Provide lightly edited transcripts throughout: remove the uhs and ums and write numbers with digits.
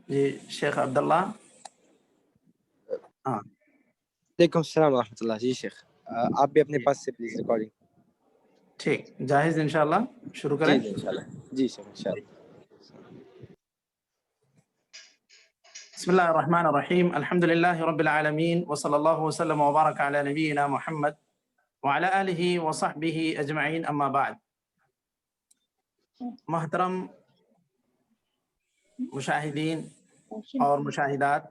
جی شیخ عبداللہ. ہاں وعلیکم السلام ورحمۃ اللہ. جی شیخ آپ بھی اپنے پاس سے پلیز ریکارڈنگ. ٹھیک جاہز انشاءاللہ شروع کریں. جی انشاءاللہ. جی شیخ انشاءاللہ. بسم اللہ الرحمن الرحیم. الحمد للہ رب العالمین وصلی اللہ وسلم وبارک علی نبینا محمد وعلی آلہ وصحبہ اجمعین. اما بعد. محترم مشاہدین اور مشاہدات،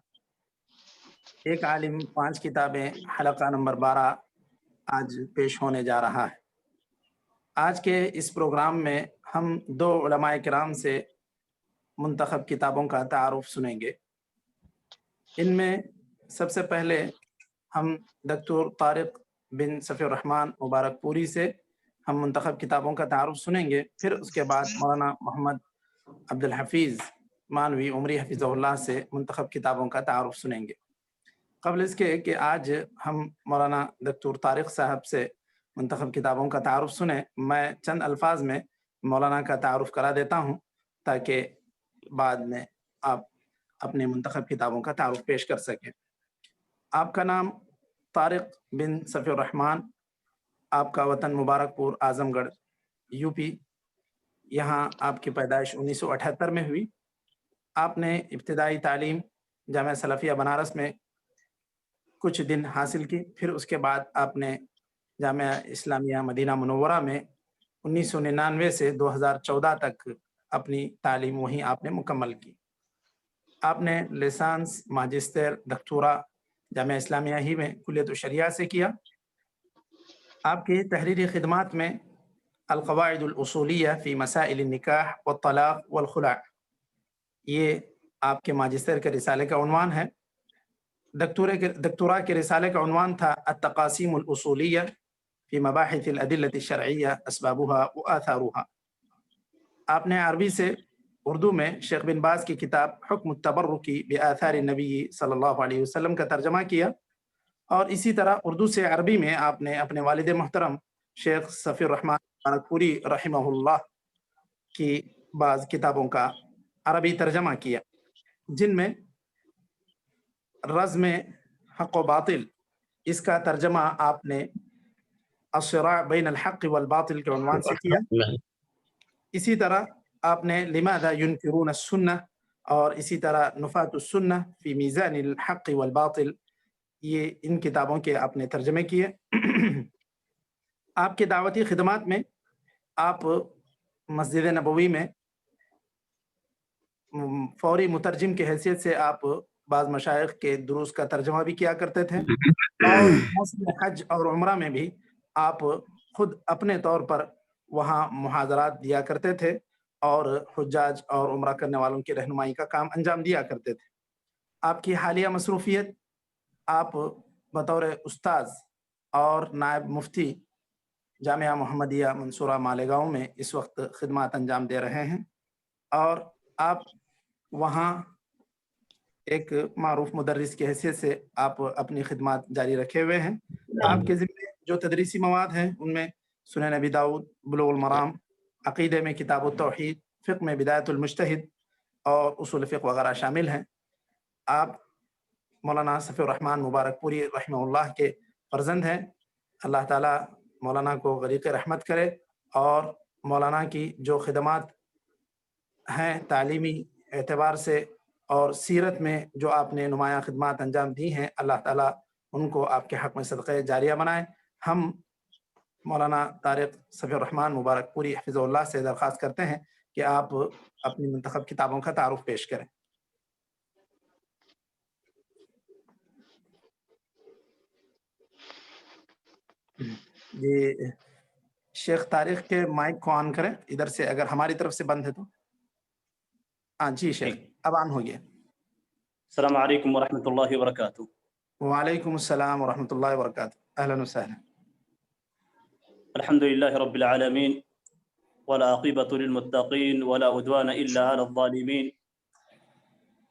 ایک عالم 5 کتابیں حلقہ نمبر 12 آج پیش ہونے جا رہا ہے. آج کے اس پروگرام میں ہم 2 علماء کرام سے منتخب کتابوں کا تعارف سنیں گے. ان میں سب سے پہلے ہم دکتور طارق بن صفی الرحمن مبارک پوری سے ہم منتخب کتابوں کا تعارف سنیں گے. پھر اس کے بعد مولانا محمد عبدالحفیظ مانوی عمری حفظہ اللہ سے منتخب کتابوں کا تعارف سنیں گے. قبل اس کے کہ آج ہم مولانا دکتور طارق صاحب سے منتخب کتابوں کا تعارف سنیں، میں چند الفاظ میں مولانا کا تعارف کرا دیتا ہوں تاکہ بعد میں آپ اپنے منتخب کتابوں کا تعارف پیش کر سکیں. آپ کا نام طارق بن صفی الرحمن، آپ کا وطن مبارک پور اعظم گڑھ یو پی. یہاں آپ کی پیدائش 1978 میں ہوئی. آپ نے ابتدائی تعلیم جامعہ سلفیہ بنارس میں کچھ دن حاصل کی. پھر اس کے بعد آپ نے جامعہ اسلامیہ مدینہ منورہ میں 1999 سے 2014 تک اپنی تعلیم وہیں آپ نے مکمل کی. آپ نے لیسانس ماجسٹر دکتورا جامعہ اسلامیہ ہی میں کلیت الشریعہ سے کیا. آپ کی تحریری خدمات میں القواعد الاصولیہ فی مسائل النکاح والطلاق والخلع، یہ آپ کے ماجسٹر کے رسالے کا عنوان ہے. دکتورا کے رسالے کا عنوان تھا التقاسیم الاصولیہ فی مباحث الادلۃ الشرعیہ اسبابها وآثارها. آپ نے عربی سے اردو میں شیخ بن باز کی کتاب حکم التبرک بآثار النبی صلی اللہ علیہ وسلم کا ترجمہ کیا، اور اسی طرح اردو سے عربی میں آپ نے اپنے والد محترم شیخ صفی الرحمن مبارک پوری رحمہ اللہ کی بعض کتابوں کا عربی ترجمہ کیا، جن میں رزم حق و باطل، اس کا ترجمہ آپ نے الصراع بین الحق والباطل کے عنوان سے کیا. اسی طرح آپ نے لماذا ينکرون السنہ، اور اسی طرح نفات السنہ فی میزان الحق والباطل، یہ ان کتابوں کے آپ نے ترجمے کیے. آپ کے دعوتی خدمات میں آپ مسجد نبوی میں فوری مترجم کی حیثیت سے آپ بعض مشائخ کے دروس کا ترجمہ بھی کیا کرتے تھے، اور موسم حج اور عمرہ میں بھی آپ خود اپنے طور پر وہاں محاضرات دیا کرتے تھے اور حجاج اور عمرہ کرنے والوں کی رہنمائی کا کام انجام دیا کرتے تھے. آپ کی حالیہ مصروفیت، آپ بطور استاذ اور نائب مفتی جامعہ محمدیہ منصورہ مالیگاؤں میں اس وقت خدمات انجام دے رہے ہیں، اور آپ وہاں ایک معروف مدرس کی حیثیت سے آپ اپنی خدمات جاری رکھے ہوئے ہیں. آپ کے ذمہ جو تدریسی مواد ہیں ان میں سنن نبی داؤد، بلوغ المرام، عقیدے میں کتاب التوحید، فقہ میں بدایت المجتہد اور اصول فقہ وغیرہ شامل ہیں. آپ مولانا صفی الرحمن مبارک پوری رحمہ اللہ کے فرزند ہیں. اللہ تعالیٰ مولانا کو غریق رحمت کرے، اور مولانا کی جو خدمات ہیں تعلیمی اعتبار سے اور سیرت میں جو آپ نے نمایاں خدمات انجام دی ہیں، اللہ تعالیٰ ان کو آپ کے حق میں صدقہ جاریہ بنائے. ہم مولانا طارق صفی الرحمن مبارک پوری حفظہ اللہ سے درخواست کرتے ہیں کہ آپ اپنی منتخب کتابوں کا تعارف پیش کریں. جی شیخ طارق کے مائک کو آن کریں ادھر سے، اگر ہماری طرف سے بند ہے تو. ہاں جی شیخ اب آن ہو گیا. السلام علیکم ورحمۃ اللہ وبرکاتہ. وعلیکم السلام ورحمۃ اللہ وبرکاتہ. اہلا وسہلا. الحمد للہ رب العالمین والعاقبۃ للمتقین ولا عدوان الا علی الظالمین،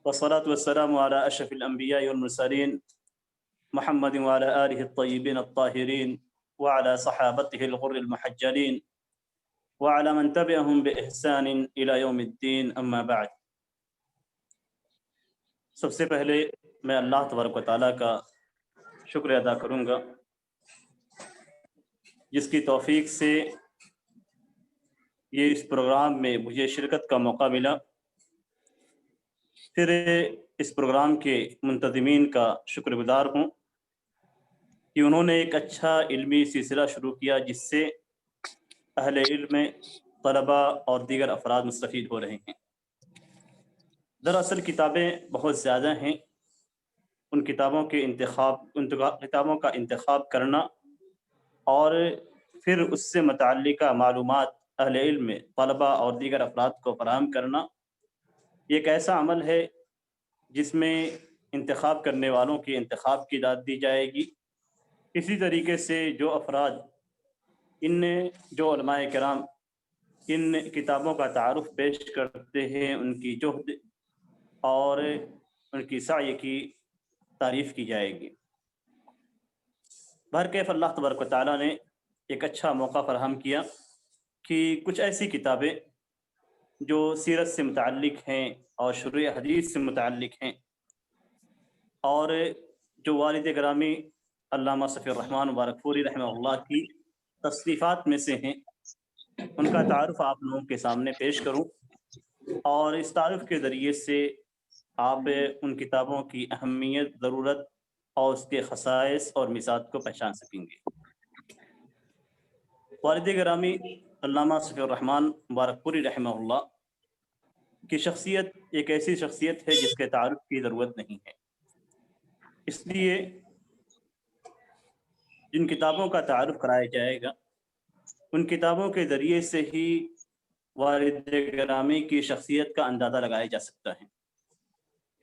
والصلاة والسلام على اشرف الانبیاء والمرسلین محمد وعلى آلہ الطیبین الطاہرین وعلى صحابته الغر المحجلین وعلى من تبعهم بإحسان إلى يوم الدين. أما بعد، سب سے پہلے میں اللہ تبارک و تعالیٰ کا شکر ادا کروں گا جس کی توفیق سے یہ اس پروگرام میں مجھے شرکت کا موقع ملا۔ پھر اس پروگرام کے منتظمین کا شکر گزار ہوں کہ انہوں نے ایک اچھا علمی سلسلہ شروع کیا جس سے اہل علم، طلباء اور دیگر افراد مستفید ہو رہے ہیں۔ دراصل کتابیں بہت زیادہ ہیں، ان کتابوں کا انتخاب کرنا اور پھر اس سے متعلقہ معلومات اہل علم، طلباء اور دیگر افراد کو فراہم کرنا یہ ایک ایسا عمل ہے جس میں انتخاب کرنے والوں کے انتخاب کی داد دی جائے گی۔ اسی طریقے سے جو افراد جو علماء کرام ان کتابوں کا تعارف پیش کرتے ہیں ان کی جہد اور ان کی سعی کی تعریف کی جائے گی۔ بہرکیف اللہ تبارک و تعالیٰ نے ایک اچھا موقع فراہم کیا کہ کچھ ایسی کتابیں جو سیرت سے متعلق ہیں اور شروع حدیث سے متعلق ہیں اور جو والد گرامی علامہ صفی الرحمن مبارک پوری رحمہ اللہ کی تصنیفات میں سے ہیں، ان کا تعارف آپ لوگوں کے سامنے پیش کروں اور اس تعارف کے ذریعے سے آپ ان کتابوں کی اہمیت، ضرورت اور اس کے خصائص اور مزاج کو پہچان سکیں گے۔ والد گرامی علامہ صفی الرحمن مبارک پوری رحمہ اللہ کی شخصیت ایک ایسی شخصیت ہے جس کے تعارف کی ضرورت نہیں ہے، اس لیے جن کتابوں کا تعارف کرایا جائے گا ان کتابوں کے ذریعے سے ہی والد گرامی کی شخصیت کا اندازہ لگایا جا سکتا ہے۔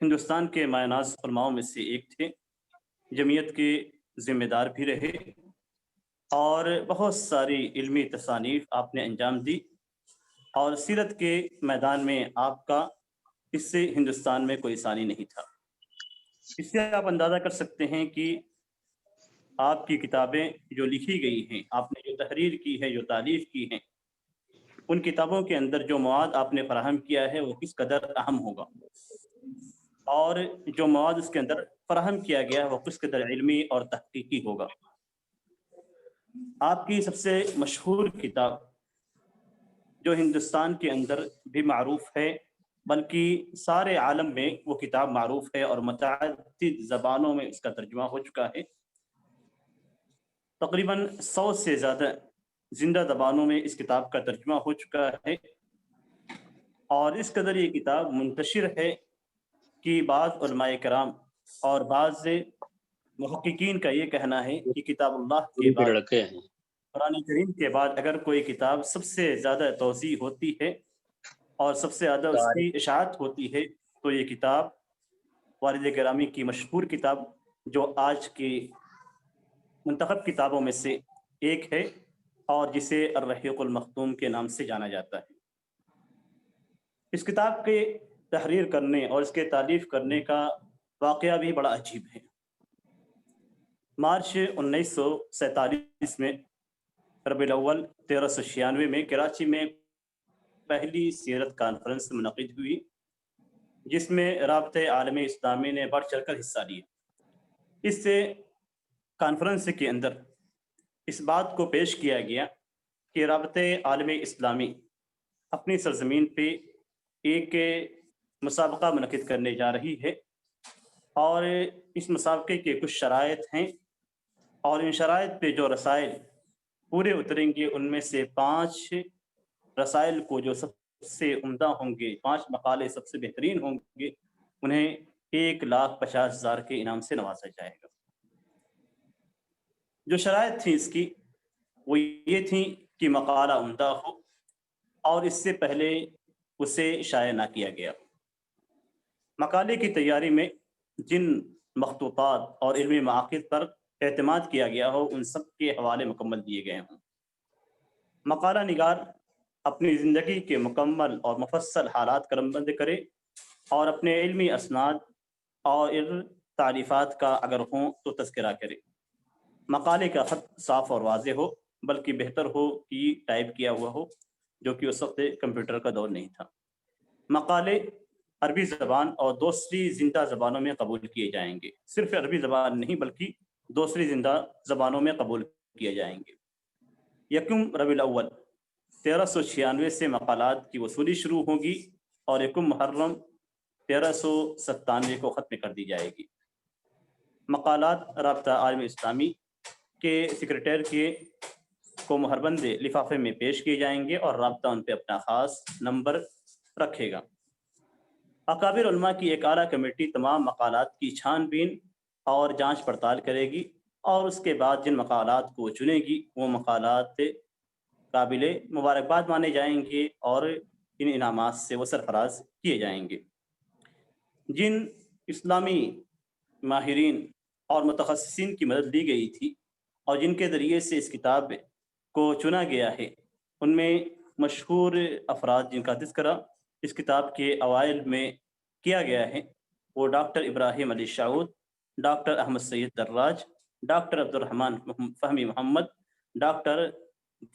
ہندوستان کے مایہ ناز علماؤں میں سے ایک تھے، جمعیت کے ذمہ دار بھی رہے اور بہت ساری علمی تصانیف آپ نے انجام دی، اور سیرت کے میدان میں آپ کا اس سے ہندوستان میں کوئی ثانی نہیں تھا۔ اس سے آپ اندازہ کر سکتے ہیں کہ آپ کی کتابیں جو لکھی گئی ہیں، آپ نے جو تحریر کی ہے، جو تالیف کی ہیں، ان کتابوں کے اندر جو مواد آپ نے فراہم کیا ہے وہ کس قدر اہم ہوگا، اور جو مواد اس کے اندر فراہم کیا گیا ہے وہ کس قدر علمی اور تحقیقی ہوگا۔ آپ کی سب سے مشہور کتاب جو ہندوستان کے اندر بھی معروف ہے بلکہ سارے عالم میں وہ کتاب معروف ہے اور متعدد زبانوں میں اس کا ترجمہ ہو چکا ہے، تقریباً 100 سے زیادہ زندہ زبانوں میں اس کتاب کا ترجمہ ہو چکا ہے، اور اس قدر یہ کتاب منتشر ہے کہ بعض علماء کرام اور بعض محققین کا یہ کہنا ہے کہ کتاب اللہ کے بعد، قرآن کریم کے بعد اگر کوئی کتاب سب سے زیادہ توسیع ہوتی ہے اور سب سے زیادہ اس کی اشاعت ہوتی ہے تو یہ کتاب والد گرامی کی مشہور کتاب جو آج کی منتخب کتابوں میں سے ایک ہے اور جسے الرحیق المختوم کے نام سے جانا جاتا ہے۔ اس کتاب کے تحریر کرنے اور اس کے تالیف کرنے کا واقعہ بھی بڑا عجیب ہے۔ مارچ 1947 میں ربیع الاول 1396 میں کراچی میں پہلی سیرت کانفرنس منعقد ہوئی جس میں رابطہ عالم اسلامی نے بڑھ چڑھ کر حصہ لیا۔ اس سے کانفرنس کے اندر اس بات کو پیش کیا گیا کہ رابطہ عالم اسلامی اپنی سرزمین پہ ایک مسابقہ منعقد کرنے جا رہی ہے، اور اس مسابقے کے کچھ شرائط ہیں، اور ان شرائط پہ جو رسائل پورے اتریں گے ان میں سے 5 رسائل کو جو سب سے عمدہ ہوں گے، 5 مقالے سب سے بہترین ہوں گے، انہیں 1,50,000 کے انعام سے نوازا جائے گا۔ جو شرائط تھیں اس کی وہ یہ تھیں کہ مقالہ عمدہ ہو اور اس سے پہلے اسے شائع نہ کیا گیا۔ مقالے کی تیاری میں جن مخطوطات اور علمی مآخذ پر اعتماد کیا گیا ہو ان سب کے حوالے مکمل دیے گئے ہوں۔ مقالہ نگار اپنی زندگی کے مکمل اور مفصل حالات قلمبند کرے اور اپنے علمی اسناد اور تعریفات کا اگر ہوں تو تذکرہ کرے۔ مقالے کا خط صاف اور واضح ہو، بلکہ بہتر ہو کہ ٹائپ کیا ہوا ہو، جو کہ اس وقت کمپیوٹر کا دور نہیں تھا۔ مقالے عربی زبان اور دوسری زندہ زبانوں میں قبول کیے جائیں گے۔ صرف عربی زبان نہیں بلکہ دوسری زندہ زبانوں میں قبول کیے جائیں گے۔ یکم ربیع الاول 1396 سے مقالات کی وصولی شروع ہوگی اور یکم محرم 1397 کو ختم کر دی جائے گی۔ مقالات رابطہ عالم اسلامی کے سیکریٹری کو مہربند لفافے میں پیش کیے جائیں گے اور رابطہ ان پہ اپنا خاص نمبر رکھے گا۔ اکابر علماء کی ایک اعلیٰ کمیٹی تمام مقالات کی چھان بین اور جانچ پڑتال کرے گی اور اس کے بعد جن مقالات کو چنے گی وہ مقالات قابل مبارکباد مانے جائیں گے اور ان انعامات سے وہ سرفراز کیے جائیں گے۔ جن اسلامی ماہرین اور متخصصین کی مدد لی گئی تھی اور جن کے ذریعے سے اس کتاب کو چنا گیا ہے، ان میں مشہور افراد جن کا تذکرہ اس کتاب کے اوائل میں کیا گیا ہے وہ ڈاکٹر ابراہیم علی شاؤد، ڈاکٹر احمد سید دراج، ڈاکٹر عبد الرحمن فہمی محمد، ڈاکٹر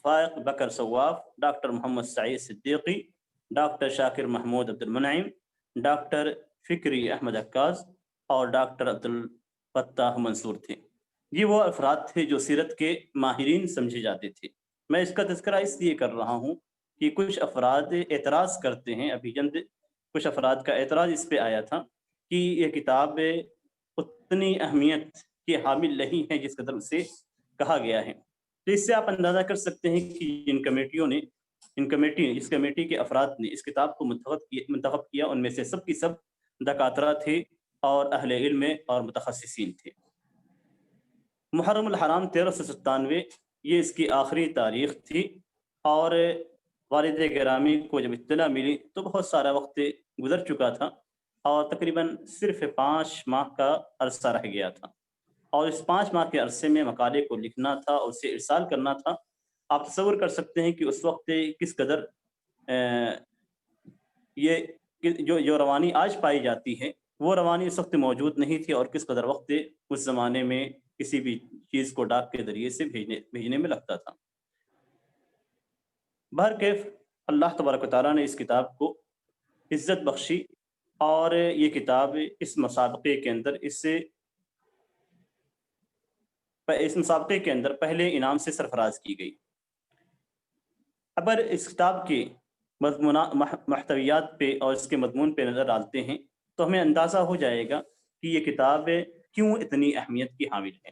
فائق بکر صواف، ڈاکٹر محمد سعید صدیقی، ڈاکٹر شاکر محمود عبد المنعم، ڈاکٹر فکری احمد عکاظ اور ڈاکٹر عبد الفتاح منصور تھے۔ یہ وہ افراد تھے جو سیرت کے ماہرین سمجھے جاتے تھے۔ میں اس کا تذکرہ اس لیے کر رہا ہوں کہ کچھ افراد اعتراض کرتے ہیں، ابھی چند کچھ افراد کا اعتراض اس پہ آیا تھا کہ یہ کتاب اتنی اہمیت کے حامل نہیں ہے جس قدر سے کہا گیا ہے۔ تو اس سے آپ اندازہ کر سکتے ہیں کہ اس کمیٹی کے افراد نے اس کتاب کو منتخب کیا، ان میں سے سب کی سب دکاترہ تھے اور اہل علم اور متخصصین تھے۔ محرم الحرام 1397 یہ اس کی آخری تاریخ تھی اور والد گرامی کو جب اطلاع ملی تو بہت سارا وقت گزر چکا تھا اور تقریباً صرف 5 ماہ کا عرصہ رہ گیا تھا، اور اس 5 ماہ کے عرصے میں مقالے کو لکھنا تھا اور اسے ارسال کرنا تھا۔ آپ تصور کر سکتے ہیں کہ اس وقت کس قدر یہ جو روانی آج پائی جاتی ہے وہ روانی اس وقت موجود نہیں تھی، اور کس قدر وقت اس زمانے میں کسی بھی چیز کو ڈاک کے ذریعے سے بھیجنے میں لگتا تھا۔ بہرکیف اللہ تبارک و تعالیٰ نے اس کتاب کو عزت بخشی اور یہ کتاب اس مسابقے کے اندر پہلے انعام سے سرفراز کی گئی۔ اگر اس کتاب کے محتویات پہ اور اس کے مضمون پہ نظر ڈالتے ہیں تو ہمیں اندازہ ہو جائے گا کہ یہ کتاب کیوں اتنی اہمیت کی حامل ہے۔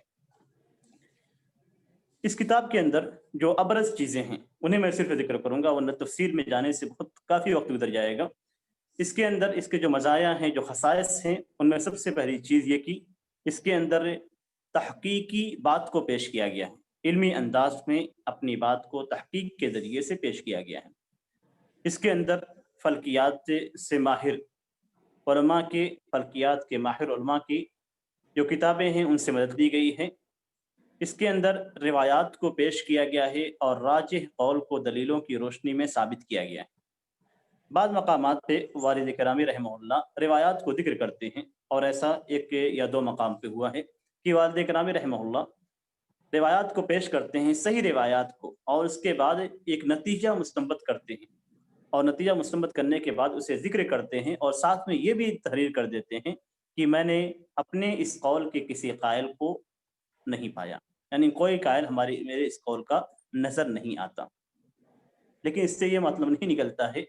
اس کتاب کے اندر جو ابرز چیزیں ہیں انہیں میں صرف ذکر کروں گا، ورنہ تفصیل میں جانے سے کافی وقت گزر جائے گا۔ اس کے اندر اس کے جو مزایا ہیں، جو خصائص ہیں، ان میں سب سے پہلی چیز یہ کہ اس کے اندر تحقیقی بات کو پیش کیا گیا ہے، علمی انداز میں اپنی بات کو تحقیق کے ذریعے سے پیش کیا گیا ہے۔ اس کے اندر فلکیات سے ماہر علماء فلکیات کے ماہر علماء کی جو کتابیں ہیں ان سے مدد لی گئی ہے۔ اس کے اندر روایات کو پیش کیا گیا ہے اور راجح قول کو دلیلوں کی روشنی میں ثابت کیا گیا ہے۔ بعض مقامات پہ والد کرامی رحمہ اللہ روایات کو ذکر کرتے ہیں، اور ایسا 1 یا 2 مقام پہ ہوا ہے کہ والد کرامی رحمہ اللہ روایات کو پیش کرتے ہیں، صحیح روایات کو، اور اس کے بعد ایک نتیجہ مستنبط کرتے ہیں، اور نتیجہ مستنبط کرنے کے بعد اسے ذکر کرتے ہیں اور ساتھ میں یہ بھی تحریر کر دیتے ہیں کہ میں نے اپنے اس قول کے کسی قائل کو نہیں پایا، یعنی کوئی قائل میرے اس قول کا نظر نہیں آتا۔ لیکن اس سے یہ مطلب نہیں نکلتا ہے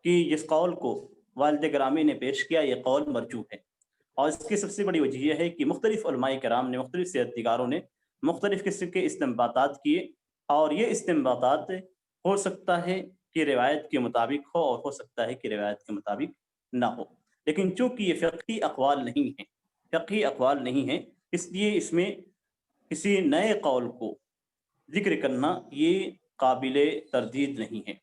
کہ جس قول کو والد گرامی نے پیش کیا یہ قول مرجوح ہے، اور اس کی سب سے بڑی وجہ یہ ہے کہ مختلف علماء کرام نے، مختلف سیرت نگاروں نے مختلف قسم کے استنباطات کیے، اور یہ استنباطات ہو سکتا ہے کہ روایت کے مطابق ہو اور ہو سکتا ہے کہ روایت کے مطابق نہ ہو، لیکن چونکہ یہ فقہی اقوال نہیں ہیں، اس لیے اس میں کسی نئے قول کو ذکر کرنا یہ قابل تردید نہیں ہے۔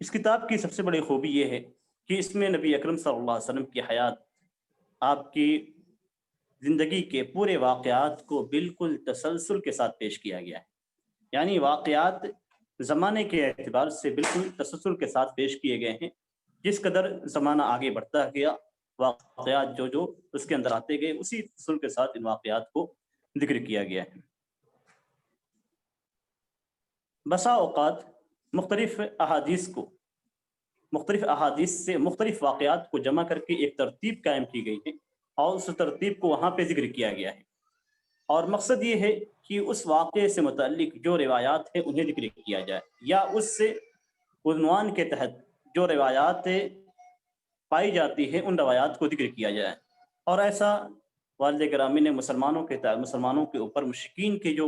اس کتاب کی سب سے بڑی خوبی یہ ہے کہ اس میں نبی اکرم صلی اللہ علیہ وسلم کی حیات، آپ کی زندگی کے پورے واقعات کو بالکل تسلسل کے ساتھ پیش کیا گیا ہے، یعنی واقعات زمانے کے اعتبار سے بالکل تسلسل کے ساتھ پیش کیے گئے ہیں۔ جس قدر زمانہ آگے بڑھتا گیا، واقعات جو اس کے اندر آتے گئے، اسی تسلسل کے ساتھ ان واقعات کو ذکر کیا گیا ہے۔ بسا اوقات مختلف احادیث کو مختلف احادیث سے مختلف واقعات کو جمع کر کے ایک ترتیب قائم کی گئی ہے اور اس ترتیب کو وہاں پہ ذکر کیا گیا ہے، اور مقصد یہ ہے کہ اس واقعے سے متعلق جو روایات ہیں انہیں ذکر کیا جائے، یا اس سے عنوان کے تحت جو روایات پائی جاتی ہے ان روایات کو ذکر کیا جائے۔ اور ایسا والد گرامی نے مسلمانوں کے اوپر مشرکین کے جو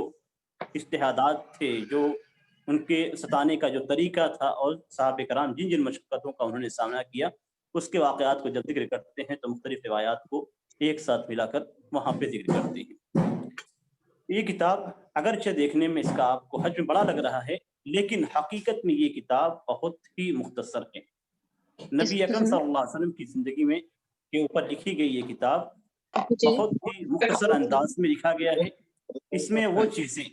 اجتہادات تھے، جو ان کے ستانے کا جو طریقہ تھا، اور صحابہ کرام جن جن مشقتوں کا انہوں نے سامنا کیا، اس کے واقعات کو جب ذکر کرتے ہیں تو مختلف روایات کو ایک ساتھ ملا کر وہاں پہ ذکر کرتے ہیں۔ یہ کتاب اگرچہ دیکھنے میں اس کا آپ کو حجم بڑا لگ رہا ہے، لیکن حقیقت میں یہ کتاب بہت ہی مختصر ہے۔ نبی اکرم صلی اللہ علیہ وسلم کی زندگی میں کے اوپر لکھی گئی یہ کتاب بہت ہی مختصر انداز میں لکھا گیا ہے۔ اس میں وہ چیزیں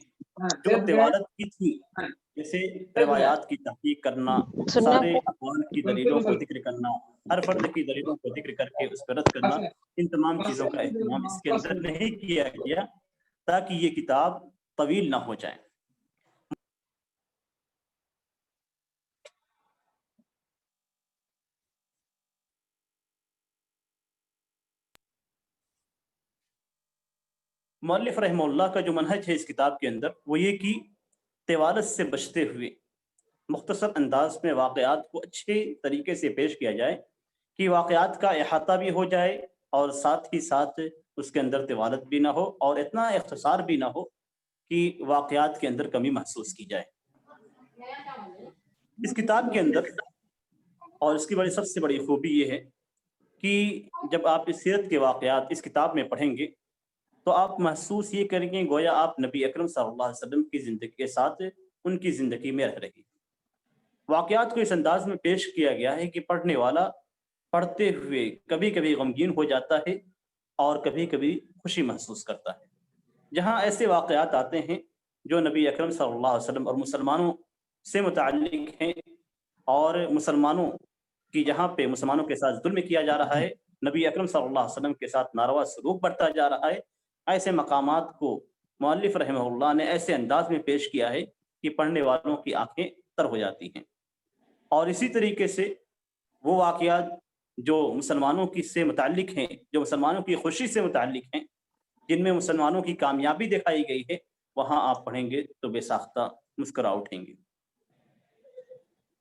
جو تلاوت کی تھی، جیسے روایات کی تحقیق کرنا، سارے اقوال کی دلیلوں کو ذکر کرنا، ہر فرد کی دلیلوں کو ذکر کر کے اس پر رد کرنا، ان تمام چیزوں کا اہتمام اس کے اندر نہیں کیا گیا تاکہ یہ کتاب طویل نہ ہو جائے۔ مؤلف رحمہ اللہ کا جو منہج ہے اس کتاب کے اندر وہ یہ کہ طوالت سے بچتے ہوئے مختصر انداز میں واقعات کو اچھے طریقے سے پیش کیا جائے کہ واقعات کا احاطہ بھی ہو جائے اور ساتھ ہی ساتھ اس کے اندر طوالت بھی نہ ہو اور اتنا اختصار بھی نہ ہو کہ واقعات کے اندر کمی محسوس کی جائے۔ اس کتاب کے اندر اور اس کی سب سے بڑی خوبی یہ ہے کہ جب آپ اس سیرت کے واقعات اس کتاب میں پڑھیں گے تو آپ محسوس یہ کریں گے گویا آپ نبی اکرم صلی اللہ علیہ وسلم کی زندگی کے ساتھ ان کی زندگی میں رہ رہی۔ واقعات کو اس انداز میں پیش کیا گیا ہے کہ پڑھنے والا پڑھتے ہوئے کبھی کبھی غمگین ہو جاتا ہے اور کبھی کبھی خوشی محسوس کرتا ہے۔ جہاں ایسے واقعات آتے ہیں جو نبی اکرم صلی اللہ علیہ وسلم اور مسلمانوں سے متعلق ہیں، اور مسلمانوں کی جہاں پہ مسلمانوں کے ساتھ ظلم کیا جا رہا ہے، نبی اکرم صلی اللہ علیہ وسلم کے ساتھ ناروا سلوک برتا جا رہا ہے، ایسے مقامات کو مؤلف رحمہ اللہ نے ایسے انداز میں پیش کیا ہے کہ پڑھنے والوں کی آنکھیں تر ہو جاتی ہیں۔ اور اسی طریقے سے وہ واقعات جو مسلمانوں کی سے متعلق ہیں، جو مسلمانوں کی خوشی سے متعلق ہیں، جن میں مسلمانوں کی کامیابی دکھائی گئی ہے، وہاں آپ پڑھیں گے تو بے ساختہ مسکرا اٹھیں گے۔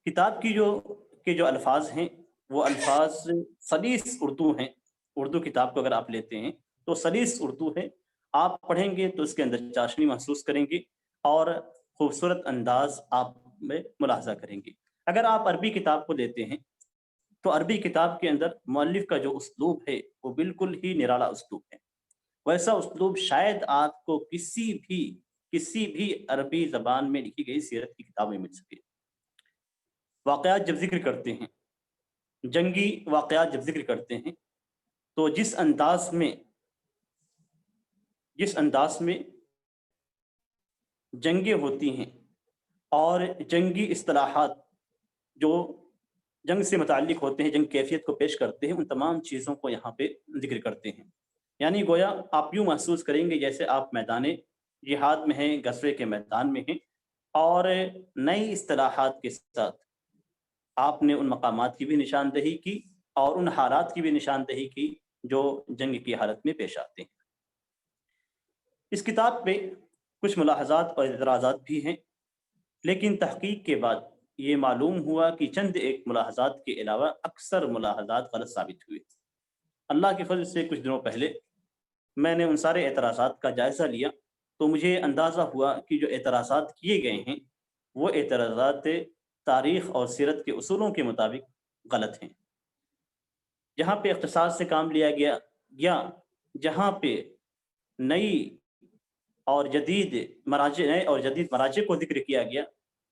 کتاب کی جو الفاظ ہیں وہ الفاظ سلیس اردو ہیں۔ اردو کتاب کو اگر آپ لیتے ہیں تو سلیس اردو ہے، آپ پڑھیں گے تو اس کے اندر چاشنی محسوس کریں گے اور خوبصورت انداز آپ میں ملاحظہ کریں گے۔ اگر آپ عربی کتاب کو لیتے ہیں تو عربی کتاب کے اندر مؤلف کا جو اسلوب ہے وہ بالکل ہی نرالا اسلوب ہے۔ ویسا اسلوب شاید آپ کو کسی بھی عربی زبان میں لکھی گئی سیرت کی کتاب میں مل سکے۔ واقعات جب ذکر کرتے ہیں، جنگی واقعات جب ذکر کرتے ہیں، تو جس انداز میں جنگیں ہوتی ہیں اور جنگی اصطلاحات جو جنگ سے متعلق ہوتے ہیں، جنگ کیفیت کو پیش کرتے ہیں، ان تمام چیزوں کو یہاں پہ ذکر کرتے ہیں۔ یعنی گویا آپ یوں محسوس کریں گے جیسے آپ میدان جہاد میں ہیں، غزوے کے میدان میں ہیں، اور نئی اصطلاحات کے ساتھ آپ نے ان مقامات کی بھی نشاندہی کی اور ان حالات کی بھی نشاندہی کی جو جنگ کی حالت میں پیش آتے ہیں۔ اس کتاب پہ کچھ ملاحظات اور اعتراضات بھی ہیں، لیکن تحقیق کے بعد یہ معلوم ہوا کہ چند ایک ملاحظات کے علاوہ اکثر ملاحظات غلط ثابت ہوئے۔ اللہ کے فضل سے کچھ دنوں پہلے میں نے ان سارے اعتراضات کا جائزہ لیا تو مجھے اندازہ ہوا کہ جو اعتراضات کیے گئے ہیں وہ اعتراضات تاریخ اور سیرت کے اصولوں کے مطابق غلط ہیں۔ جہاں پہ اختصار سے کام لیا گیا یا جہاں پہ نئی اور جدید مراجع کو ذکر کیا گیا،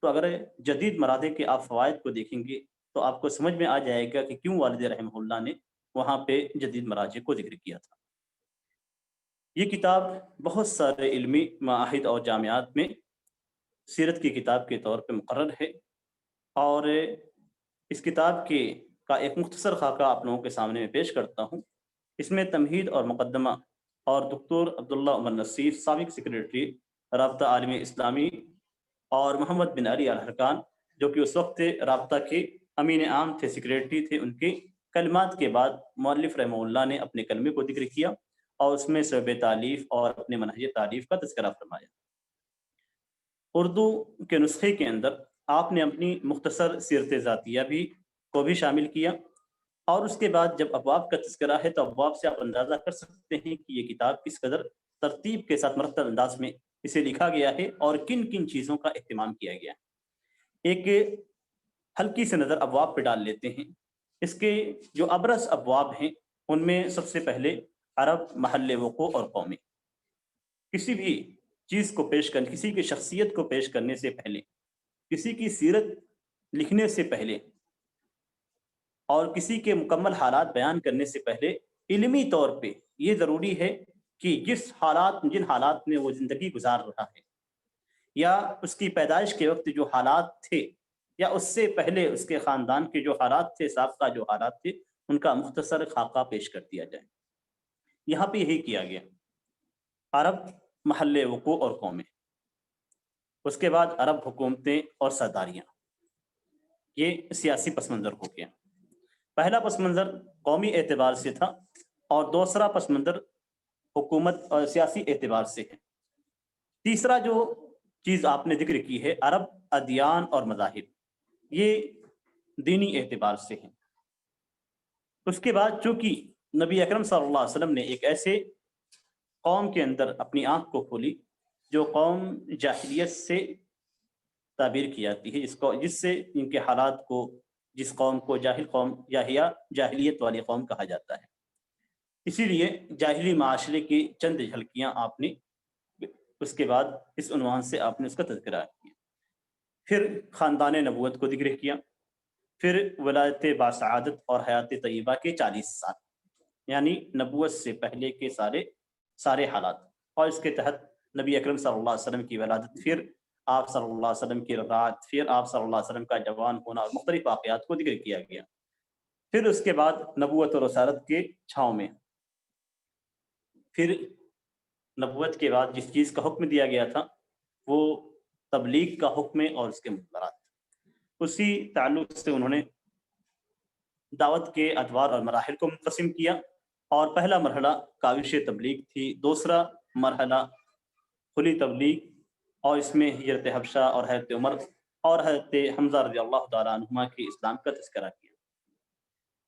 تو اگر جدید مراجع کے آپ فوائد کو دیکھیں گے تو آپ کو سمجھ میں آ جائے گا کہ کیوں والد رحمہ اللہ نے وہاں پہ جدید مراجع کو ذکر کیا تھا۔ یہ کتاب بہت سارے علمی معاہد اور جامعات میں سیرت کی کتاب کے طور پہ مقرر ہے، اور اس کتاب کا ایک مختصر خاکہ آپ لوگوں کے سامنے میں پیش کرتا ہوں۔ اس میں تمہید اور مقدمہ اور دکتور عبداللہ عمر نصیف سابق سیکریٹری رابطہ عالمی اسلامی اور محمد بن علی الحرکان جو کہ اس وقت رابطہ کے امین عام تھے، سیکریٹری تھے، ان کے کلمات کے بعد مؤلف رحمہ اللہ نے اپنے کلمے کو ذکر کیا اور اس میں سبب تعلیف اور اپنے منہج تعلیف کا تذکرہ فرمایا۔ اردو کے نسخے کے اندر آپ نے اپنی مختصر سیرت ذاتیہ کو بھی شامل کیا، اور اس کے بعد جب ابواب کا تذکرہ ہے تو ابواب سے آپ اندازہ کر سکتے ہیں کہ یہ کتاب کس قدر ترتیب کے ساتھ مرتب انداز میں اسے لکھا گیا ہے اور کن کن چیزوں کا اہتمام کیا گیا ہے۔ ایک ہلکی سے نظر ابواب پہ ڈال لیتے ہیں۔ اس کے جو ابرز ابواب ہیں ان میں سب سے پہلے عرب، محل وقوع اور قومی۔ کسی بھی چیز کو پیش کرنے، کسی کی شخصیت کو پیش کرنے سے پہلے، کسی کی سیرت لکھنے سے پہلے اور کسی کے مکمل حالات بیان کرنے سے پہلے علمی طور پہ یہ ضروری ہے کہ جن حالات میں وہ زندگی گزار رہا ہے، یا اس کی پیدائش کے وقت جو حالات تھے، یا اس سے پہلے اس کے خاندان کے جو حالات تھے، سابقہ جو حالات تھے، ان کا مختصر خاکہ پیش کر دیا جائے۔ یہاں پہ یہی کیا گیا، عرب، محل وقوع اور قومیں۔ اس کے بعد عرب حکومتیں اور سرداریاں، یہ سیاسی پس منظر ہو گیا۔ پہلا پس منظر قومی اعتبار سے تھا اور دوسرا پس منظر حکومت اور سیاسی اعتبار سے ہے۔ تیسرا جو چیز آپ نے ذکر کی ہے، عرب، ادیان اور مذاہب، یہ دینی اعتبار سے ہیں۔ اس کے بعد چونکہ نبی اکرم صلی اللہ علیہ وسلم نے ایک ایسے قوم کے اندر اپنی آنکھ کو کھولی جو قوم جاہلیت سے تعبیر کی جاتی ہے، جس سے ان کے حالات کو، جس قوم کو جاہل قوم یا جاہلیت والی قوم کہا جاتا ہے۔ اسی لیے جاہلی معاشرے کی چند جھلکیاں آپ نے اس کے بعد اس عنوان سے آپ نے اس کا تذکرہ کیا۔ پھر خاندان نبوت کو ذکر کیا، پھر ولایت باسعادت اور حیات طیبہ کے 40 سال، یعنی نبوت سے پہلے کے سارے حالات، اور اس کے تحت نبی اکرم صلی اللہ علیہ وسلم کی ولادت، پھر آپ صلی اللہ علیہ وسلم کی رضاعت، پھر آپ صلی اللہ علیہ وسلم کا جوان ہونا اور مختلف واقعات کو ذکر کیا گیا۔ پھر اس کے بعد نبوت اور رسالت کے چھاؤں میں، پھر نبوت کے بعد جس چیز کا حکم دیا گیا تھا وہ تبلیغ کا حکم اور اس کے مقررات، اسی تعلق سے انہوں نے دعوت کے ادوار اور مراحل کو منقسم کیا، اور پہلا مرحلہ کاوش تبلیغ تھی، دوسرا مرحلہ کھلی تبلیغ، اور اس میں ہجرت حبشہ اور حضرت عمر اور حضرت حمزہ رضی اللہ تعالیٰ عنہما کی اسلام کا تذکرہ کیا۔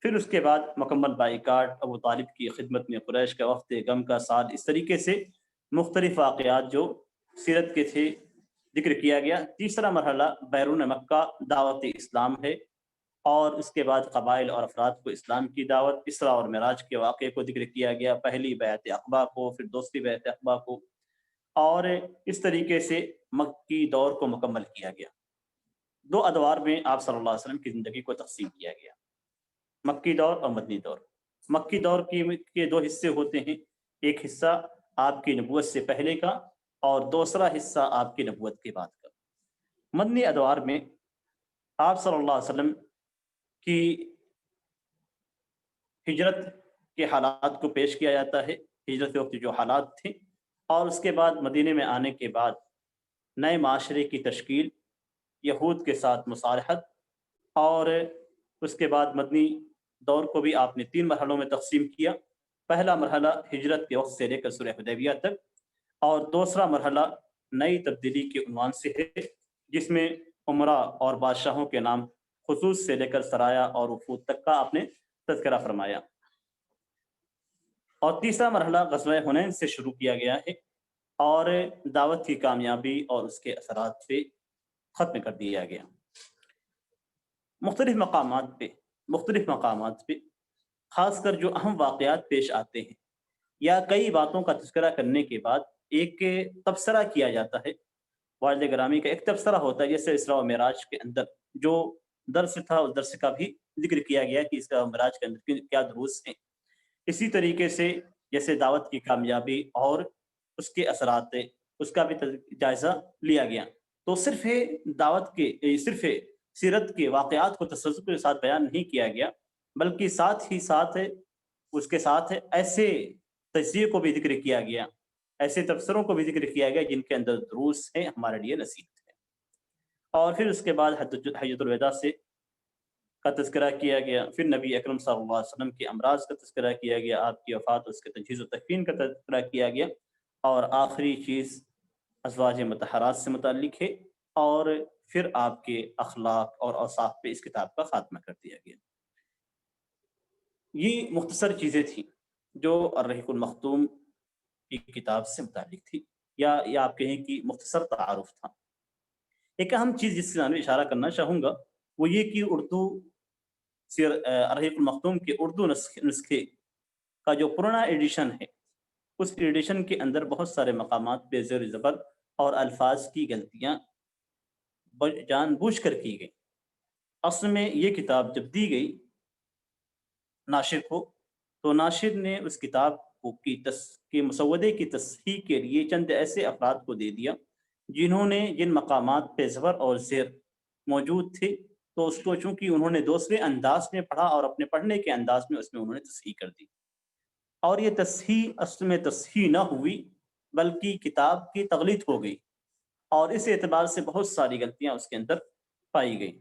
پھر اس کے بعد مکمل بائیکاٹ، ابو طالب کی خدمت میں قریش کا وقت غم کا سال، اس طریقے سے مختلف واقعات جو سیرت کے تھے ذکر کیا گیا۔ تیسرا مرحلہ بیرون مکہ دعوت اسلام ہے، اور اس کے بعد قبائل اور افراد کو اسلام کی دعوت، اسراء اور معراج کے واقعے کو ذکر کیا گیا، پہلی بیعت عقبہ کو، پھر دوسری بیعت عقبہ کو، اور اس طریقے سے مکی دور کو مکمل کیا گیا۔ 2 ادوار میں آپ صلی اللہ علیہ وسلم کی زندگی کو تقسیم کیا گیا، مکی دور اور مدنی دور۔ مکی دور کے 2 حصے ہوتے ہیں، ایک حصہ آپ کی نبوت سے پہلے کا اور دوسرا حصہ آپ کی نبوت کے بعد کا۔ مدنی ادوار میں آپ صلی اللہ علیہ وسلم کی ہجرت کے حالات کو پیش کیا جاتا ہے، ہجرت کے وقت جو حالات تھے، اور اس کے بعد مدینے میں آنے کے بعد نئے معاشرے کی تشکیل، یہود کے ساتھ مصالحت، اور اس کے بعد مدنی دور کو بھی آپ نے 3 مرحلوں میں تقسیم کیا۔ پہلا مرحلہ ہجرت کے وقت سے لے کر صلح حدیبیہ تک، اور دوسرا مرحلہ نئی تبدیلی کے عنوان سے ہے، جس میں عمرہ اور بادشاہوں کے نام خصوص سے لے کر سرایا اور وفود تک کا آپ نے تذکرہ فرمایا۔ اور تیسرا مرحلہ غزوہ حنین سے شروع کیا گیا ہے، اور دعوت کی کامیابی اور اس کے اثرات سے ختم کر دیا گیا۔ مختلف مقامات پہ خاص کر جو اہم واقعات پیش آتے ہیں یا کئی باتوں کا تذکرہ کرنے کے بعد ایک تبصرہ کیا جاتا ہے، والد گرامی کا ایک تبصرہ ہوتا ہے، جیسے اسراء و معراج کے اندر جو درس تھا اس درس کا بھی ذکر کیا گیا کہ اسراء و معراج کے اندر کیا دروس ہیں۔ اسی طریقے سے جیسے دعوت کی کامیابی اور اس کے اثرات، اس کا بھی جائزہ لیا گیا۔ تو صرف سیرت کے واقعات کو تسلسل کے ساتھ بیان نہیں کیا گیا، بلکہ ساتھ ہی ساتھ اس کے ساتھ ایسے تجزیے کو بھی ذکر کیا گیا، ایسے تبصروں کو بھی ذکر کیا گیا جن کے اندر دروس ہیں، ہمارے لیے نصیحت ہے۔ اور پھر اس کے بعد حجۃ الوداع سے کا تذکرہ کیا گیا، پھر نبی اکرم صلی اللہ علیہ وسلم کے امراض کا تذکرہ کیا گیا، آپ کی وفات، اس کے تجہیز و تکفین کا تذکرہ کیا گیا، اور آخری چیز ازواج مطہرات سے متعلق ہے، اور پھر آپ کے اخلاق اور اوصاف پہ اس کتاب کا خاتمہ کر دیا گیا۔ یہ مختصر چیزیں تھیں جو الرحیق المختوم کی کتاب سے متعلق تھی، یا آپ کہیں کہ مختصر تعارف تھا۔ ایک اہم چیز جس سے میں اشارہ کرنا چاہوں گا وہ یہ کہ اردو الرحیق المختوم کے اردو نسخے کا جو پرانا ایڈیشن ہے، اس ایڈیشن کے اندر بہت سارے مقامات پہ زیر زبر اور الفاظ کی غلطیاں جان بوجھ کر کی گئی۔ اصل میں یہ کتاب جب دی گئی ناشر کو، تو ناشر نے اس کتاب کے مسودے کی تصحیح کے لیے چند ایسے افراد کو دے دیا جنہوں نے جن مقامات پہ زبر اور زیر موجود تھے، تو اس کو چونکہ انہوں نے دوسرے انداز میں پڑھا اور اپنے پڑھنے کے انداز میں اس میں انہوں نے تصحیح کر دی، اور یہ تصحیح اصل میں تصحیح نہ ہوئی بلکہ کتاب کی تغلیط ہو گئی، اور اس اعتبار سے بہت ساری غلطیاں اس کے اندر پائی گئی۔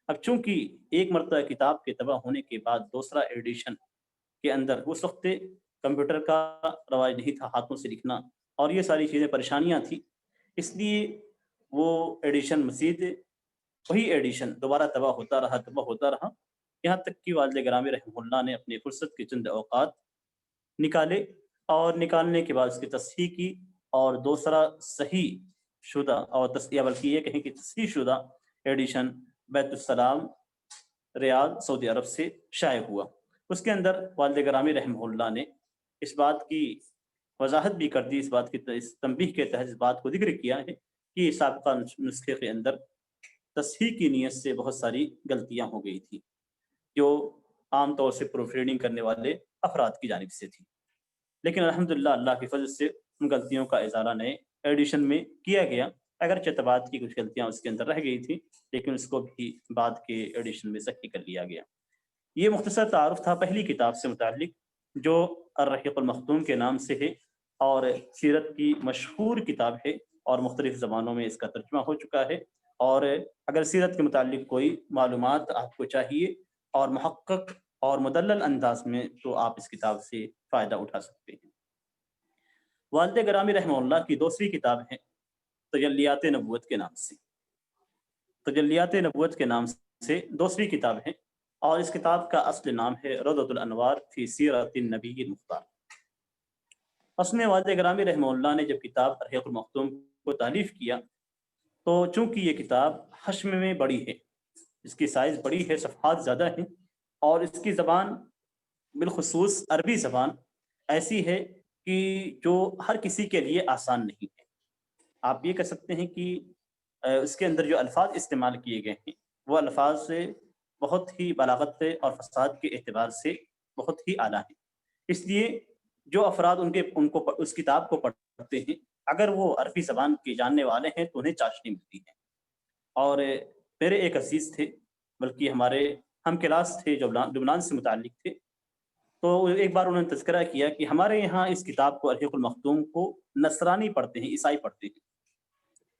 اب چونکہ ایک مرتبہ کتاب کے طبع ہونے کے بعد دوسرا ایڈیشن کے اندر اس وقت کمپیوٹر کا رواج نہیں تھا، ہاتھوں سے لکھنا اور یہ ساری چیزیں پریشانیاں تھیں، اس لیے وہ ایڈیشن مزید وہی ایڈیشن دوبارہ طبع ہوتا رہا، یہاں تک کہ والد گرامی رحمہ اللہ نے اپنے فرصت کے چند اوقات نکالے، اور نکالنے کے بعد اس کی تصحیح کی، اور دوسرا صحیح شدہ اور بلکہ یہ کہیں کہ تصحیح شدہ ایڈیشن بیت السلام ریاض سعودی عرب سے شائع ہوا۔ اس کے اندر والد گرامی رحمہ اللہ نے اس بات کی وضاحت بھی کر دی، اس بات کی تنبیہ کے تحت اس بات کو ذکر کیا ہے کہ سابقہ نسخے کے اندر تصحیح کی نیت سے بہت ساری غلطیاں ہو گئی تھی جو عام طور سے پروف ریڈنگ کرنے والے افراد کی جانب سے تھی، لیکن الحمدللہ اللہ کی فضل سے ان غلطیوں کا ازالہ نئے ایڈیشن میں کیا گیا، اگرچہ طباعت کی کچھ غلطیاں اس کے اندر رہ گئی تھی لیکن اس کو بھی بعد کے ایڈیشن میں صحیح کر لیا گیا۔ یہ مختصر تعارف تھا پہلی کتاب سے متعلق جو الرحیق المختوم کے نام سے ہے، اور سیرت کی مشہور کتاب ہے اور مختلف زبانوں میں اس کا ترجمہ ہو چکا ہے، اور اگر سیرت کے متعلق کوئی معلومات آپ کو چاہیے اور محقق اور مدلل انداز میں، تو آپ اس کتاب سے فائدہ اٹھا سکتے ہیں۔ والد گرامی رحمہ اللہ کی دوسری کتاب ہے تجلیات نبوت کے نام سے، تجلیات نبوت کے نام سے دوسری کتاب ہے، اور اس کتاب کا اصل نام ہے روضۃ الانوار فی سیرۃ النبی المختار۔ اصل میں والد گرامی رحمہ اللہ نے جب کتاب الرحیق المختوم کو تالیف کیا تو چونکہ یہ کتاب حجم میں بڑی ہے، اس کی سائز بڑی ہے، صفحات زیادہ ہیں، اور اس کی زبان بالخصوص عربی زبان ایسی ہے کہ جو ہر کسی کے لیے آسان نہیں ہے۔ آپ یہ کہہ سکتے ہیں کہ اس کے اندر جو الفاظ استعمال کیے گئے ہیں وہ الفاظ سے بہت ہی بلاغت اور فصاحت کے اعتبار سے بہت ہی اعلیٰ ہیں، اس لیے جو افراد ان کو اس کتاب کو پڑھتے ہیں اگر وہ عربی زبان کے جاننے والے ہیں تو انہیں چاشنی ملتی ہے۔ اور میرے ایک عزیز تھے، بلکہ ہمارے ہم کلاس تھے جو لبنان سے متعلق تھے، تو ایک بار انہوں نے تذکرہ کیا کہ ہمارے یہاں اس کتاب کو الرحیق المختوم کو نصرانی پڑھتے ہیں، عیسائی پڑھتے ہیں۔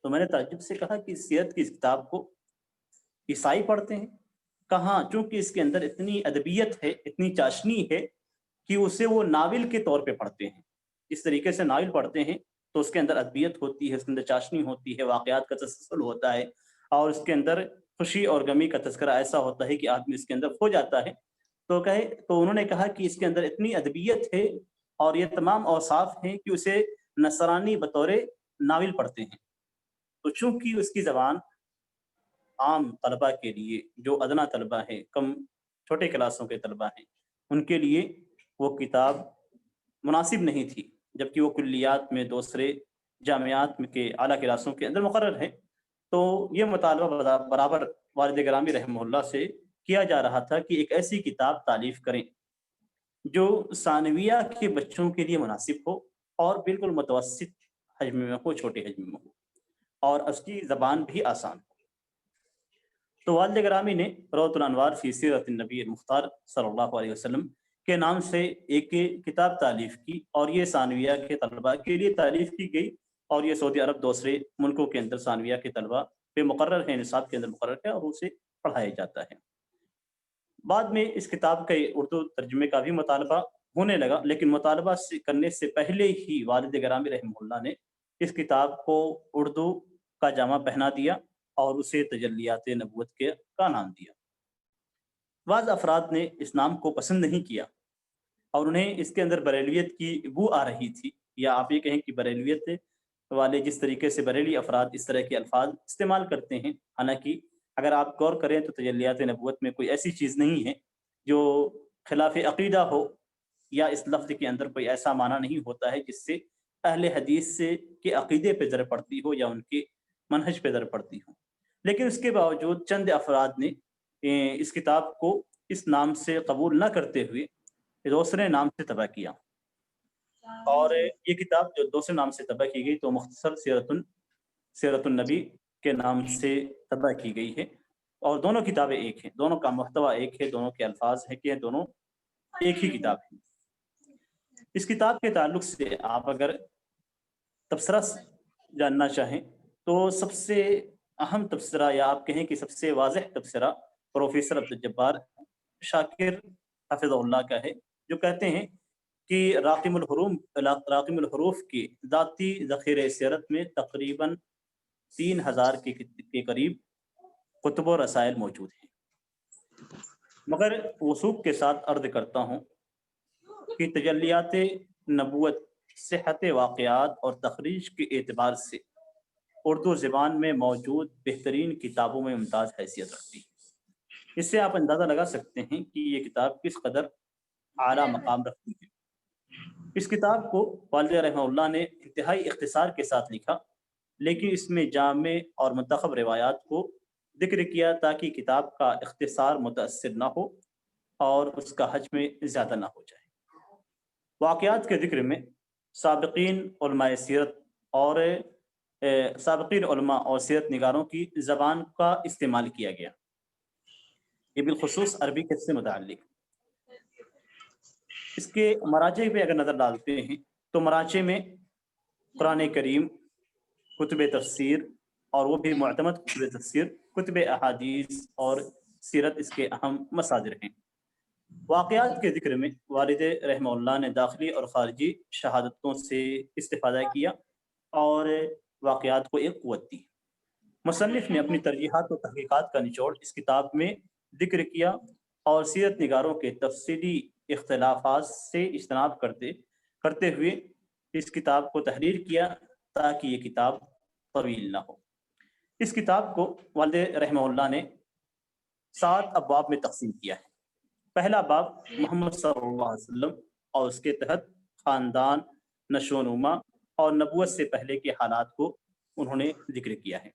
تو میں نے تعجب سے کہا کہ سیرت کی اس کتاب کو عیسائی پڑھتے ہیں؟ کہاں، چونکہ اس کے اندر اتنی ادبیت ہے، اتنی چاشنی ہے کہ اسے وہ ناول کے طور پہ پڑھتے ہیں۔ اس طریقے سے ناول پڑھتے ہیں تو اس کے اندر ادبیت ہوتی ہے، اس کے اندر چاشنی ہوتی ہے، واقعات کا تسلسل ہوتا ہے، اور اس کے اندر خوشی اور غمی کا تذکرہ ایسا ہوتا ہے کہ آدمی اس کے اندر کھو جاتا ہے۔ تو انہوں نے کہا کہ اس کے اندر اتنی ادبیت ہے اور یہ تمام اوصاف ہیں کہ اسے نصرانی بطور ناول پڑھتے ہیں۔ تو چونکہ اس کی زبان عام طلبہ کے لیے، جو ادنا طلبہ ہیں، کم چھوٹے کلاسوں کے طلبہ ہیں، ان کے لیے وہ کتاب مناسب نہیں تھی، جبکہ وہ کلیات میں دوسرے جامعات کے اعلیٰ کلاسوں کے اندر مقرر ہے۔ تو یہ مطالبہ برابر والد گرامی رحمہ اللہ سے کیا جا رہا تھا کہ ایک ایسی کتاب تالیف کریں جو ثانویہ کے بچوں کے لیے مناسب ہو اور بالکل متوسط حجم میں ہو، چھوٹے حجم میں ہو، اور اس کی زبان بھی آسان ہو۔ تو والد گرامی نے روضۃ الانوار فی سیرۃ النبی المختار صلی اللہ علیہ وسلم کے نام سے ایک کتاب تالیف کی، اور یہ ثانویہ کے طلباء کے لیے تالیف کی گئی، اور یہ سعودی عرب دوسرے ملکوں کے اندر ثانویہ کے طلباء پہ مقرر ہے، نصاب کے اندر مقرر ہے، اور اسے پڑھایا جاتا ہے۔ بعد میں اس کتاب کے اردو ترجمے کا بھی مطالبہ ہونے لگا، لیکن مطالبہ کرنے سے پہلے ہی والد گرامی رحمہ اللہ نے اس کتاب کو اردو کا جامہ پہنا دیا اور اسے تجلیات نبوت کا نام دیا۔ بعض افراد نے اس نام کو پسند نہیں کیا اور انہیں اس کے اندر بریلویت کی بو آ رہی تھی، یا آپ یہ کہیں کہ بریلویت والے جس طریقے سے بریلی افراد اس طرح کے الفاظ استعمال کرتے ہیں، حالانکہ اگر آپ غور کریں تو تجلیات نبوت میں کوئی ایسی چیز نہیں ہے جو خلاف عقیدہ ہو، یا اس لفظ کے اندر کوئی ایسا معنی نہیں ہوتا ہے جس سے اہل حدیث سے کے عقیدے پہ ضرر پڑتی ہو یا ان کے منہج پہ ضرر پڑتی ہو۔ لیکن اس کے باوجود چند افراد نے اس کتاب کو اس نام سے قبول نہ کرتے ہوئے دوسرے نام سے طبع کیا، اور یہ کتاب جو دوسرے نام سے طبع کی گئی تو مختصر سیرت النبی کے نام سے طبع کی گئی ہے، اور دونوں کتابیں ایک ہیں، دونوں کا محتویٰ ایک ہے، دونوں کے الفاظ ہیں کہ دونوں ایک ہی کتاب ہے۔ اس کتاب کے تعلق سے آپ اگر تبصرہ جاننا چاہیں تو سب سے اہم تبصرہ، یا آپ کہیں کہ سب سے واضح تبصرہ، پروفیسر عبدالجبار شاکر حفظ اللہ کا ہے، جو کہتے ہیں کہ راقم الحروف کی ذاتی ذخیرہ سیرت میں تقریباً 3000 کے قریب کتب و رسائل موجود ہیں، مگر وثوق کے ساتھ عرض کرتا ہوں کہ تجلیات نبوت صحت واقعات اور تخریج کے اعتبار سے اردو زبان میں موجود بہترین کتابوں میں ممتاز حیثیت رکھتی ہے۔ اس سے آپ اندازہ لگا سکتے ہیں کہ یہ کتاب کس قدر اعلیٰ مقام رکھتی ہے۔ اس کتاب کو والد رحمہ اللہ نے انتہائی اختصار کے ساتھ لکھا، لیکن اس میں جامع اور منتخب روایات کو ذکر کیا تاکہ کتاب کا اختصار متاثر نہ ہو اور اس کا حجم زیادہ نہ ہو جائے۔ واقعات کے ذکر میں سابقین علماء اور سیرت نگاروں کی زبان کا استعمال کیا گیا، یہ بالخصوص عربی سے متعلق۔ اس کے مراجع پہ اگر نظر ڈالتے ہیں تو مراجع میں قرآن کریم، کتب تفسیر، اور وہ بھی معتمد کتب تفسیر، کتب احادیث اور سیرت اس کے اہم مصادر ہیں۔ واقعات کے ذکر میں والد رحمہ اللہ نے داخلی اور خارجی شہادتوں سے استفادہ کیا اور واقعات کو ایک قوت دی۔ مصنف نے اپنی ترجیحات و تحقیقات کا نچوڑ اس کتاب میں ذکر کیا اور سیرت نگاروں کے تفصیلی اختلافات سے اجتناب کرتے ہوئے اس کتاب کو تحریر کیا تاکہ یہ کتاب طویل نہ ہو۔ اس کتاب کو والد رحمہ اللہ نے 7 ابواب میں تقسیم کیا ہے۔ پہلا باب محمد صلی اللہ علیہ وسلم اور اس کے تحت خاندان، نشو و نما اور نبوت سے پہلے کے حالات کو انہوں نے ذکر کیا ہے۔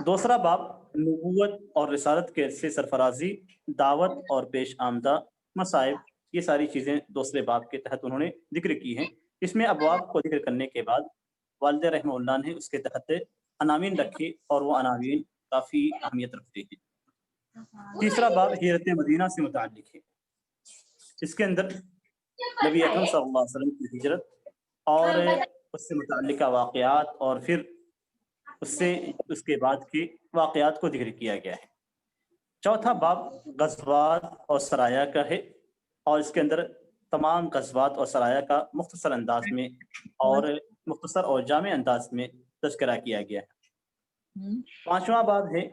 دوسرا باب نبوت اور رسالت کے سے سرفرازی، دعوت اور پیش آمدہ مصائب، یہ ساری چیزیں دوسرے باب کے تحت انہوں نے ذکر کی ہیں۔ اس میں ابواب کو ذکر کرنے کے بعد والد رحمہ اللہ نے اس کے تحت عناوین رکھی اور وہ عناوین کافی اہمیت رکھتے ہیں۔ تیسرا باب ہجرت مدینہ سے متعلق ہے۔ اس کے اندر نبی اکرم صلی اللہ علیہ وسلم کی ہجرت اور اس سے متعلقہ واقعات اور پھر اس کے بعد کے واقعات کو ذکر کیا گیا ہے۔ چوتھا باب غزوات اور سرایا کا ہے اور اس کے اندر تمام غزوات اور سرایا کا مختصر انداز میں اور مختصر اور جامع انداز میں تذکرہ کیا گیا ہے۔ پانچواں باب ہے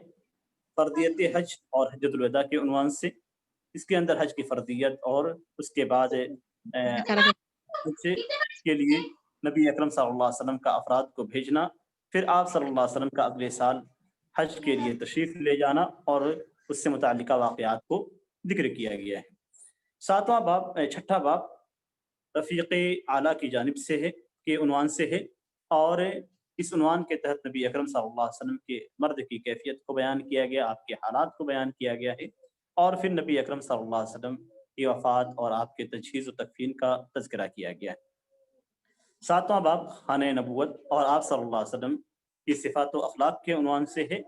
فردیت حج اور حجۃ الوداع کے عنوان سے۔ اس کے اندر حج کی فردیت اور اس کے بعد حج کے لیے نبی اکرم صلی اللہ علیہ وسلم کا افراد کو بھیجنا، پھر آپ صلی اللہ علیہ وسلم کا اگلے سال حج کے لیے تشریف لے جانا اور اس سے متعلقہ واقعات کو ذکر کیا گیا ہے۔ چھٹا باب رفیق اعلیٰ کی جانب سے ہے کے عنوان سے ہے اور اس عنوان کے تحت نبی اکرم صلی اللہ علیہ وسلم کے مرد کی کیفیت کو بیان کیا گیا، آپ کے حالات کو بیان کیا گیا ہے، اور پھر نبی اکرم صلی اللہ علیہ وسلم کی وفات اور آپ کے تجہیز و تکفین کا تذکرہ کیا گیا ہے۔ 7واں باب خانہ نبوت اور آپ صلی اللہ علیہ وسلم کی صفات و اخلاق کے عنوان سے ہے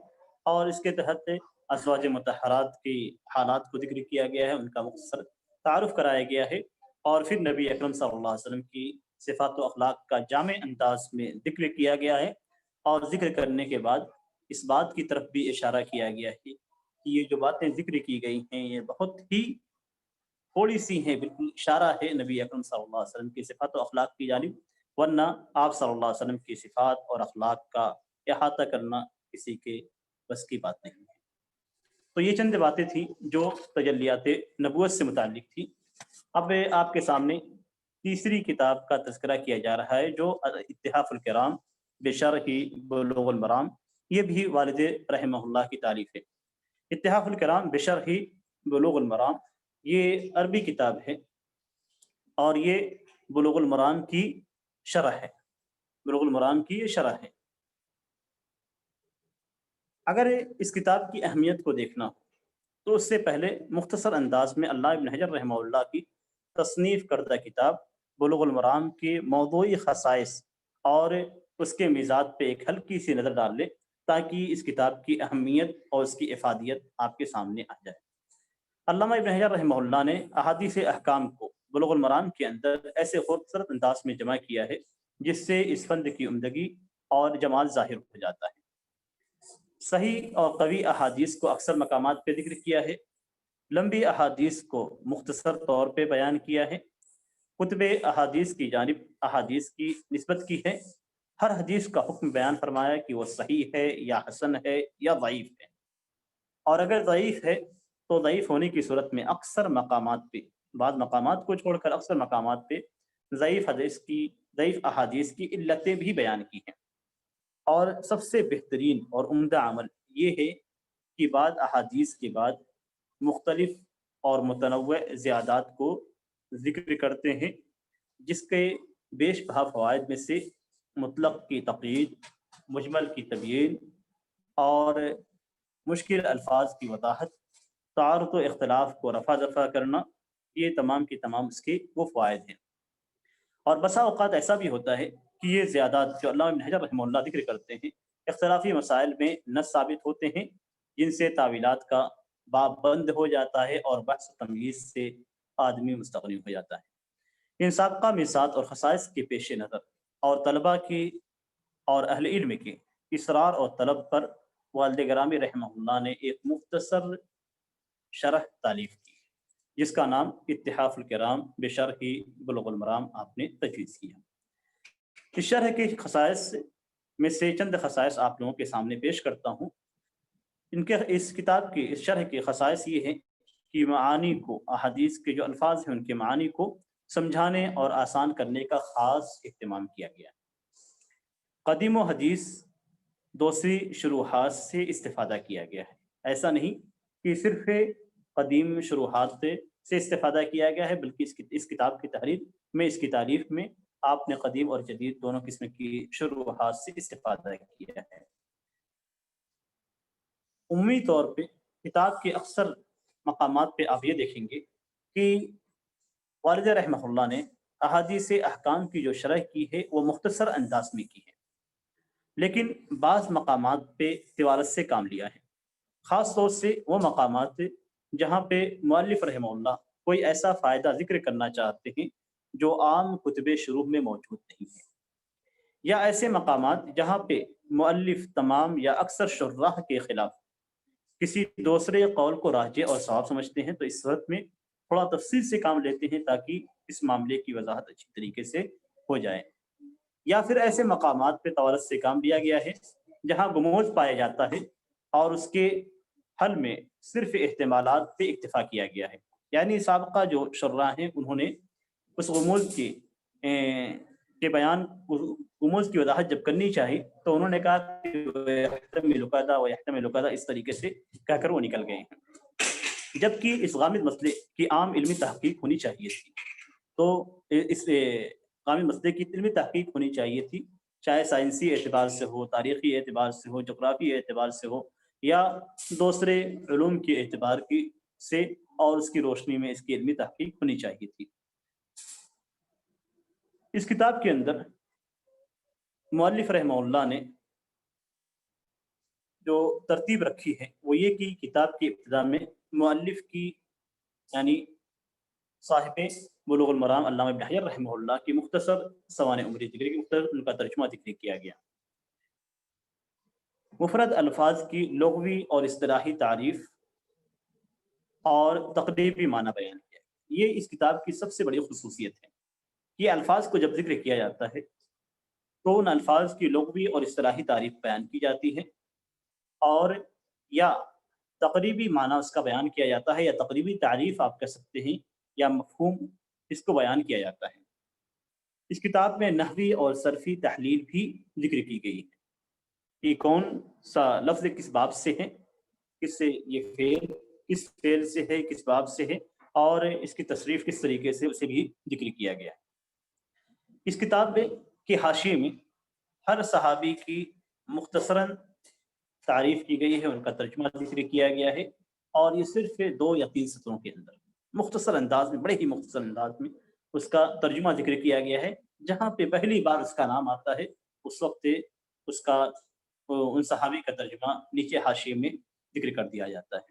اور اس کے تحت ازواج مطہرات کی حالات کو ذکر کیا گیا ہے، ان کا مختصر تعارف کرایا گیا ہے، اور پھر نبی اکرم صلی اللہ علیہ وسلم کی صفات و اخلاق کا جامع انداز میں ذکر کیا گیا ہے، اور ذکر کرنے کے بعد اس بات کی طرف بھی اشارہ کیا گیا ہے کہ یہ جو باتیں ذکر کی گئی ہیں یہ بہت ہی تھوڑی سی ہیں، بالکل اشارہ ہے نبی اکرم صلی اللہ علیہ وسلم کی صفات و اخلاق کی جانب، ورنہ آپ صلی اللہ علیہ وسلم کی صفات اور اخلاق کا احاطہ کرنا کسی کے بس کی بات نہیں ہے۔ تو یہ چند باتیں تھیں جو تجلیات نبوت سے متعلق تھی۔ اب آپ کے سامنے تیسری کتاب کا تذکرہ کیا جا رہا ہے جو اتحاف الکرام بشرح بلوغ المرام، یہ بھی والد رحمہ اللہ کی تعریف ہے۔ اتحاف الکرام بشرح بلوغ المرام یہ عربی کتاب ہے اور یہ بلوغ المرام کی شرح ہے، بلوغ المرام کی یہ شرح ہے۔ اگر اس کتاب کی اہمیت کو دیکھنا ہو تو اس سے پہلے مختصر انداز میں علامہ ابن حجر رحمہ اللہ کی تصنیف کردہ کتاب بلوغ المرام کے موضوعی خصائص اور اس کے میزات پہ ایک ہلکی سی نظر ڈال لے تاکہ اس کتاب کی اہمیت اور اس کی افادیت آپ کے سامنے آ جائے۔ علامہ ابن حجر رحمہ اللہ نے احادیث احکام کو بلوغ المرام کے اندر ایسے خوبصورت انداز میں جمع کیا ہے جس سے اس فند کی عمدگی اور جمال ظاہر ہو جاتا ہے۔ صحیح اور قوی احادیث کو اکثر مقامات پہ ذکر کیا ہے، لمبی احادیث کو مختصر طور پہ بیان کیا ہے، کتب احادیث کی جانب احادیث کی نسبت کی ہے، ہر حدیث کا حکم بیان فرمایا کہ وہ صحیح ہے یا حسن ہے یا ضعیف ہے، اور اگر ضعیف ہے تو ضعیف ہونے کی صورت میں اکثر مقامات پہ، بعض مقامات کو چھوڑ کر اکثر مقامات پہ ضعیف احادیث کی علتیں بھی بیان کی ہیں۔ اور سب سے بہترین اور عمدہ عمل یہ ہے کہ بعض احادیث کے بعد مختلف اور متنوع زیادات کو ذکر کرتے ہیں، جس کے بیش بہا فوائد میں سے مطلق کی تقیید، مجمل کی تبیین اور مشکل الفاظ کی وضاحت، تعارض و اختلاف کو رفع دفع کرنا، یہ تمام کی تمام اس کے وہ فوائد ہیں۔ اور بسا اوقات ایسا بھی ہوتا ہے کہ یہ زیادات جو علامہ ابن حجر رحمہ اللہ ذکر کرتے ہیں اختلافی مسائل میں نص ثابت ہوتے ہیں، جن سے تعویلات کا باب بند ہو جاتا ہے اور بحث و تمییز سے آدمی مستغنی ہو جاتا ہے۔ ان سابقہ میثاق اور خصائص کے پیش نظر اور طلباء کی اور اہل علم کے اصرار اور طلب پر والد گرامی رحمہ اللہ نے ایک مختصر شرح تالیف کی جس کا نام اتحاف الکرام بشرح بلوغ المرام آپ نے تجویز کیا۔ اس شرح کے خصائص میں سے چند خصائص آپ لوگوں کے سامنے پیش کرتا ہوں۔ اس کتاب کی اس شرح کے خصائص یہ ہیں کہ معانی کو، احادیث کے جو الفاظ ہیں ان کے معانی کو سمجھانے اور آسان کرنے کا خاص اہتمام کیا گیا۔ قدیم و حدیث دوسری شروحات سے استفادہ کیا گیا ہے، ایسا نہیں کہ صرف قدیم شروحات سے استفادہ کیا گیا ہے، بلکہ اس کتاب کی تحریر میں، اس کی تعریف میں آپ نے قدیم اور جدید دونوں قسم کی شروحات سے استفادہ کیا ہے۔ عمومی طور پہ کتاب کے اکثر مقامات پہ آپ یہ دیکھیں گے کہ والد رحمہ اللہ نے احادیث احکام کی جو شرح کی ہے وہ مختصر انداز میں کی ہے، لیکن بعض مقامات پہ طوالت سے کام لیا ہے، خاص طور سے وہ مقامات جہاں پہ مؤلف رحمہ اللہ کوئی ایسا فائدہ ذکر کرنا چاہتے ہیں جو عام کتب شروح میں موجود نہیں ہے، یا ایسے مقامات جہاں پہ مؤلف تمام یا اکثر شراح کے خلاف کسی دوسرے قول کو راجح اور صواب سمجھتے ہیں، تو اس صورت میں تھوڑا تفصیل سے کام لیتے ہیں تاکہ اس معاملے کی وضاحت اچھی طریقے سے ہو جائے، یا پھر ایسے مقامات پہ طوالت سے کام لیا گیا ہے جہاں گموز پایا جاتا ہے اور اس کے حل میں صرف احتمالات پہ اکتفا کیا گیا ہے، یعنی سابقہ جو شراح ہیں انہوں نے اس غموز کے بیان، غموز کی وضاحت جب کرنی چاہی تو انہوں نے کہا کہ یحتمل کذا و یحتمل کذا، اس طریقے سے کہہ کر وہ نکل گئے ہیں، جبکہ اس غامض مسئلے کی عام علمی تحقیق ہونی چاہیے تھی۔ تو اس غامض مسئلے کی علمی تحقیق ہونی چاہیے تھی، چاہے سائنسی اعتبار سے ہو، تاریخی اعتبار سے ہو، جغرافی اعتبار سے ہو، یا دوسرے علوم کے اعتبار سے، اور اس کی روشنی میں اس کی علمی تحقیق ہونی چاہیے تھی۔ اس کتاب کے اندر مؤلف رحمہ اللہ نے جو ترتیب رکھی ہے وہ یہ کہ کتاب کی ابتدا میں مؤلف کی یعنی صاحب بلوغ المرام علامہ ابن حجر رحمہ اللہ کی مختصر سوانح عمری ذکر کی، مختصر ان کا ترجمہ ذکر کیا گیا۔ مفرد الفاظ کی لغوی اور اصطلاحی تعریف اور تقریبی معنی بیان کیا ہے۔ یہ اس کتاب کی سب سے بڑی خصوصیت ہے کہ الفاظ کو جب ذکر کیا جاتا ہے تو ان الفاظ کی لغوی اور اصطلاحی تعریف بیان کی جاتی ہے، اور یا تقریبی معنی اس کا بیان کیا جاتا ہے، یا تقریبی تعریف آپ کہہ سکتے ہیں، یا مفہوم اس کو بیان کیا جاتا ہے۔ اس کتاب میں نحوی اور صرفی تحلیل بھی ذکر کی گئی ہے کہ کون سا لفظ کس باب سے ہے، کس سے یہ فعل کس فعل سے ہے، کس باب سے ہے، اور اس کی تصریف کس طریقے سے اسے بھی ذکر کیا گیا ہے۔ اس کتاب کے حاشیے میں ہر صحابی کی مختصراً تعریف کی گئی ہے، ان کا ترجمہ ذکر کیا گیا ہے، اور یہ صرف 2 یا 3 سطروں کے اندر مختصر انداز میں، بڑے ہی مختصر انداز میں اس کا ترجمہ ذکر کیا گیا ہے۔ جہاں پہ پہلی بار اس کا نام آتا ہے اس وقت اس کا ان صحابی کا ترجمہ نیچے حاشیے میں ذکر کر دیا جاتا ہے۔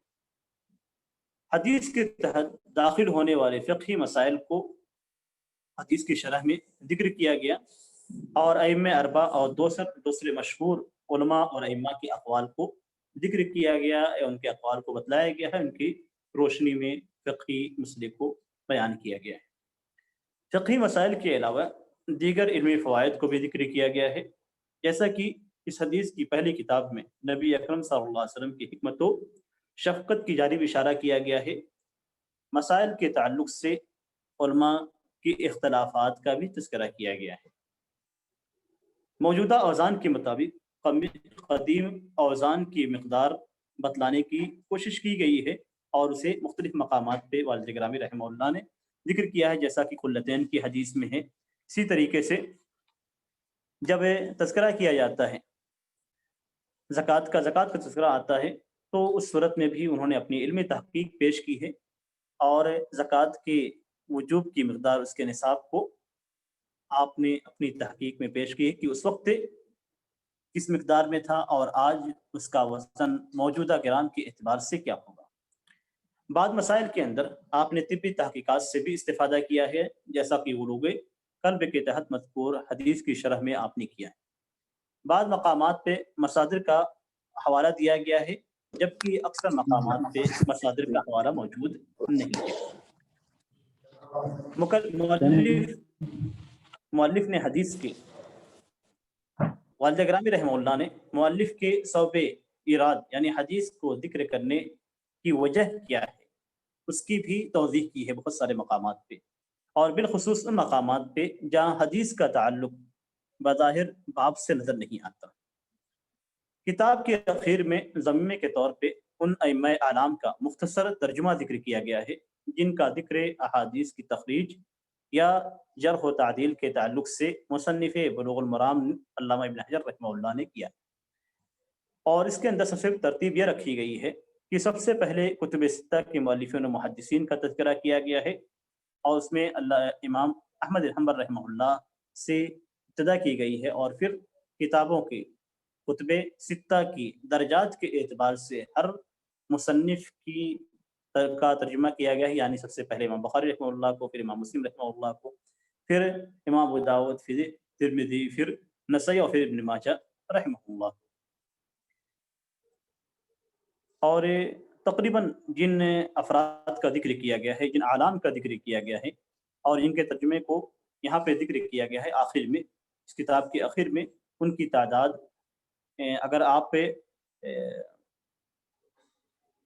حدیث کے تحت داخل ہونے والے فقہی مسائل کو حدیث کی شرح میں ذکر کیا گیا، اور ائمہ اربعہ اور دوسرے مشہور علماء اور ائمہ کے اقوال کو ذکر کیا گیا، ان کے اقوال کو بتلایا گیا ہے، ان کی روشنی میں فقہی مسئلے کو بیان کیا گیا ہے۔ فقہی مسائل کے علاوہ دیگر علمی فوائد کو بھی ذکر کیا گیا ہے، جیسا کہ اس حدیث کی پہلی کتاب میں نبی اکرم صلی اللہ علیہ وسلم کی حکمت و شفقت کی جانب اشارہ کیا گیا ہے۔ مسائل کے تعلق سے علماء کی اختلافات کا بھی تذکرہ کیا گیا ہے۔ موجودہ اوزان کے مطابق قدیم اوزان کی مقدار بتلانے کی کوشش کی گئی ہے، اور اسے مختلف مقامات پہ والد گرامی رحمہ اللہ نے ذکر کیا ہے، جیسا کہ قلتین کی حدیث میں ہے۔ اسی طریقے سے جب تذکرہ کیا جاتا ہے زکوٰۃ کا تذکرہ آتا ہے، تو اس صورت میں بھی انہوں نے اپنی علمی تحقیق پیش کی ہے، اور زکوٰۃ کے وجوب کی مقدار، اس کے نصاب کو آپ نے اپنی تحقیق میں پیش کی ہے کہ اس وقت کس مقدار میں تھا، اور آج اس کا وزن موجودہ گرام کے اعتبار سے کیا ہوگا۔ بعض مسائل کے اندر آپ نے طبی تحقیقات سے بھی استفادہ کیا ہے، جیسا کہ غلوغ قلب کے تحت مذکور حدیث کی شرح میں آپ نے کیا ہے۔ بعض مقامات پہ مصادر کا حوالہ دیا گیا ہے، جبکہ اکثر مقامات پہ مصادر کا حوالہ موجود نہیں ہے۔ مؤلف نے حدیث کے والد گرامی رحمہ اللہ نے مؤلف کے صوب ایراد یعنی حدیث کو ذکر کرنے کی وجہ کیا ہے اس کی بھی توضیح کی ہے بہت سارے مقامات پہ، اور بالخصوص ان مقامات پہ جہاں حدیث کا تعلق بظاہر باب سے نظر نہیں آتا۔ کتاب کے اخیر میں ضمیمے کے طور پہ ان ائمہ اعلام کا مختصر ترجمہ ذکر کیا گیا ہے جن کا ذکر احادیث کی تخریج یا جرح و تعدیل کے تعلق سے مصنف بلوغ المرام علامہ ابن حجر رحمہ اللہ نے کیا، اور اس کے اندر سب سے ترتیب یہ رکھی گئی ہے کہ سب سے پہلے کتب ستہ کے مؤلفین و محدثین کا تذکرہ کیا گیا ہے، اور اس میں امام احمد بن حنبل رحمہ اللہ سے ابتدا کی گئی ہے، اور پھر کتابوں کے کتب ستہ کی درجات کے اعتبار سے ہر مصنف کی کا ترجمہ کیا گیا ہے، یعنی سب سے پہلے امام بخاری رحمہ اللہ کو، پھر امام مسلم رحمہ اللہ کو، پھر امام ابو داؤد، پھر ترمذی، پھر نسائی، اور پھر ابن ماجہ رحمہ اللہ۔ اور تقریباً جن افراد کا ذکر کیا گیا ہے، جن اعلام کا ذکر کیا گیا ہے اور جن کے ترجمے کو یہاں پہ ذکر کیا گیا ہے آخر میں، اس کتاب کے آخر میں، ان کی تعداد اگر آپ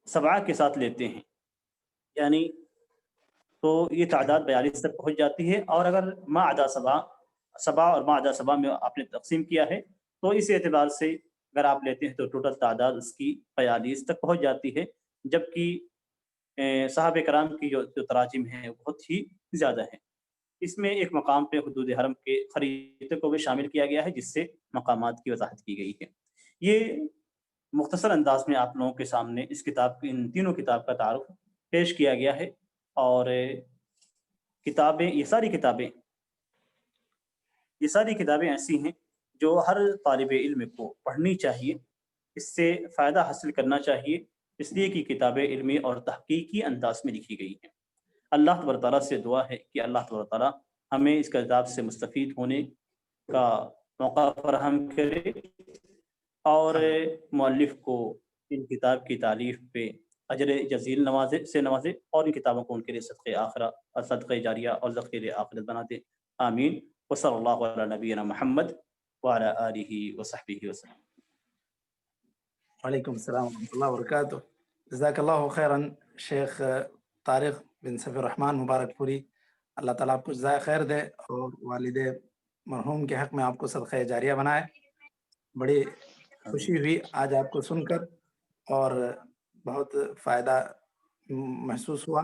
7 کے ساتھ لیتے ہیں یعنی تو یہ تعداد 42 تک پہنچ جاتی ہے، اور اگر ما عدا 7 اور ما عدا 7 میں آپ نے تقسیم کیا ہے تو اس اعتبار سے اگر آپ لیتے ہیں تو ٹوٹل تعداد اس کی 42 تک پہنچ جاتی ہے، جبکہ صحابہ کرام کی جو تراجم ہیں بہت ہی زیادہ ہیں۔ اس میں ایک مقام پہ حدود حرم کے خریدے کو بھی شامل کیا گیا ہے، جس سے مقامات کی وضاحت کی گئی ہے۔ یہ مختصر انداز میں آپ لوگوں کے سامنے اس کتاب کی، ان تینوں کتاب کا تعارف پیش کیا گیا ہے، اور یہ ساری کتابیں ایسی ہیں جو ہر طالب علم کو پڑھنی چاہیے، اس سے فائدہ حاصل کرنا چاہیے، اس لیے کہ کتابیں علمی اور تحقیقی انداز میں لکھی گئی ہیں۔ اللہ تبارک تعالیٰ سے دعا ہے کہ اللہ تبارک تعالیٰ ہمیں اس کتاب سے مستفید ہونے کا موقع فراہم کرے، اور مؤلف کو ان کتاب کی تالیف پہ اجر جزیل نوازے اور ان کتابوں کو ان کے لیے صدقہ جاریہ اور ذخیرہ آخرت بنا دے. آمین. وصلی اللہ علی نبینا محمد وعلی آلہ وصحبہ وسلم. وعلیکم السلام ورحمۃ اللہ وبرکاتہ. جزاک اللہ خیراً شیخ طارق بن صفی الرحمن مبارک پوری. اللہ تعالیٰ آپ کو جزائے خیر دے اور والد مرحوم کے حق میں آپ کو صدقہ جاریہ بنائے. بڑی خوشی ہوئی آج آپ کو سن کر اور بہت فائدہ محسوس ہوا،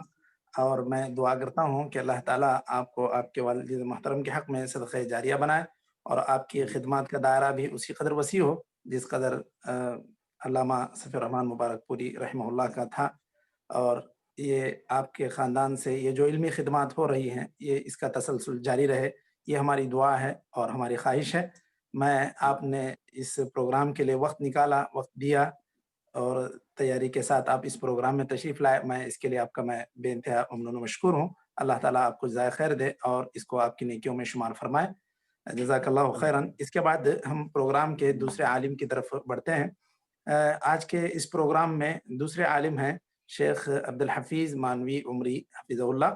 اور میں دعا کرتا ہوں کہ اللہ تعالیٰ آپ کو آپ کے والد محترم کے حق میں صدقہ جاریہ بنائے اور آپ کی خدمات کا دائرہ بھی اسی قدر وسیع ہو جس قدر علامہ صفی الرحمن مبارک پوری رحمہ اللہ کا تھا. اور یہ آپ کے خاندان سے یہ جو علمی خدمات ہو رہی ہیں یہ اس کا تسلسل جاری رہے، یہ ہماری دعا ہے اور ہماری خواہش ہے. میں آپ نے اس پروگرام کے لیے وقت نکالا، وقت دیا اور تیاری کے ساتھ آپ اس پروگرام میں تشریف لائے، میں اس کے لیے آپ کا میں بے انتہا ممنون و مشکور ہوں. اللہ تعالیٰ آپ کو جزائے خیر دے اور اس کو آپ کی نیکیوں میں شمار فرمائے. جزاک اللہ خیراً. اس کے بعد ہم پروگرام کے دوسرے عالم کی طرف بڑھتے ہیں. آج کے اس پروگرام میں دوسرے عالم ہیں شیخ عبدالحفیظ مانوی عمری حفظہ اللہ.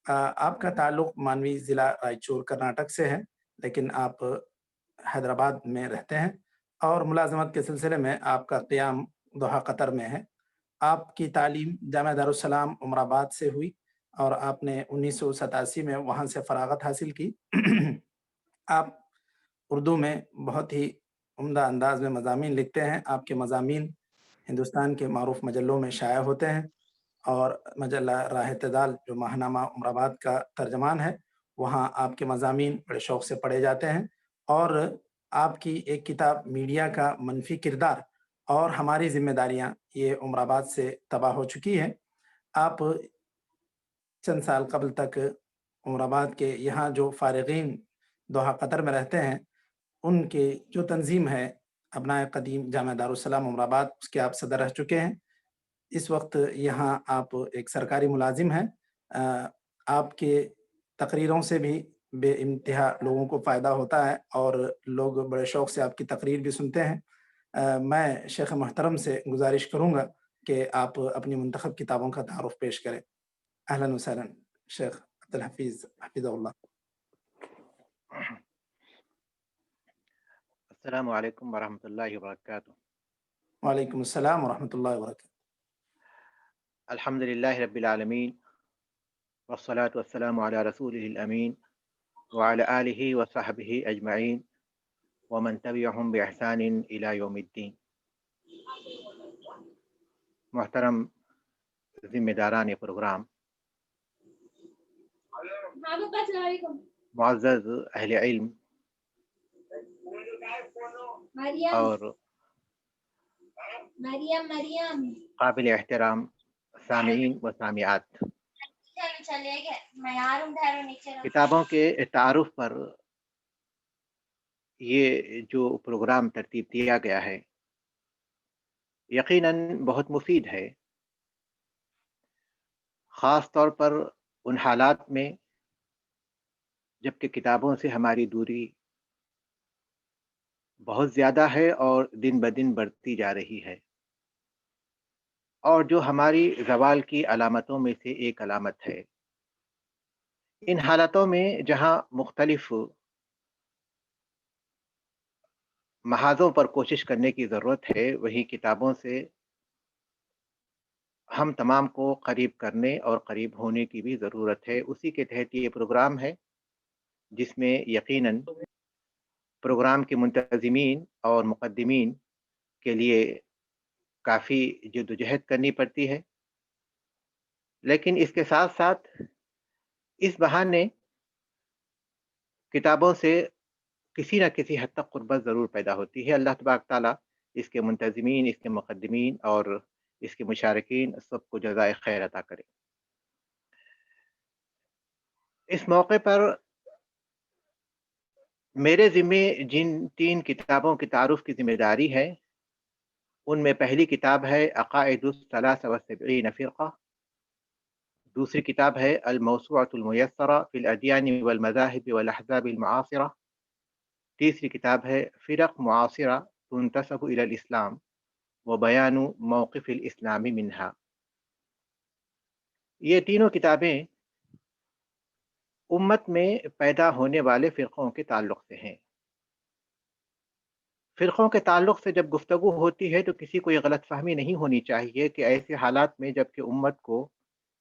آپ کا تعلق مانوی ضلع رائچور کرناٹک سے ہے، لیکن آپ حیدرآباد میں رہتے ہیں اور ملازمت کے سلسلے میں آپ کا قیام دوحہ قطر میں ہے. آپ کی تعلیم جامعہ دارالسلام عمر آباد سے ہوئی اور آپ نے 1987 میں وہاں سے فراغت حاصل کی. آپ اردو میں بہت ہی عمدہ انداز میں مضامین لکھتے ہیں. آپ کے مضامین ہندوستان کے معروف مجلوں میں شائع ہوتے ہیں اور مجلہ راہ اعتدال جو ماہنامہ عمر آباد کا ترجمان ہے وہاں آپ کے مضامین بڑے شوق سے پڑھے جاتے ہیں. اور آپ کی ایک کتاب میڈیا کا منفی کردار اور ہماری ذمہ داریاں یہ عمر آباد سے طبع ہو چکی ہے. آپ چند سال قبل تک عمر آباد کے یہاں جو فارغین دوحہ قطر میں رہتے ہیں ان کے جو تنظیم ہے ابنائے قدیم جامعہ دارالسلام عمر آباد اس کے آپ صدر رہ چکے ہیں. اس وقت یہاں آپ ایک سرکاری ملازم ہیں. آپ کے تقریروں سے بھی بے انتہا لوگوں کو فائدہ ہوتا ہے اور لوگ بڑے شوق سے آپ کی تقریر بھی سنتے ہیں. میں شیخ محترم سے گزارش کروں گا کہ آپ اپنی منتخب کتابوں کا تعارف پیش کریں. اہلا وسہلا شیخ عبدالحفیظ حفظہ اللہ. السلام علیکم ورحمۃ اللہ وبرکاتہ. وعلیکم السلام ورحمۃ اللہ وبرکاتہ. الحمد للہ رب العالمین والصلاة والسلام علی رسولہ الامین وعلی آلہ وصحبہ اجمعین ومن تبعہم بإحسان الی یوم الدین. محترم ذمہ داران پروگرام، معزز اہل علم اور قابل احترام سامعین و سامعات، کتابوں کے تعارف پر یہ جو پروگرام ترتیب دیا گیا ہے یقیناً بہت مفید ہے، خاص طور پر ان حالات میں جبکہ کتابوں سے ہماری دوری بہت زیادہ ہے اور دن بدن بڑھتی جا رہی ہے، اور جو ہماری زوال کی علامتوں میں سے ایک علامت ہے. ان حالتوں میں جہاں مختلف محاذوں پر کوشش کرنے کی ضرورت ہے، وہیں کتابوں سے ہم تمام کو قریب کرنے اور قریب ہونے کی بھی ضرورت ہے. اسی کے تحت یہ پروگرام ہے جس میں یقیناً پروگرام کے منتظمین اور مقدمین کے لیے کافی جدوجہد کرنی پڑتی ہے، لیکن اس کے ساتھ ساتھ اس بہانے کتابوں سے کسی نہ کسی حد تک قربت ضرور پیدا ہوتی ہے. اللہ تبارک تعالیٰ اس کے منتظمین، اس کے مقدمین اور اس کے مشارکین سب کو جزائے خیر عطا کرے. اس موقع پر میرے ذمے جن 3 کتابوں کی تعارف کی ذمہ داری ہے ان میں پہلی کتاب ہے عقائد الثلاثہ والسبعین فرقہ، دوسری کتاب ہے الموسوعۃ المیسرہ فی الادیان والمذاہب والاحزاب المعاصرہ، تیسری کتاب ہے فرق معاصرہ تنتسب الی الاسلام وبیان موقف الاسلام منہا. یہ تینوں کتابیں امت میں پیدا ہونے والے فرقوں کے تعلق سے ہیں۔ فرقوں کے تعلق سے جب گفتگو ہوتی ہے تو کسی کو یہ غلط فہمی نہیں ہونی چاہیے کہ ایسے حالات میں جب کہ امت کو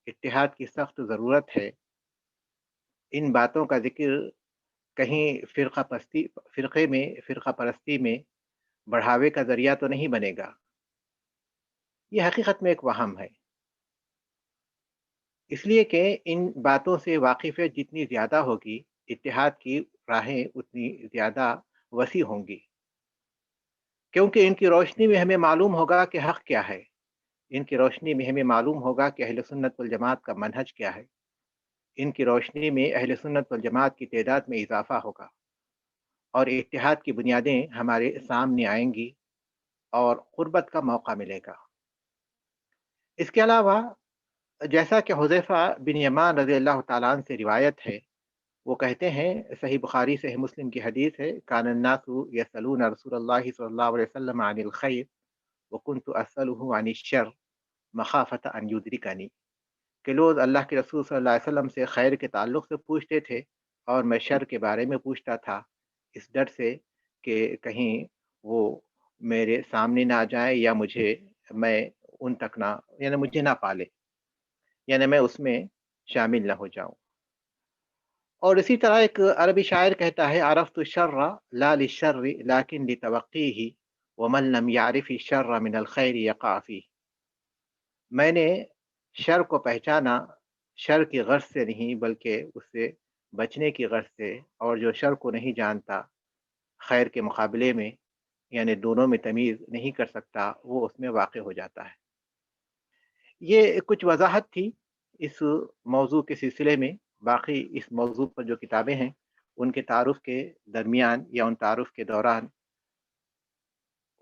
اتحاد کی سخت ضرورت ہے، ان باتوں کا ذکر کہیں فرقہ پرستی میں بڑھاوے کا ذریعہ تو نہیں بنے گا۔ یہ حقیقت میں ایک وہم ہے، اس لیے کہ ان باتوں سے واقفیت جتنی زیادہ ہوگی، اتحاد کی راہیں اتنی زیادہ وسیع ہوں گی، کیونکہ ان کی روشنی میں ہمیں معلوم ہوگا کہ حق کیا ہے، ان کی روشنی میں ہمیں معلوم ہوگا کہ اہل سنت والجماعت کا منہج کیا ہے، ان کی روشنی میں اہل سنت والجماعت کی تعداد میں اضافہ ہوگا اور اتحاد کی بنیادیں ہمارے سامنے آئیں گی اور قربت کا موقع ملے گا۔ اس کے علاوہ جیسا کہ حذیفہ بن یمان رضی اللہ تعالیٰ عنہ سے روایت ہے، وہ کہتے ہیں، صحیح بخاری صحیح مسلم کی حدیث ہے، کان الناس یسألون رسول اللہ صلی اللہ علیہ وسلم عن الخیر وکنت اسألہ عن الشر مخافۃ ان یدرکنی، کہ لوگ اللہ کے رسول صلی اللہ علیہ وسلم سے خیر کے تعلق سے پوچھتے تھے اور میں شر کے بارے میں پوچھتا تھا، اس ڈر سے کہ کہیں وہ میرے سامنے نہ آ جائے یا میں ان تک نہ، یعنی مجھے نہ پالے، یعنی میں اس میں شامل نہ ہو جاؤں۔ اور اسی طرح ایک عربی شاعر کہتا ہے، عرفت الشر لا للشر لیکن لتوقیہ ومن لم یعرف الشر من الخیر یقع فیہ، میں نے شر کو پہچانا شر کی غرض سے نہیں بلکہ اس سے بچنے کی غرض سے، اور جو شر کو نہیں جانتا خیر کے مقابلے میں، یعنی دونوں میں تمیز نہیں کر سکتا، وہ اس میں واقع ہو جاتا ہے۔ یہ کچھ وضاحت تھی اس موضوع کے سلسلے میں۔ باقی اس موضوع پر جو کتابیں ہیں ان کے تعارف کے درمیان یا ان تعارف کے دوران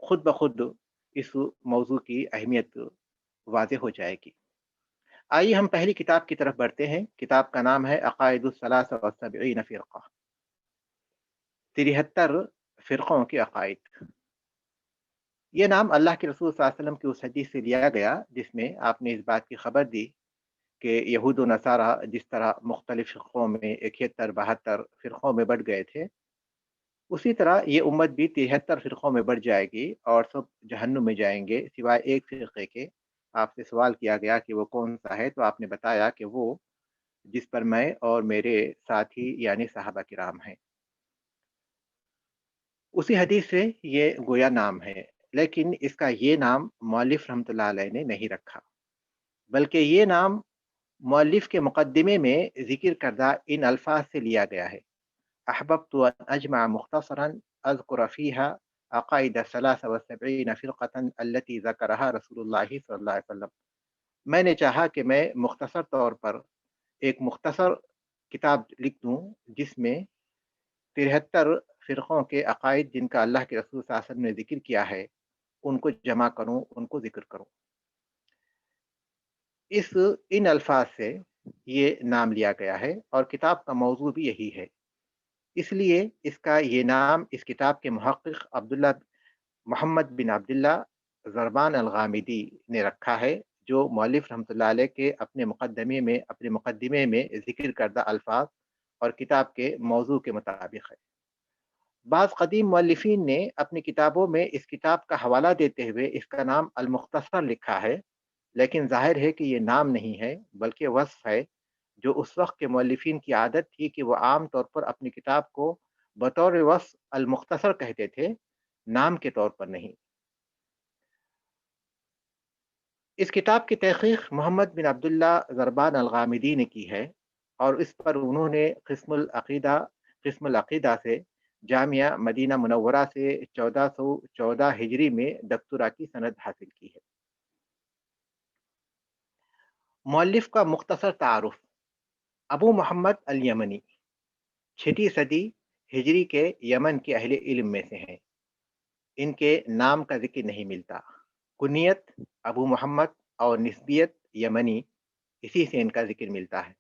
خود بخود اس موضوع کی اہمیت واضح ہو جائے گی۔ آئیے ہم پہلی کتاب کی طرف بڑھتے ہیں۔ کتاب کا نام ہے عقائد الثلاثہ والسبعین فرقہ، 73 فرقوں کے عقائد۔ یہ نام اللہ کے رسول صلی اللہ علیہ وسلم کی اس حدیث سے لیا گیا جس میں آپ نے اس بات کی خبر دی کہ یہود و نصارہ جس طرح مختلف فرقوں میں 71 72 فرقوں میں بٹ گئے تھے، اسی طرح یہ امت بھی 73 فرقوں میں بٹ جائے گی اور سب جہنم میں جائیں گے سوائے ایک فرقے کے۔ آپ سے سوال کیا گیا کہ وہ کون سا ہے، تو آپ نے بتایا کہ وہ جس پر میں اور میرے ساتھی یعنی صحابہ کرام ہیں۔ اسی حدیث سے یہ گویا نام ہے، لیکن اس کا یہ نام مؤلف رحمۃ اللہ علیہ نے نہیں رکھا، بلکہ یہ نام مؤلف کے مقدمے میں ذکر کردہ ان الفاظ سے لیا گیا ہے، احببت ان اجمع مختصرا اذکر فیہا عقائد 73 فرقۃ التي ذکرہا رسول اللہ صلی اللہ علیہ وسلم۔ میں نے چاہا کہ میں مختصر طور پر ایک مختصر کتاب لکھ دوں جس میں 73 فرقوں کے عقائد جن کا اللہ کے رسول صلی اللہ علیہ وسلم نے ذکر کیا ہے ان کو جمع کروں، ان کو ذکر کروں۔ ان الفاظ سے یہ نام لیا گیا ہے اور کتاب کا موضوع بھی یہی ہے، اس لیے اس کا یہ نام اس کتاب کے محقق عبداللہ محمد بن عبداللہ ضربان الغامدی نے رکھا ہے، جو مؤلف رحمۃ اللہ علیہ کے اپنے مقدمے میں ذکر کردہ الفاظ اور کتاب کے موضوع کے مطابق ہے۔ بعض قدیم مؤلفین نے اپنی کتابوں میں اس کتاب کا حوالہ دیتے ہوئے اس کا نام المختصر لکھا ہے، لیکن ظاہر ہے کہ یہ نام نہیں ہے بلکہ وصف ہے، جو اس وقت کے مؤلفین کی عادت تھی کہ وہ عام طور پر اپنی کتاب کو بطور وصف المختصر کہتے تھے، نام کے طور پر نہیں۔ اس کتاب کی تحقیق محمد بن عبداللہ ضربان الغامدی نے کی ہے اور اس پر انہوں نے قسم العقیدہ سے جامعہ مدینہ منورہ سے 1414 ہجری میں دکتورا کی سند حاصل کی ہے۔ مؤلف کا مختصر تعارف۔ ابو محمد الیمنی 6 صدی ہجری کے یمن کے اہل علم میں سے ہیں، ان کے نام کا ذکر نہیں ملتا۔ کنیت ابو محمد اور نسبیت یمنی، اسی سے ان کا ذکر ملتا ہے۔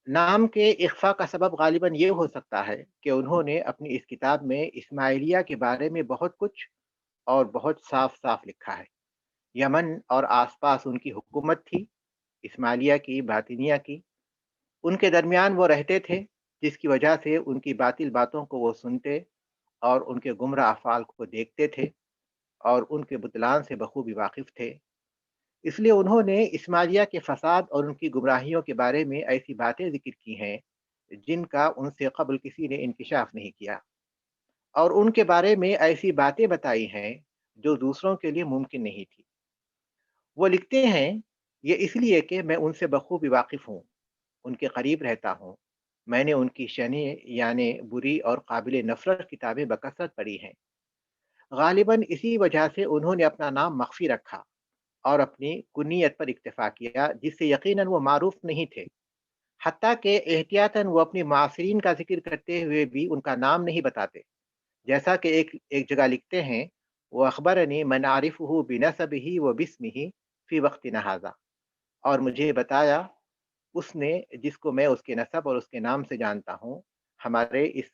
نام کے اخفاء کا سبب غالباً یہ ہو سکتا ہے کہ انہوں نے اپنی اس کتاب میں اسماعیلیہ کے بارے میں بہت کچھ اور بہت صاف صاف لکھا ہے۔ یمن اور آس پاس ان کی حکومت تھی، اسماعیلیہ کی، باطنیہ کی، ان کے درمیان وہ رہتے تھے، جس کی وجہ سے ان کی باطل باتوں کو وہ سنتے اور ان کے گمراہ افعال کو دیکھتے تھے اور ان کے بطلان سے بخوبی واقف تھے۔ اس لیے انہوں نے اسماعیلیہ کے فساد اور ان کی گمراہیوں کے بارے میں ایسی باتیں ذکر کی ہیں جن کا ان سے قبل کسی نے انکشاف نہیں کیا، اور ان کے بارے میں ایسی باتیں بتائی ہیں جو دوسروں کے لیے ممکن نہیں تھی۔ وہ لکھتے ہیں، یہ اس لیے کہ میں ان سے بخوبی واقف ہوں، ان کے قریب رہتا ہوں، میں نے ان کی شنیع یعنی بری اور قابل نفرت کتابیں بکثرت پڑھی ہیں۔ غالباً اسی وجہ سے انہوں نے اپنا نام مخفی رکھا اور اپنی کنیت پر اکتفا کیا، جس سے یقیناً وہ معروف نہیں تھے، حتیٰ کہ احتیاطاً وہ اپنے معاصرین کا ذکر کرتے ہوئے بھی ان کا نام نہیں بتاتے، جیسا کہ ایک جگہ لکھتے ہیں، وہ اخبرنی من عارفہ بنسبہ و بسمہ فی وقت ھذا، اور مجھے بتایا اس نے جس کو میں اس کے نسب اور اس کے نام سے جانتا ہوں ہمارے اس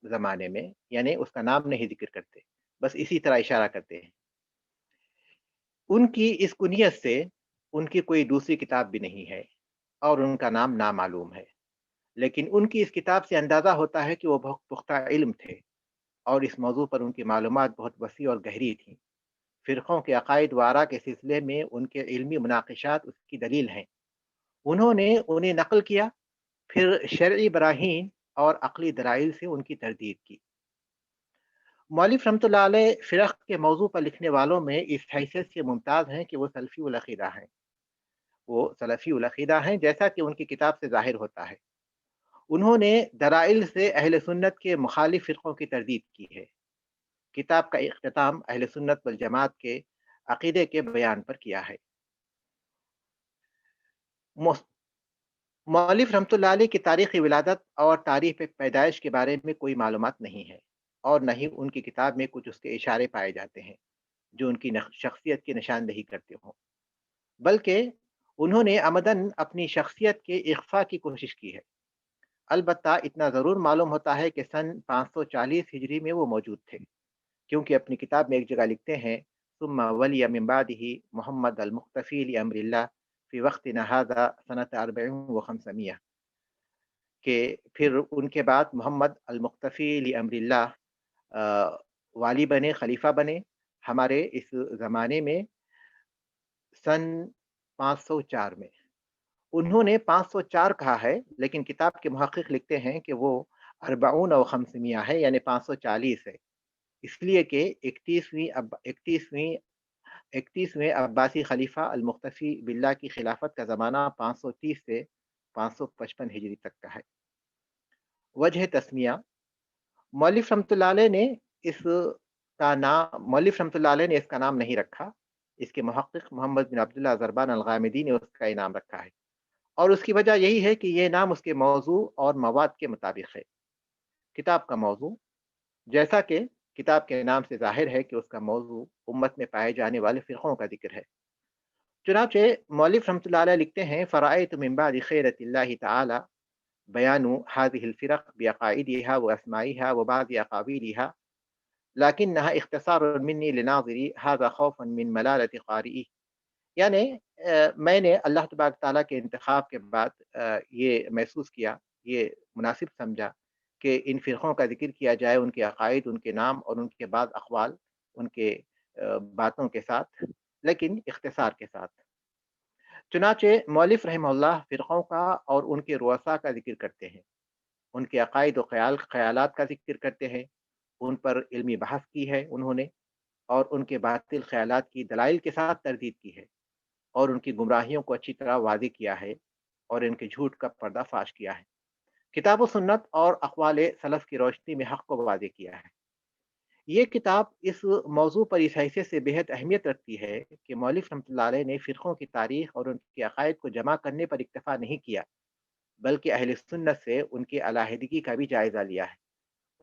زمانے میں، یعنی اس کا نام نہیں ذکر کرتے، بس اسی طرح اشارہ کرتے ہیں۔ ان کی اس کنیت سے ان کی کوئی دوسری کتاب بھی نہیں ہے اور ان کا نام نامعلوم ہے، لیکن ان کی اس کتاب سے اندازہ ہوتا ہے کہ وہ بہت پختہ علم تھے اور اس موضوع پر ان کی معلومات بہت وسیع اور گہری تھیں۔ فرقوں کے عقائد و آراء کے سلسلے میں ان کے علمی مناقشات اس کی دلیل ہیں۔ انہوں نے انہیں نقل کیا، پھر شرعی براہین اور عقلی دلائل سے ان کی تردید کی۔ مؤلف رحمۃ اللہ علیہ فرق کے موضوع پر لکھنے والوں میں اس حیثیت سے ممتاز ہیں کہ وہ سلفی العقیدہ ہیں، جیسا کہ ان کی کتاب سے ظاہر ہوتا ہے۔ انہوں نے دلائل سے اہل سنت کے مخالف فرقوں کی تردید کی ہے۔ کتاب کا اختتام اہل سنت والجماعت کے عقیدے کے بیان پر کیا ہے۔ مؤلف رحمۃ اللہ علیہ کی تاریخ ولادت اور تاریخ پیدائش کے بارے میں کوئی معلومات نہیں ہے، اور نہ ہی ان کی کتاب میں کچھ اس کے اشارے پائے جاتے ہیں جو ان کی شخصیت کی نشاندہی کرتے ہوں، بلکہ انہوں نے عمدن اپنی شخصیت کے اخفاء کی کوشش کی ہے۔ البتہ اتنا ضرور معلوم ہوتا ہے کہ سن 540 ہجری میں وہ موجود تھے، کیونکہ اپنی کتاب میں ایک جگہ لکھتے ہیں، ثم ولی من بعدہ محمد المختفی لامر اللہ فی وقتنا ھذا سنۃ 40 و 500، کہ پھر ان کے بعد محمد المختفی لامر اللہ والی بنے، خلیفہ بنے ہمارے اس زمانے میں سن 504 میں۔ انہوں نے 504 کہا ہے، لیکن کتاب کے محقق لکھتے ہیں کہ وہ 40 و 500 ہے، یعنی 540 ہے، اس لیے کہ 31ویں عباسی خلیفہ المختفی باللہ کی خلافت کا زمانہ 530 سے 555 ہجری تک کا ہے۔ وجہ تسمیہ، مؤلف رحمۃ اللہ علیہ نے اس کا نام نہیں رکھا، اس کے محقق محمد بن عبداللہ زربان الغامدی نے اس کا انعام رکھا ہے، اور اس کی وجہ یہی ہے کہ یہ نام اس کے موضوع اور مواد کے مطابق ہے۔ کتاب کا موضوع، جیسا کہ کتاب کے نام سے ظاہر ہے کہ اس کا موضوع امت میں پائے جانے والے فرقوں کا ذکر ہے۔ چنانچہ مؤلف رحمۃ اللہ علیہ لکھتے ہیں، فرأیت من بعد خیرۃ اللہ تعالی بیان هذه الفرق بعقائدها واسمائها وبعض اقاویلها لكنها اختصار مني لناظری هذا خوفا من ملالة قارئه، یعنی میں نے اللہ تبارک تعالیٰ کے انتخاب کے بعد یہ محسوس کیا، یہ مناسب سمجھا کہ ان فرقوں کا ذکر کیا جائے، ان کے عقائد، ان کے نام اور ان کے بعض اقوال، ان کے باتوں کے ساتھ، لیکن اختصار کے ساتھ۔ چنانچہ مؤلف رحمہ اللہ فرقوں کا اور ان کے رؤساء کا ذکر کرتے ہیں، ان کے عقائد و خیالات کا ذکر کرتے ہیں، ان پر علمی بحث کی ہے انہوں نے، اور ان کے باطل خیالات کی دلائل کے ساتھ تردید کی ہے، اور ان کی گمراہیوں کو اچھی طرح واضح کیا ہے، اور ان کے جھوٹ کا پردہ فاش کیا ہے۔ کتاب و سنت اور اقوال سلف کی روشنی میں حق کو واضح کیا ہے۔ یہ کتاب اس موضوع پر اس حیثیت سے بہت اہمیت رکھتی ہے کہ مؤلف رحمۃ اللہ علیہ نے فرقوں کی تاریخ اور ان کے عقائد کو جمع کرنے پر اکتفا نہیں کیا، بلکہ اہل سنت سے ان کی علیحدگی کا بھی جائزہ لیا ہے،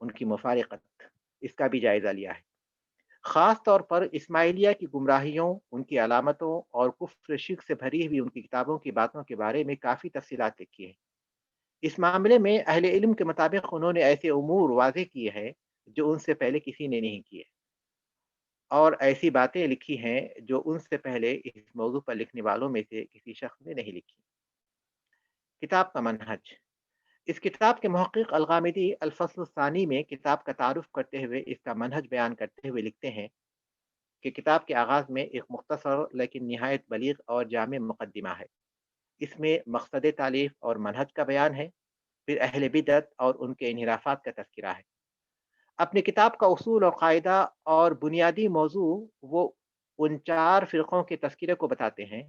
ان کی مفارقت، اس کا بھی جائزہ لیا ہے۔ خاص طور پر اسماعیلیہ کی گمراہیوں، ان کی علامتوں اور کفر شرک سے بھری ہوئی ان کی کتابوں کی باتوں کے بارے میں کافی تفصیلات لکھی ہیں۔ اس معاملے میں اہل علم کے مطابق انہوں نے ایسے امور واضح کیے ہیں جو ان سے پہلے کسی نے نہیں کیے۔ اور ایسی باتیں لکھی ہیں جو ان سے پہلے اس موضوع پر لکھنے والوں میں سے کسی شخص نے نہیں لکھی۔ کتاب کا منہج۔ اس کتاب کے محقق الغامدی الفصل الثانی میں کتاب کا تعارف کرتے ہوئے اس کا منہج بیان کرتے ہوئے لکھتے ہیں کہ کتاب کے آغاز میں ایک مختصر لیکن نہایت بلیغ اور جامع مقدمہ ہے۔ اس میں مقصد تالیف اور منہج کا بیان ہے، پھر اہل بدعت اور ان کے انحرافات کا تذکرہ ہے۔ اپنی کتاب کا اصول اور قاعدہ اور بنیادی موضوع وہ ان 4 فرقوں کے تذکرے کو بتاتے ہیں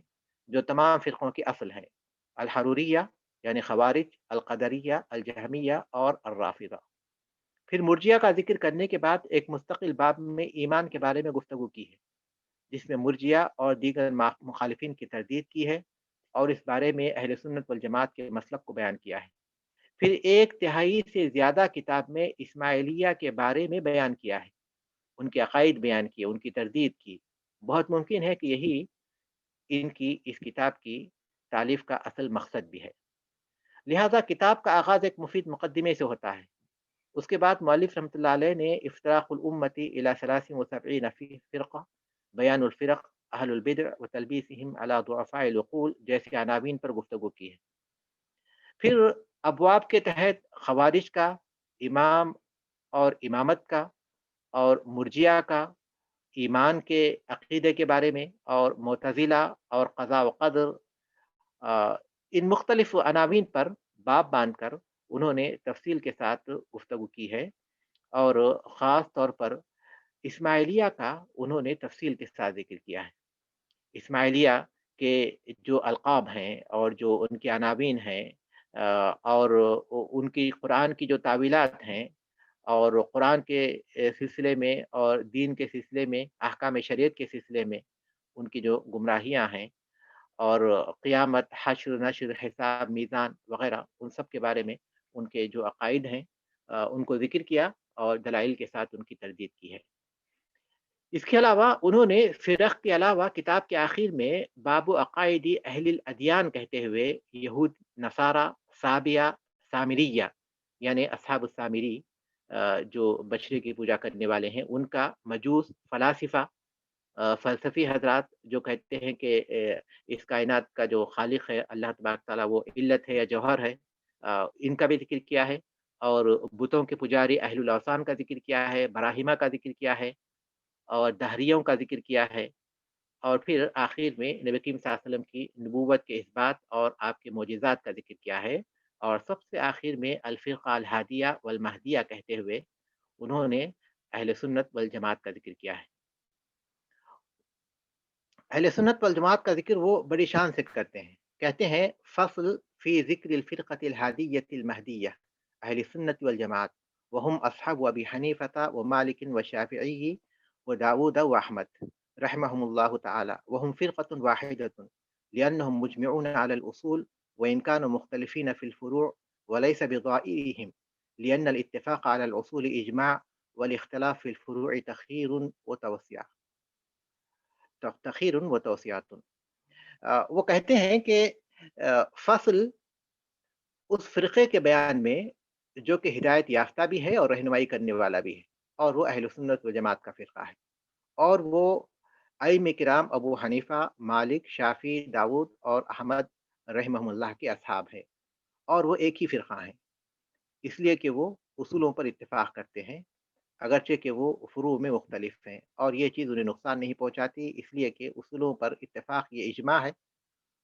جو تمام فرقوں کی اصل ہے: الحروریہ یعنی خوارج، القدریہ، الجہمیہ اور الرافضہ۔ پھر مرجیہ کا ذکر کرنے کے بعد ایک مستقل باب میں ایمان کے بارے میں گفتگو کی ہے، جس میں مرجیہ اور دیگر مخالفین کی تردید کی ہے اور اس بارے میں اہل سنت والجماعت کے مسلک کو بیان کیا ہے۔ پھر 1/3 سے زیادہ کتاب میں اسماعیلیہ کے بارے میں بیان کیا ہے، ان کے عقائد بیان کیے، ان کی تردید کی۔ بہت ممکن ہے کہ یہی ان کی اس کتاب کی تالیف کا اصل مقصد بھی ہے۔ لہذا کتاب کا آغاز ایک مفید مقدمے سے ہوتا ہے۔ اس کے بعد مؤلف رحمۃ اللہ علیہ نے افتراق الامتی الی 73 فرقہ، بیان الفرق، اہل البدع و تلبیسہم علی ضعفاء العقول جیسے عناوین پر گفتگو کی ہے۔ پھر ابواب کے تحت خوارج کا، امام اور امامت کا، اور مرجیہ کا، ایمان کے عقیدے کے بارے میں، اور معتزلہ اور قضاء و قدر، ان مختلف عناوین پر باب باندھ کر انہوں نے تفصیل کے ساتھ گفتگو کی ہے، اور خاص طور پر اسماعیلیہ کا انہوں نے تفصیل کے ساتھ ذکر کیا ہے۔ اسماعیلیہ کے جو القاب ہیں اور جو ان کے عناوین ہیں، اور ان کی قرآن کی جو تعویلات ہیں، اور قرآن کے سلسلے میں اور دین کے سلسلے میں، احکام شریعت کے سلسلے میں ان کی جو گمراہیاں ہیں، اور قیامت، حشر، نشر، حساب، میزان وغیرہ، ان سب کے بارے میں ان کے جو عقائد ہیں ان کو ذکر کیا اور دلائل کے ساتھ ان کی تردید کی ہے۔ اس کے علاوہ انہوں نے فرق کے علاوہ کتاب کے آخر میں باب عقائدی اہل الادیان کہتے ہوئے یہود، نصارہ، صابیہ، سامریہ یعنی اصحاب السامری جو بچڑے کی پوجا کرنے والے ہیں، ان کا، مجوس، فلاسفہ، فلسفی حضرات جو کہتے ہیں کہ اس کائنات کا جو خالق ہے اللہ تبارک تعالیٰ وہ علت ہے یا جوہر ہے، ان کا بھی ذکر کیا ہے، اور بتوں کے پجاری اہل الاوثان کا ذکر کیا ہے، براہیمہ کا ذکر کیا ہے، اور دہریوں کا ذکر کیا ہے، اور پھر آخر میں نبی کریم صلی اللہ علیہ وسلم کی نبوت کے اثبات اور آپ کے معجزات کا ذکر کیا ہے، اور سب سے آخر میں الفرقہ الہادیہ والمہدیہ کہتے ہوئے انہوں نے اہل سنت والجماعت کا ذکر کیا ہے۔ اہل سنت والجماعت کا ذکر وہ بڑی شان سے کرتے ہیں، کہتے ہیں فصل فی ذکر الفرقۃ الہادیۃ المہدیہ اہل سنت والجماعت وهم اصحاب ابی حنیفہ ومالک والشافعی وداود واحمد رحمهم اللہ تعالی وهم فرقۃ واحدۃ لانهم مجمعون على الاصول وان كانوا مختلفين في الفروع وليس بضائرهم لان الاتفاق على الاصول اجماع والاختلاف في الفروع تخير وتوسعات۔ وہ کہتے ہیں کہ فصل اس فرقے کے بیان میں جو کہ ہدایت یافتہ بھی ہے اور رہنمائی کرنے والا بھی ہے، اور وہ اہل سنت و جماعت کا فرقہ ہے، اور وہ ائمہ کرام ابو حنیفہ، مالک، شافعی، داود اور احمد رحمہم اللہ کے اصحاب ہیں، اور وہ ایک ہی فرقہ ہیں، اس لیے کہ وہ اصولوں پر اتفاق کرتے ہیں اگرچہ کہ وہ فروع میں مختلف ہیں، اور یہ چیز انہیں نقصان نہیں پہنچاتی، اس لیے کہ اصولوں پر اتفاق یہ اجماع ہے،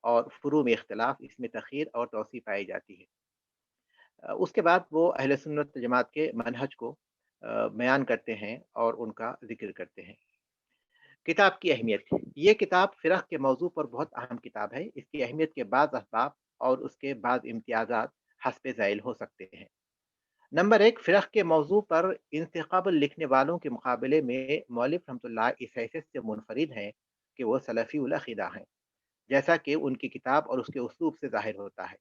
اور فروع میں اختلاف اس میں تخیر اور توسیع پائی جاتی ہے۔ اس کے بعد وہ اہل سنت جماعت کے منہج کو بیان کرتے ہیں اور ان کا ذکر کرتے ہیں۔ کتاب کی اہمیت۔ یہ کتاب فرق کے موضوع پر بہت اہم کتاب ہے، اس کی اہمیت کے بعض اسباب اور اس کے بعض امتیازات حسب ذیل ہو سکتے ہیں۔ نمبر 1، فرق کے موضوع پر ان سے قبل لکھنے والوں کے مقابلے میں مؤلف رحمۃ اللہ اس حیثیت سے منفرد ہیں کہ وہ سلفی العقیدہ ہیں، جیسا کہ ان کی کتاب اور اس کے اسلوب سے ظاہر ہوتا ہے۔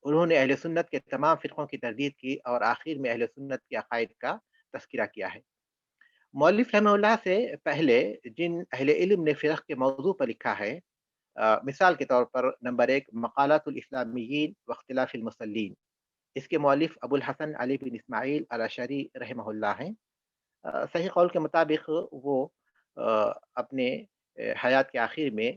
انہوں نے اہل سنت کے تمام فرقوں کی تردید کی اور آخر میں اہل سنت کے عقائد کا تذکرہ کیا ہے۔ مؤلف رحمہ اللہ سے پہلے جن اہل علم نے فرق کے موضوع پر لکھا ہے، مثال کے طور پر نمبر 1 مقالات الاسلامیین واختلاف المصلین، اس کے مؤلف ابو الحسن علی بن اسماعیل الاشعری رحمہ اللہ ہیں۔ صحیح قول کے مطابق وہ اپنے حیات کے آخر میں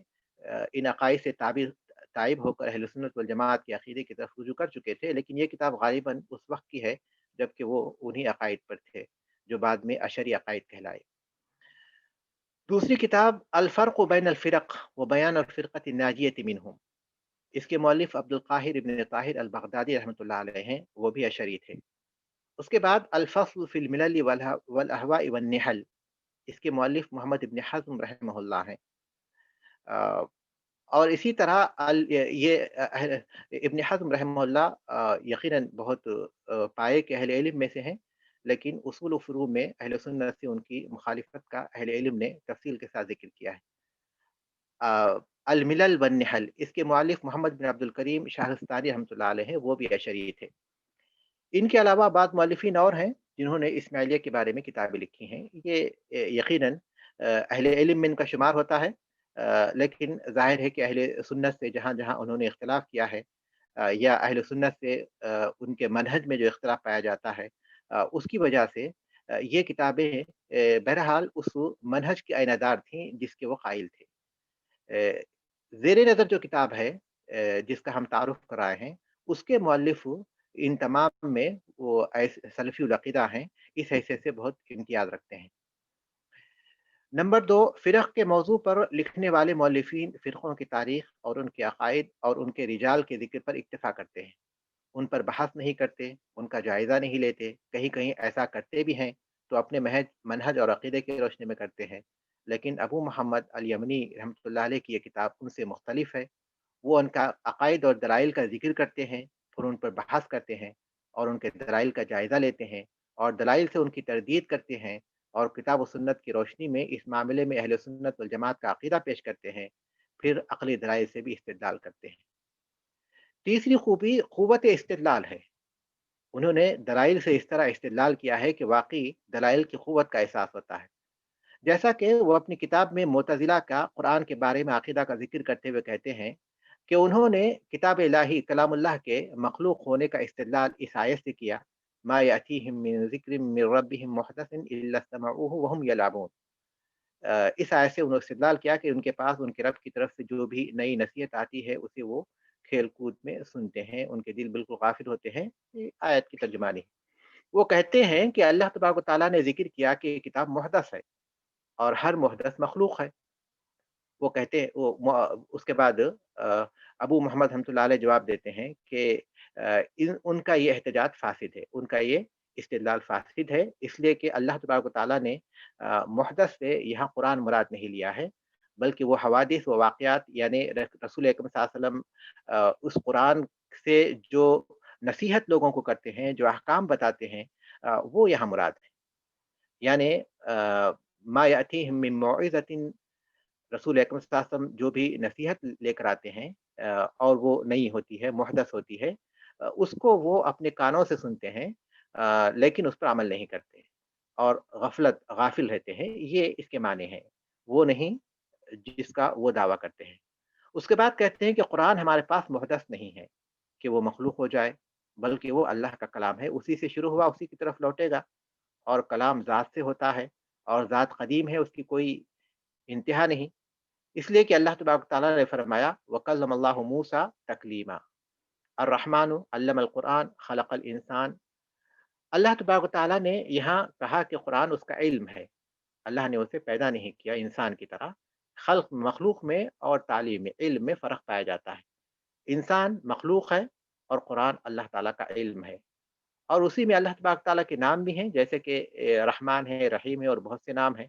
ان عقائد سے تائب ہو کر اہل سنت والجماعت کے عقیدے کی طرف رجوع کر چکے تھے، لیکن یہ کتاب غالباً اس وقت کی ہے جبکہ وہ انہی عقائد پر تھے جو بعد میں اشعری عقائد کہلائے۔ دوسری کتاب الفرق بین الفرق و بیان الفرقۃ الناجیۃ منہم، اس کے مؤلف عبد القاہر ابن طاہر البغدادی رحمۃ اللہ علیہ ہیں، وہ بھی اشعری تھے۔ اس کے بعد الفصل فی الملل والاہواء والنحل، اس کے مؤلف محمد ابن حزم رحمہ اللہ ہیں۔ اور اسی طرح یہ ابن حزم رحمہ اللہ یقیناً بہت پائے کے اہل علم میں سے ہیں، لیکن اصول و فروع میں اہل سنت سے ان کی مخالفت کا اہل علم نے تفصیل کے ساتھ ذکر کیا ہے۔ الملل والنحل، اس کے مؤلف محمد بن عبد الکریم شاہرستانی رحمۃ اللہ علیہ ہیں، وہ بھی اشعری تھے۔ ان کے علاوہ بعض مؤلفین اور ہیں جنہوں نے اسماعیلیہ کے بارے میں کتابیں لکھی ہیں، یہ یقیناً اہل علم میں ان کا شمار ہوتا ہے، لیکن ظاہر ہے کہ اہل سنت سے جہاں جہاں انہوں نے اختلاف کیا ہے یا اہل سنت سے ان کے منہج میں جو اختلاف پایا جاتا ہے اس کی وجہ سے یہ کتابیں بہرحال اس منہج کی آئینہ دار تھیں جس کے وہ قائل تھے۔ زیر نظر جو کتاب ہے جس کا ہم تعارف کرائے ہیں، اس کے مؤلف ان تمام میں وہ سلفی العقیدہ ہیں، اس حیثیت سے بہت امتیاز رکھتے ہیں۔ نمبر 2، فرق کے موضوع پر لکھنے والے مؤلفین فرقوں کی تاریخ اور ان کے عقائد اور ان کے رجال کے ذکر پر اکتفا کرتے ہیں، ان پر بحث نہیں کرتے، ان کا جائزہ نہیں لیتے، کہیں کہیں ایسا کرتے بھی ہیں تو اپنے منہج اور عقیدے کی روشنی میں کرتے ہیں، لیکن ابو محمد الیمنی رحمۃ اللہ علیہ کی یہ کتاب ان سے مختلف ہے۔ وہ ان کا عقائد اور دلائل کا ذکر کرتے ہیں، پھر ان پر بحث کرتے ہیں اور ان کے دلائل کا جائزہ لیتے ہیں اور دلائل سے ان کی تردید کرتے ہیں اور کتاب و سنت کی روشنی میں اس معاملے میں اہل سنت والجماعت کا عقیدہ پیش کرتے ہیں، پھر عقلی دلائل سے بھی استدلال کرتے ہیں۔ تیسری خوبی قوت استدلال ہے، انہوں نے دلائل سے اس طرح استدلال کیا ہے کہ واقعی دلائل کی قوت کا احساس ہوتا ہے، جیسا کہ وہ اپنی کتاب میں معتزلہ کا قرآن کے بارے میں عقیدہ کا ذکر کرتے ہوئے کہتے ہیں کہ انہوں نے کتاب الہی کلام اللہ کے مخلوق ہونے کا استدلال اس آیت سے کیا، ما یأتیہم من ذکر من ربہم محدث الا استمعوہ وہم یلعبون۔ اس آیت سے انہوں نے استدلال کیا کہ ان کے پاس ان کے رب کی طرف سے جو بھی نئی نصیحت آتی ہے اسے وہ کھیل کود میں سنتے ہیں، ان کے دل بالکل غافل ہوتے ہیں۔ یہ آیت کی ترجمانی۔ وہ کہتے ہیں کہ اللہ تبارک و تعالیٰ نے ذکر کیا کہ یہ کتاب محدث ہے اور ہر محدث مخلوق ہے۔ وہ کہتے ہیں اس کے بعد ابو محمد رحمۃ اللہ علیہ جواب دیتے ہیں کہ ان کا یہ احتجاج فاسد ہے، ان کا یہ استدلال فاسد ہے، اس لیے کہ اللہ تبارک و تعالیٰ نے محدث سے یہاں قرآن مراد نہیں لیا ہے، بلکہ وہ حوادث و واقعات، یعنی رسول اکرم صلی اللہ علیہ وسلم اس قرآن سے جو نصیحت لوگوں کو کرتے ہیں، جو احکام بتاتے ہیں، وہ یہاں مراد ہے۔ یعنی ما یأتیہم من موعظۃ، رسول اکرم صلی اللہ علیہ وسلم جو بھی نصیحت لے کر آتے ہیں اور وہ نئی ہوتی ہے، محدث ہوتی ہے، اس کو وہ اپنے کانوں سے سنتے ہیں لیکن اس پر عمل نہیں کرتے اور غافل رہتے ہیں، یہ اس کے معنی ہیں، وہ نہیں جس کا وہ دعویٰ کرتے ہیں۔ اس کے بعد کہتے ہیں کہ قرآن ہمارے پاس محدث نہیں ہے کہ وہ مخلوق ہو جائے، بلکہ وہ اللہ کا کلام ہے، اسی سے شروع ہوا اسی کی طرف لوٹے گا، اور کلام ذات سے ہوتا ہے اور ذات قدیم ہے، اس کی کوئی انتہا نہیں، اس لیے کہ اللہ تبارک تعالیٰ نے فرمایا وَكَلَّمَ اللَّهُ مُوسَى تَكْلِيمًا، الرحمن علم القرآن خلق الانسان۔ اللہ تبارک تعالیٰ نے یہاں کہا کہ قرآن اس کا علم ہے، اللہ نے اسے پیدا نہیں کیا انسان کی طرح۔ مخلوق میں اور تعلیم میں، علم میں فرق پایا جاتا ہے، انسان مخلوق ہے اور قرآن اللہ تعالیٰ کا علم ہے، اور اسی میں اللہ تبارک تعالیٰ کے نام بھی ہیں، جیسے کہ رحمان ہے، رحیم ہے اور بہت سے نام ہیں۔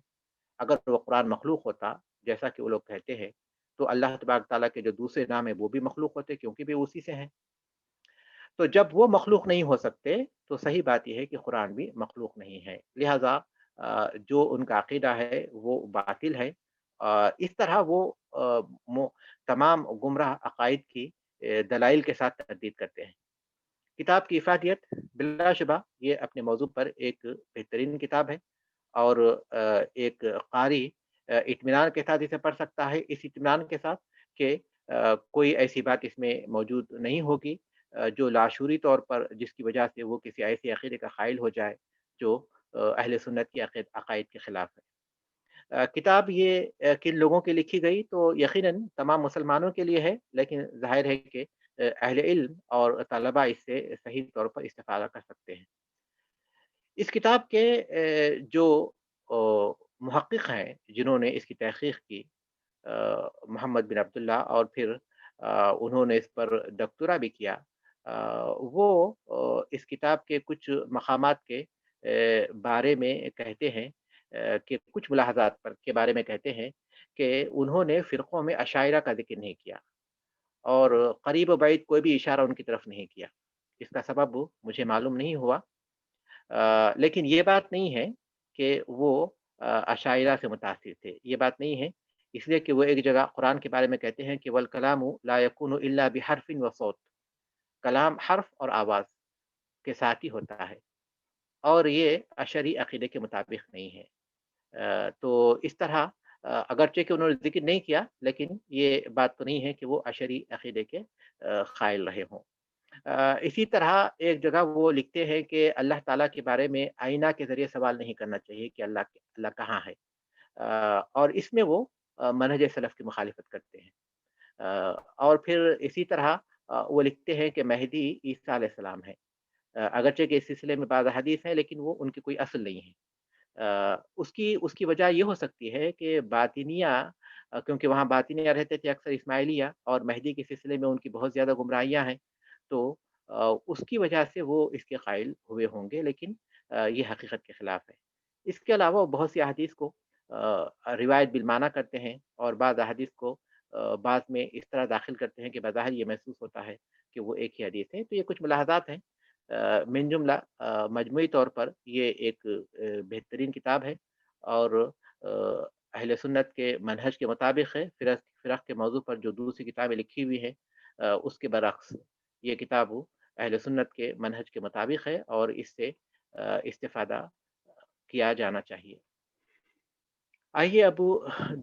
اگر وہ قرآن مخلوق ہوتا جیسا کہ وہ لوگ کہتے ہیں تو اللہ تبارک تعالیٰ کے جو دوسرے نام ہیں وہ بھی مخلوق ہوتے، کیونکہ بھی اسی سے ہیں۔ تو جب وہ مخلوق نہیں ہو سکتے تو صحیح بات یہ ہے کہ قرآن بھی مخلوق نہیں ہے، لہٰذا جو ان کا عقیدہ ہے وہ باطل ہے۔ اس طرح وہ تمام گمراہ عقائد کی دلائل کے ساتھ تردید کرتے ہیں۔ کتاب کی افادیت، بلا شبہ یہ اپنے موضوع پر ایک بہترین کتاب ہے اور ایک قاری اطمینان کے ساتھ اسے پڑھ سکتا ہے، اس اطمینان کے ساتھ کہ کوئی ایسی بات اس میں موجود نہیں ہوگی جو لاشعوری طور پر جس کی وجہ سے وہ کسی ایسے عقیدے کا قائل ہو جائے جو اہل سنت کی عقائد کے خلاف ہے۔ کتاب یہ کن لوگوں کے لکھی گئی تو یقیناً تمام مسلمانوں کے لیے ہے، لیکن ظاہر ہے کہ اہل علم اور طلباء اس سے صحیح طور پر استفادہ کر سکتے ہیں۔ اس کتاب کے جو محقق ہیں جنہوں نے اس کی تحقیق کی، محمد بن عبداللہ، اور پھر انہوں نے اس پر ڈاکٹورا بھی کیا، وہ اس کتاب کے کچھ مقامات کے بارے میں کہتے ہیں کہ کچھ ملاحظات کے بارے میں کہتے ہیں کہ انہوں نے فرقوں میں اشاعرہ کا ذکر نہیں کیا اور قریب و بعید کوئی بھی اشارہ ان کی طرف نہیں کیا۔ اس کا سبب مجھے معلوم نہیں ہوا، لیکن یہ بات نہیں ہے کہ وہ اشاعرہ سے متاثر تھے، یہ بات نہیں ہے، اس لیے کہ وہ ایک جگہ قرآن کے بارے میں کہتے ہیں کہ والکلام لا یکون الا بحرف و صوت، کلام حرف اور آواز کے ساتھ ہی ہوتا ہے، اور یہ اشعری عقیدے کے مطابق نہیں ہے۔ تو اس طرح اگرچہ کہ انہوں نے ذکر نہیں کیا، لیکن یہ بات تو نہیں ہے کہ وہ اشعری عقیدے کے قائل رہے ہوں۔ اسی طرح ایک جگہ وہ لکھتے ہیں کہ اللہ تعالیٰ کے بارے میں آئینہ کے ذریعے سوال نہیں کرنا چاہیے کہ اللہ کہاں ہے، اور اس میں وہ منہج سلف کی مخالفت کرتے ہیں۔ اور پھر اسی طرح وہ لکھتے ہیں کہ مہدی عیسیٰ علیہ السلام ہے، اگرچہ کہ اس سلسلے میں بعض حدیث ہیں لیکن وہ ان کی کوئی اصل نہیں ہے۔ اس کی وجہ یہ ہو سکتی ہے کہ باطنیہ، کیونکہ وہاں باطنیہ رہتے تھے اکثر اسماعیلیہ، اور مہدی کے سلسلے میں ان کی بہت زیادہ گمراہیاں ہیں، تو اس کی وجہ سے وہ اس کے قائل ہوئے ہوں گے، لیکن یہ حقیقت کے خلاف ہے۔ اس کے علاوہ وہ بہت سی احادیث کو روایت بالمعنی کرتے ہیں، اور بعض احادیث کو بعد میں اس طرح داخل کرتے ہیں کہ بظاہر یہ محسوس ہوتا ہے کہ وہ ایک ہی حدیث ہے۔ تو یہ کچھ ملاحظات ہیں، من جملہ مجموعی طور پر یہ ایک بہترین کتاب ہے، اور اہل سنت کے منہج کے مطابق ہے۔ فرق کے موضوع پر جو دوسری کتابیں لکھی ہوئی ہیں اس کے برعکس یہ کتاب اہل سنت کے منہج کے مطابق ہے، اور اس سے استفادہ کیا جانا چاہیے۔ آئیے اب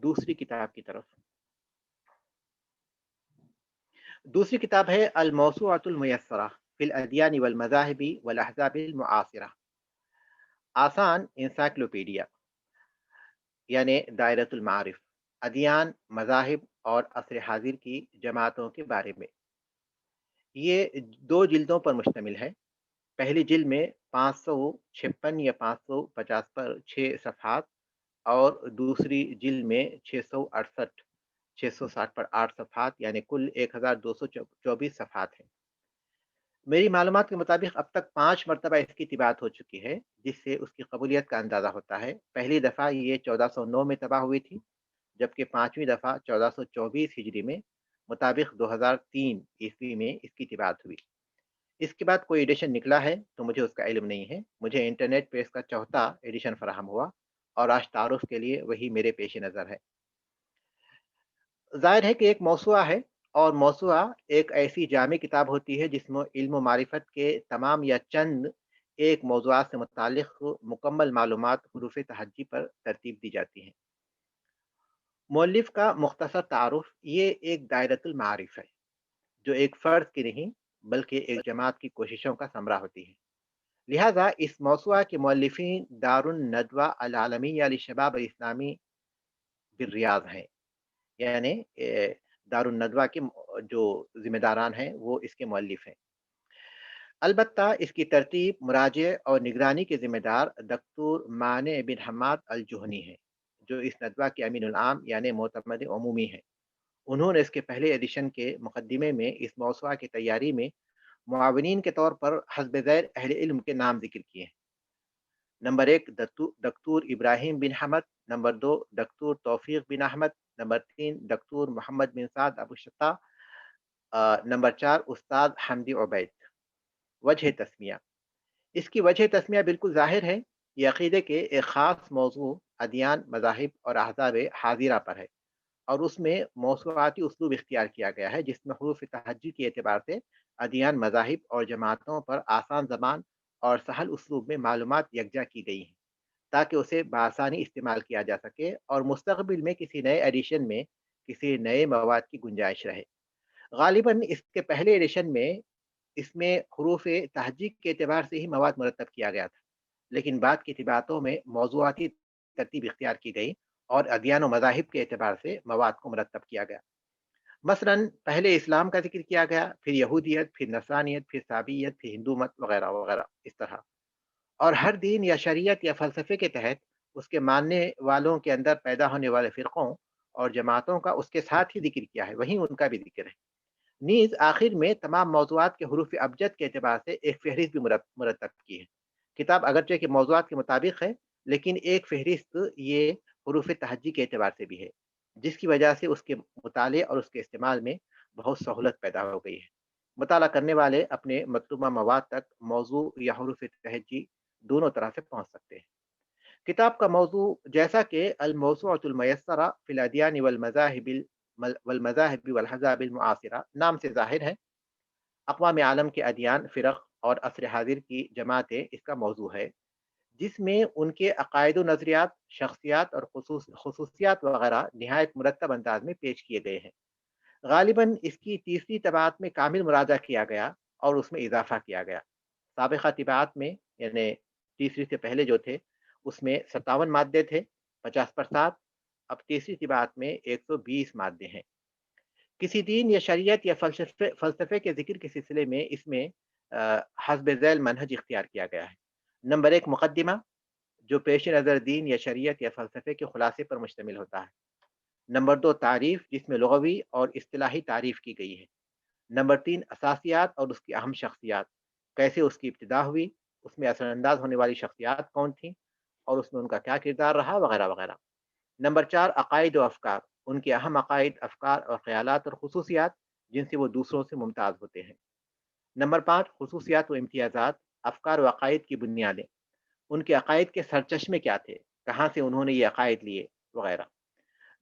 دوسری کتاب کی طرف۔ دوسری کتاب ہے الموسوعۃ المیسرہ فی الادیان والمذاہب والاحزاب المعاصرہ، آسان انسائکلوپیڈیا، یعنی دائرۃ المعارف، ادیان، مذاہب اور عصر حاضر کی جماعتوں کے بارے میں۔ یہ 2 جلدوں پر مشتمل ہے۔ پہلی جلد میں 556 یا 550 پر 6 صفحات، اور دوسری جلد میں 660 پر 8 صفحات، یعنی کل 1224 صفحات ہیں۔ میری معلومات کے مطابق اب تک 5 مرتبہ اس کی طباعت ہو چکی ہے، جس سے اس کی قبولیت کا اندازہ ہوتا ہے۔ پہلی دفعہ یہ 1409 میں طبع ہوئی تھی، جبکہ 5ویں دفعہ 1424 ہجری میں مطابق 2003 عیسوی میں اس کی طباعت ہوئی۔ اس کے بعد کوئی ایڈیشن نکلا ہے تو مجھے اس کا علم نہیں ہے، مجھے انٹرنیٹ پہ اس کا 4تھا ایڈیشن فراہم ہوا، اور آج تعارف کے لیے وہی میرے پیش نظر ہے۔ ظاہر ہے کہ ایک موسوعہ ہے، اور موسوعہ ایک ایسی جامع کتاب ہوتی ہے جس میں علم و معرفت کے تمام یا چند ایک موضوعات سے متعلق مکمل معلومات حروف تہجی پر ترتیب دی جاتی ہیں۔ مؤلف کا مختصر تعارف، یہ ایک دائرۃ المعارف ہے جو ایک فرد کی نہیں بلکہ ایک جماعت کی کوششوں کا ثمرہ ہوتی ہے۔ لہذا اس موسوعہ کے مؤلفین دار الندوہ العالمیہ للشباب الاسلامی بالریاض ہیں، یعنی دار الندوہ کے جو ذمہ داران ہیں وہ اس کے مؤلف ہیں۔ البتہ اس کی ترتیب، مراجع اور نگرانی کے ذمہ دار دکتور مانع بن حماد الجہنی ہیں، جو اس ندوہ کے امین العام یعنی معتمد عمومی ہیں۔ انہوں نے اس کے پہلے ایڈیشن کے مقدمے میں اس موسوعہ کی تیاری میں معاونین کے طور پر حسب ذیل اہل علم کے نام ذکر کیے ہیں۔ نمبر 1 دکتور ابراہیم بن حمد، نمبر 2 دکتور توفیق بن احمد، نمبر 3 دکتور محمد بن سعد ابو شطا، نمبر 4 استاد حمدی عبید۔ وجہ تسمیہ، اس کی وجہ تسمیہ بالکل ظاہر ہے، یہ عقیدے کے ایک خاص موضوع ادیان، مذاہب اور احزاب حاضرہ پر ہے، اور اس میں موسوعاتی اسلوب اختیار کیا گیا ہے جس میں حروف تہجی کے اعتبار سے ادیان، مذاہب اور جماعتوں پر آسان زبان اور سہل اسلوب میں معلومات یکجا کی گئی ہیں تاکہ اسے بآسانی استعمال کیا جا سکے اور مستقبل میں کسی نئے ایڈیشن میں کسی نئے مواد کی گنجائش رہے۔ غالباً اس کے پہلے ایڈیشن میں اس میں حروف تہجی کے اعتبار سے ہی مواد مرتب کیا گیا تھا، لیکن بعد کی طباعتوں میں موضوعاتی ترتیب اختیار کی گئی اور ادیان و مذاہب کے اعتبار سے مواد کو مرتب کیا گیا۔ مثلاً پہلے اسلام کا ذکر کیا گیا، پھر یہودیت، پھر نصرانیت، پھر صابئیت، پھر ہندو مت وغیرہ وغیرہ اس طرح، اور ہر دین یا شریعت یا فلسفے کے تحت اس کے ماننے والوں کے اندر پیدا ہونے والے فرقوں اور جماعتوں کا اس کے ساتھ ہی ذکر کیا ہے، وہیں ان کا بھی ذکر ہے۔ نیز آخر میں تمام موضوعات کے حروف ابجد کے اعتبار سے ایک فہرست بھی مرتب کی ہے۔ کتاب اگرچہ کہ موضوعات کے مطابق ہے، لیکن ایک فہرست یہ حروف تہجی کے اعتبار سے بھی ہے، جس کی وجہ سے اس کے مطالعے اور اس کے استعمال میں بہت سہولت پیدا ہو گئی ہے۔ مطالعہ کرنے والے اپنے مطلوبہ مواد تک موضوع یا حروف تہجی دونوں طرح سے پہنچ سکتے ہیں۔ کتاب کا موضوع جیسا کہ الموسوعۃ المیسرہ فی الادیان والمذاہب والاحزاب المعاصرہ نام سے ظاہر ہے، اقوام عالم کے ادیان، فرق اور عصر حاضر کی جماعتیں اس کا موضوع ہے، جس میں ان کے عقائد و نظریات، شخصیات اور خصوصیات وغیرہ نہایت مرتب انداز میں پیش کیے گئے ہیں۔ غالباً اس کی تیسری طباعت میں کامل مراجعہ کیا گیا اور اس میں اضافہ کیا گیا۔ سابقہ طباعت میں یعنی تیسری سے پہلے جو تھے اس میں 57 مادے تھے، 50 پر 7، اب تیسری طباعت میں 120 مادے ہیں۔ کسی دین یا شریعت یا فلسفے کے ذکر کے سلسلے میں اس میں حسب ذیل منہج اختیار کیا گیا ہے۔ نمبر 1 مقدمہ، جو پیش نظر دین یا شریعت یا فلسفے کے خلاصے پر مشتمل ہوتا ہے۔ نمبر 2 تعریف، جس میں لغوی اور اصطلاحی تعریف کی گئی ہے۔ نمبر 3 اساسیات اور اس کی اہم شخصیات، کیسے اس کی ابتدا ہوئی، اس میں اثر انداز ہونے والی شخصیات کون تھیں اور اس میں ان کا کیا کردار رہا وغیرہ وغیرہ۔ نمبر 4 عقائد و افکار، ان کے اہم عقائد، افکار اور خیالات اور خصوصیات جن سے وہ دوسروں سے ممتاز ہوتے ہیں۔ نمبر 5 خصوصیات و امتیازات، افکار و عقائد کی بنیادیں، ان کے عقائد کے سرچشمے کیا تھے، کہاں سے انہوں نے یہ عقائد لیے وغیرہ۔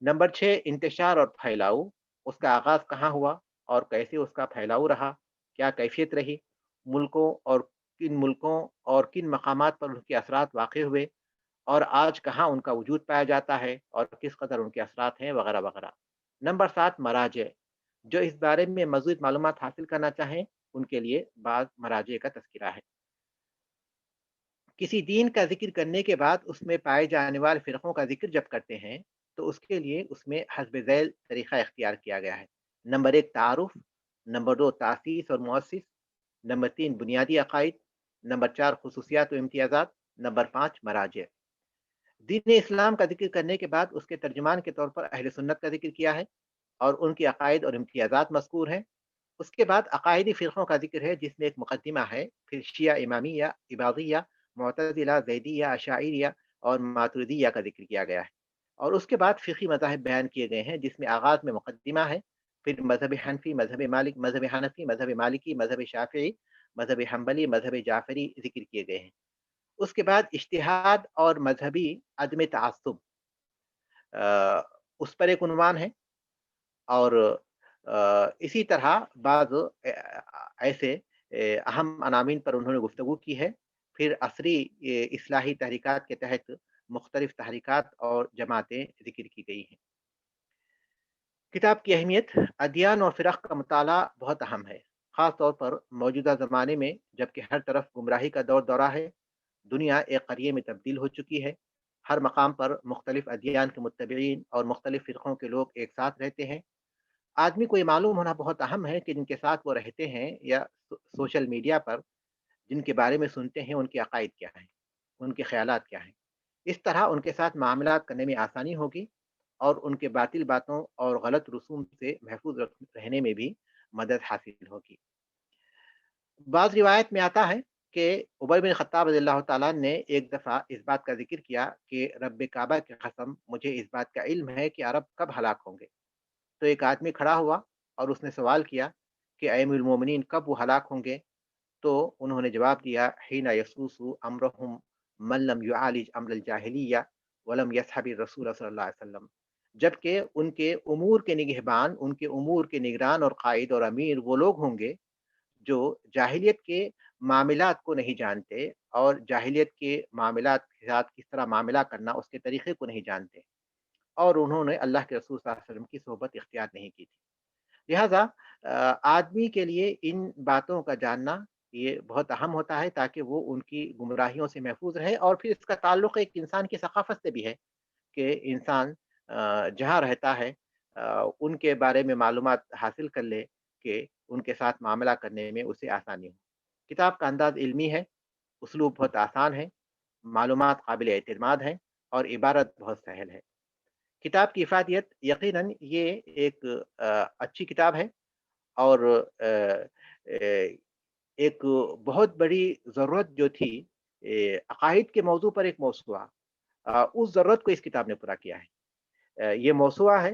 نمبر 6 انتشار اور پھیلاؤ، اس کا آغاز کہاں ہوا اور کیسے اس کا پھیلاؤ رہا، کیا کیفیت رہی، ملکوں اور کن مقامات پر ان کے اثرات واقع ہوئے اور آج کہاں ان کا وجود پایا جاتا ہے اور کس قدر ان کے اثرات ہیں وغیرہ وغیرہ۔ نمبر 7 مراجع، جو اس بارے میں مزید معلومات حاصل کرنا چاہیں ان کے لیے بعض مراجع کا تذکرہ ہے۔ کسی دین کا ذکر کرنے کے بعد اس میں پائے جانے والے فرقوں کا ذکر جب کرتے ہیں تو اس کے لیے اس میں حسب ذیل طریقہ اختیار کیا گیا ہے۔ نمبر 1 تعارف، نمبر 2 تاسیس اور مؤسس، نمبر 3 بنیادی عقائد، نمبر 4 خصوصیات و امتیازات، نمبر 5 مراجع۔ دین اسلام کا ذکر کرنے کے بعد اس کے ترجمان کے طور پر اہل سنت کا ذکر کیا ہے اور ان کے عقائد اور امتیازات مذکور ہیں۔ اس کے بعد عقائدی فرقوں کا ذکر ہے جس میں ایک مقدمہ ہے، پھر شیعہ امامیہ، عباضیہ، معتزلہ، زیدیہ، اشاعریہ اور ماتریدیہ کا ذکر کیا گیا ہے، اور اس کے بعد فقہی مذاہب بیان کیے گئے ہیں جس میں آغاز میں مقدمہ ہے، پھر مذہب حنفی، مذہب حنفی، مذہب مالکی، مذہب شافعی، مذہب حنبلی، مذہب جعفری ذکر کیے گئے ہیں۔ اس کے بعد اجتہاد اور مذہبی عدم تعصب اس پر ایک عنوان ہے، اور اسی طرح بعض ایسے اہم عناوین پر انہوں نے گفتگو کی ہے۔ پھر عصری اصلاحی تحریکات کے تحت مختلف تحریکات اور جماعتیں ذکر کی گئی ہیں۔ کتاب کی اہمیت، ادیان اور فرق کا مطالعہ بہت اہم ہے، خاص طور پر موجودہ زمانے میں جبکہ ہر طرف گمراہی کا دور دورہ ہے، دنیا ایک قریے میں تبدیل ہو چکی ہے، ہر مقام پر مختلف ادیان کے متبعین اور مختلف فرقوں کے لوگ ایک ساتھ رہتے ہیں۔ آدمی کو یہ معلوم ہونا بہت اہم ہے کہ جن کے ساتھ وہ رہتے ہیں یا سوشل میڈیا پر جن کے بارے میں سنتے ہیں ان کے عقائد کیا ہیں، ان کے خیالات کیا ہیں۔ اس طرح ان کے ساتھ معاملات کرنے میں آسانی ہوگی اور ان کے باطل باتوں اور غلط رسوم سے محفوظ رہنے میں بھی مدد حاصل ہوگی۔ بعض روایت میں آتا ہے کہ عمر بن خطاب رضی اللہ تعالیٰ نے ایک دفعہ اس بات کا ذکر کیا کہ رب کعبہ کی قسم مجھے اس بات کا علم ہے کہ عرب کب ہلاک ہوں گے۔ تو ایک آدمی کھڑا ہوا اور اس نے سوال کیا کہ اے امیر المومنین کب وہ ہلاک ہوں گے؟ تو انہوں نے جواب دیا حین یسوس امرہم من لم یعالج امر الجاہلیہ ولم یصحب الرسول صلی اللہ علیہ وسلم، جبکہ ان کے امور کے نگہبان، ان کے امور کے نگران اور قائد اور امیر وہ لوگ ہوں گے جو جاہلیت کے معاملات کو نہیں جانتے اور جاہلیت کے معاملات کے ساتھ کس طرح معاملہ کرنا اس کے طریقے کو نہیں جانتے، اور انہوں نے اللہ کے رسول صلی اللہ علیہ وسلم کی صحبت اختیار نہیں کی تھی۔ لہٰذا آدمی کے لیے ان باتوں کا جاننا یہ بہت اہم ہوتا ہے تاکہ وہ ان کی گمراہیوں سے محفوظ رہے، اور پھر اس کا تعلق ایک انسان کی ثقافت سے بھی ہے کہ انسان جہاں رہتا ہے ان کے بارے میں معلومات حاصل کر لے کہ ان کے ساتھ معاملہ کرنے میں اسے آسانی ہو۔ کتاب کا انداز علمی ہے، اسلوب بہت آسان ہے، معلومات قابل اعتماد ہیں اور عبارت بہت سہل ہے۔ کتاب کی افادیت یقیناً یہ ایک اچھی کتاب ہے اور ایک بہت بڑی ضرورت جو تھی عقائد کے موضوع پر ایک موضوع اس ضرورت کو اس کتاب نے پورا کیا ہے۔ یہ موضوع ہے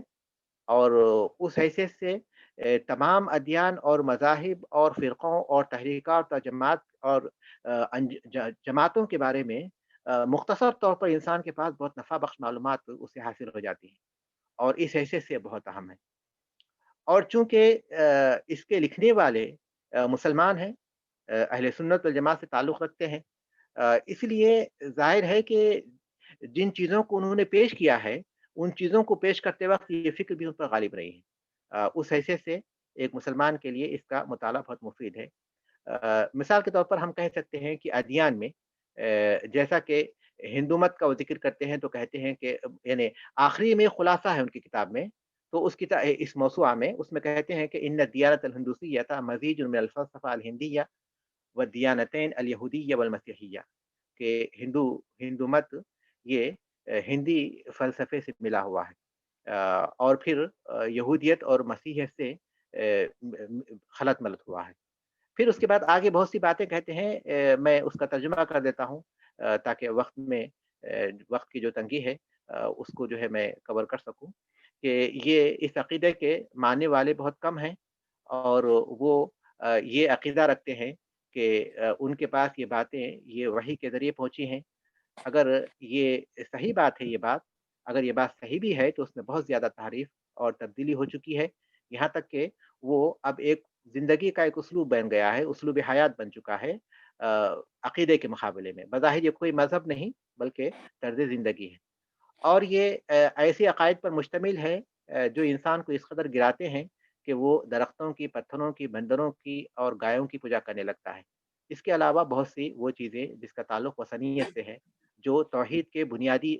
اور اس حیثیت سے تمام ادیان اور مذاہب اور فرقوں اور تحریکات اور جماعت اور جماعتوں کے بارے میں مختصر طور پر انسان کے پاس بہت نفع بخش معلومات اسے حاصل ہو جاتی ہیں اور اس حیثیت سے بہت اہم ہے۔ اور چونکہ اس کے لکھنے والے مسلمان ہیں، اہل سنت والجماعت سے تعلق رکھتے ہیں، اس لیے ظاہر ہے کہ جن چیزوں کو انہوں نے پیش کیا ہے ان چیزوں کو پیش کرتے وقت یہ فکر بھی ان پر غالب رہی ہے۔ اس حیثیت سے ایک مسلمان کے لیے اس کا مطالعہ بہت مفید ہے۔ مثال کے طور پر ہم کہہ سکتے ہیں کہ ادیان میں جیسا کہ ہندو مت کا وہ ذکر کرتے ہیں تو کہتے ہیں کہ یعنی آخری میں خلاصہ ہے ان کی کتاب میں، تو اس کتاب اس موضوع میں اس میں کہتے ہیں کہ ان الدیانۃ الہندوسیۃ مزیج من الفلسفہ الہندیہ والدیانتین الیہودیہ والمسیحیہ، کہ ہندو مت یہ ہندی فلسفے سے ملا ہوا ہے اور پھر یہودیت اور مسیحیت سے خلط ملط ہوا ہے۔ پھر اس کے بعد آگے بہت سی باتیں کہتے ہیں، میں اس کا ترجمہ کر دیتا ہوں تاکہ وقت کی جو تنگی ہے اس کو جو ہے میں کور کر سکوں، کہ یہ اس عقیدے کے ماننے والے بہت کم ہیں اور وہ یہ عقیدہ رکھتے ہیں کہ ان کے پاس یہ باتیں یہ وحی کے ذریعے پہنچی ہیں۔ اگر یہ صحیح بات ہے، اگر یہ بات صحیح بھی ہے تو اس میں بہت زیادہ تحریف اور تبدیلی ہو چکی ہے، یہاں تک کہ وہ اب ایک زندگی کا ایک اسلوب بن گیا ہے، اسلوب حیات بن چکا ہے عقیدے کے مقابلے میں۔ بظاہر یہ کوئی مذہب نہیں بلکہ طرز زندگی ہے، اور یہ ایسے عقائد پر مشتمل ہے جو انسان کو اس قدر گراتے ہیں کہ وہ درختوں کی، پتھروں کی، بندروں کی اور گایوں کی پوجا کرنے لگتا ہے۔ اس کے علاوہ بہت سی وہ چیزیں جس کا تعلق وثنیت سے ہے، جو توحید کے بنیادی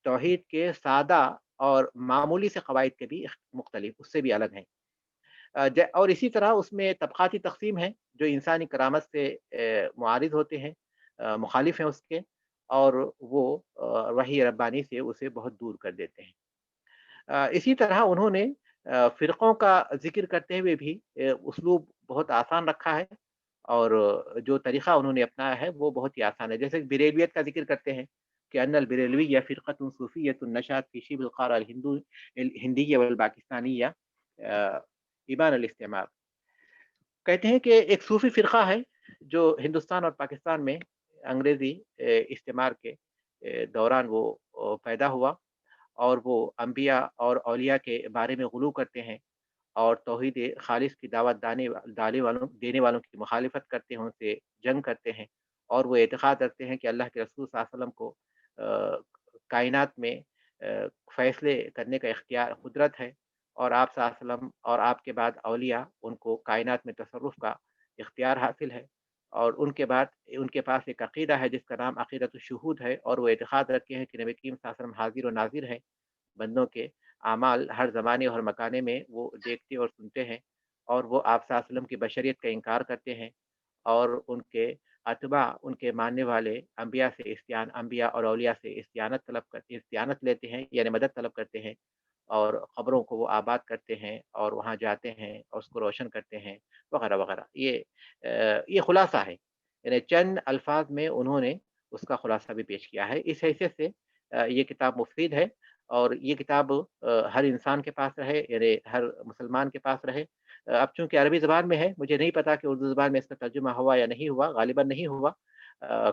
توحید کے سادہ اور معمولی سے قواعد کے بھی مختلف، اس سے بھی الگ ہیں۔ اور اسی طرح اس میں طبقاتی تقسیم ہے جو انسانی کرامت سے معارض ہوتے ہیں، مخالف ہیں اس کے، اور وہ وحی ربانی سے اسے بہت دور کر دیتے ہیں۔ اسی طرح انہوں نے فرقوں کا ذکر کرتے ہوئے بھی اسلوب بہت آسان رکھا ہے، اور جو طریقہ انہوں نے اپنایا ہے وہ بہت ہی آسان ہے۔ جیسے بریلویت کا ذکر کرتے ہیں کہ ان البریلویہ فرقۃ صوفیۃ نشأت فی شبہ القارہ الہندیہ والپاکستانیہ ایبان الاستعمار، کہتے ہیں کہ ایک صوفی فرقہ ہے جو ہندوستان اور پاکستان میں انگریزی استعمار کے دوران وہ پیدا ہوا، اور وہ انبیاء اور اولیاء کے بارے میں غلو کرتے ہیں اور توحید خالص کی دعوت دینے والوں کی مخالفت کرتے ہیں، ان سے جنگ کرتے ہیں، اور وہ اعتقاد رکھتے ہیں کہ اللہ کے رسول صلی اللہ علیہ وسلم کو کائنات میں فیصلے کرنے کا اختیار قدرت ہے، اور آپ صلی اللہ علیہ وسلم اور آپ کے بعد اولیاء ان کو کائنات میں تصرف کا اختیار حاصل ہے، اور ان کے بعد ان کے پاس ایک عقیدہ ہے جس کا نام عقیدۃ الشہود ہے، اور وہ اعتقاد رکھتے ہیں کہ نبی کریم صلی اللہ علیہ وسلم حاضر و ناظر ہے، بندوں کے اعمال ہر زمانے اور مکانے میں وہ دیکھتے اور سنتے ہیں، اور وہ آپ صلی اللہ علیہ وسلم کی بشریت کا انکار کرتے ہیں، اور ان کے اتباع، ان کے ماننے والے انبیاء اور اولیاء سے استعانت لیتے ہیں، یعنی مدد طلب کرتے ہیں، اور قبروں کو وہ آباد کرتے ہیں اور وہاں جاتے ہیں اور اس کو روشن کرتے ہیں، وغیرہ وغیرہ۔ یہ خلاصہ ہے، یعنی چند الفاظ میں انہوں نے اس کا خلاصہ بھی پیش کیا ہے۔ اس حیثیت سے یہ کتاب مفید ہے، اور یہ کتاب ہر انسان کے پاس رہے، یعنی ہر مسلمان کے پاس رہے۔ اب چونکہ عربی زبان میں ہے، مجھے نہیں پتا کہ اردو زبان میں اس کا ترجمہ ہوا یا نہیں ہوا، غالباً نہیں ہوا،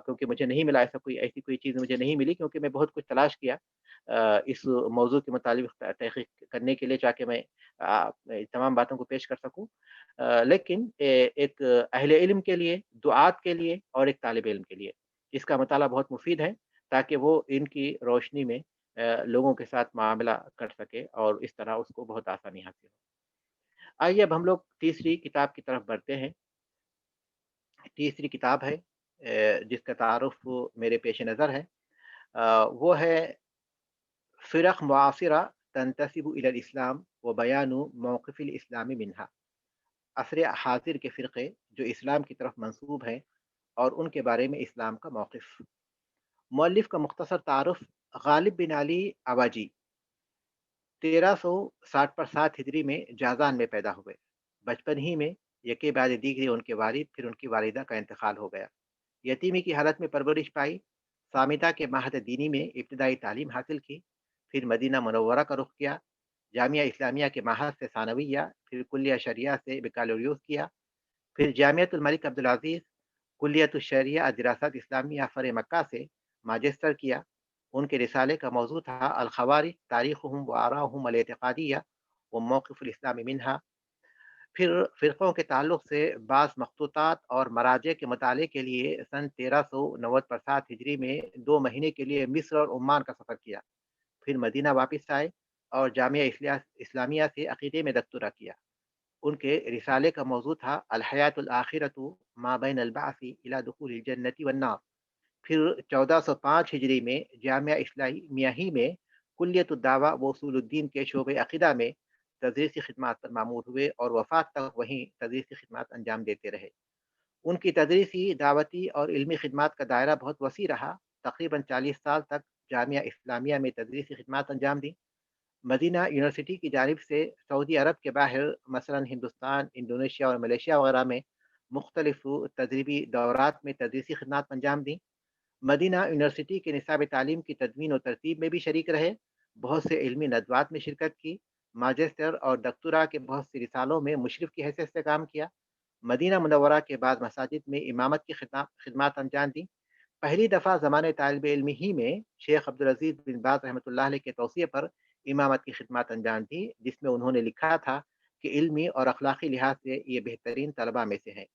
کیونکہ مجھے نہیں ملا ایسی کوئی چیز مجھے نہیں ملی، کیونکہ میں بہت کچھ تلاش کیا اس موضوع کے متعلق تحقیق کرنے کے لیے، تاکہ میں تمام باتوں کو پیش کر سکوں، لیکن ایک اہل علم کے لیے، دعات کے لیے اور ایک طالب علم کے لیے اس کا مطالعہ بہت مفید ہے، تاکہ وہ ان کی روشنی میں لوگوں کے ساتھ معاملہ کر سکے اور اس طرح اس کو بہت آسانی حاصل ہو۔ آئیے اب ہم لوگ تیسری کتاب کی طرف بڑھتے ہیں۔ تیسری کتاب ہے جس کا تعارف میرے پیش نظر ہے، وہ ہے فرق معاصرہ تنتسب الی الاسلام و بیان موقف الاسلام منہا، عصر حاضر کے فرقے جو اسلام کی طرف منسوب ہیں اور ان کے بارے میں اسلام کا موقف۔ مؤلف کا مختصر تعارف۔ غالب بن علی عواجی 1360 ہجری میں جازان میں پیدا ہوئے۔ بچپن ہی میں یکے بعد دیگرے ان کے والد پھر ان کی والدہ کا انتقال ہو گیا۔ یتیمی کی حالت میں پرورش پائی۔ صامتہ کے معہد دینی میں ابتدائی تعلیم حاصل کی، پھر مدینہ منورہ کا رخ کیا۔ جامعہ اسلامیہ کے معہد سے ثانویہ، پھر کلیہ شریعہ سے بکالوریوس کیا، پھر جامعۃ الملک عبدالعزیز کلیۃ الشریعہ دراسات اسلامیہ فر مکہ سے ماجسٹر کیا۔ ان کے رسالے کا موضوع تھا الخوارج تاریخہم و آراؤہم الاعتقادیہ و موقف الاسلام منہا۔ پھر فرقوں کے تعلق سے بعض مخطوطات اور مراجع کے مطالعے کے لیے سن 1390 ہجری میں 2 مہینے کے لیے مصر اور عمان کا سفر کیا، پھر مدینہ واپس آئے اور جامعہ اسلامیہ سے عقیدے میں دکتورا کیا۔ ان کے رسالے کا موضوع تھا الحیات الآخرۃ ما بین البعث الی دخول الجنۃ والنار۔ پھر 1405 ہجری میں جامعہ اسلامیہ ہی میں کلیت الدعوہ و اصول الدین کے شعبہ عقیدہ میں تدریسی خدمات پر مامور ہوئے اور وفات تک وہیں تدریسی خدمات انجام دیتے رہے۔ ان کی تدریسی، دعوتی اور علمی خدمات کا دائرہ بہت وسیع رہا۔ تقریباً 40 سال تک جامعہ اسلامیہ میں تدریسی خدمات انجام دیں۔ مدینہ یونیورسٹی کی جانب سے سعودی عرب کے باہر مثلاً ہندوستان، انڈونیشیا اور ملیشیا وغیرہ میں مختلف تدریبی دورات میں تدریسی خدمات انجام دیں۔ مدینہ یونیورسٹی کے نصاب تعلیم کی تدوین و ترتیب میں بھی شریک رہے۔ بہت سے علمی ندوات میں شرکت کی۔ ماجسٹر اور ڈاکٹورا کے بہت سی رسالوں میں مشرف کی حیثیت سے کام کیا۔ مدینہ منورہ کے بعد مساجد میں امامت کی خدمات انجام دیں۔ پہلی دفعہ زمانے طالب علم ہی میں شیخ عبدالعزیز بن باز رحمۃ اللہ علیہ کے توصیے پر امامت کی خدمات انجام دی، جس میں انہوں نے لکھا تھا کہ علمی اور اخلاقی لحاظ سے یہ بہترین طلباء میں سے ہیں۔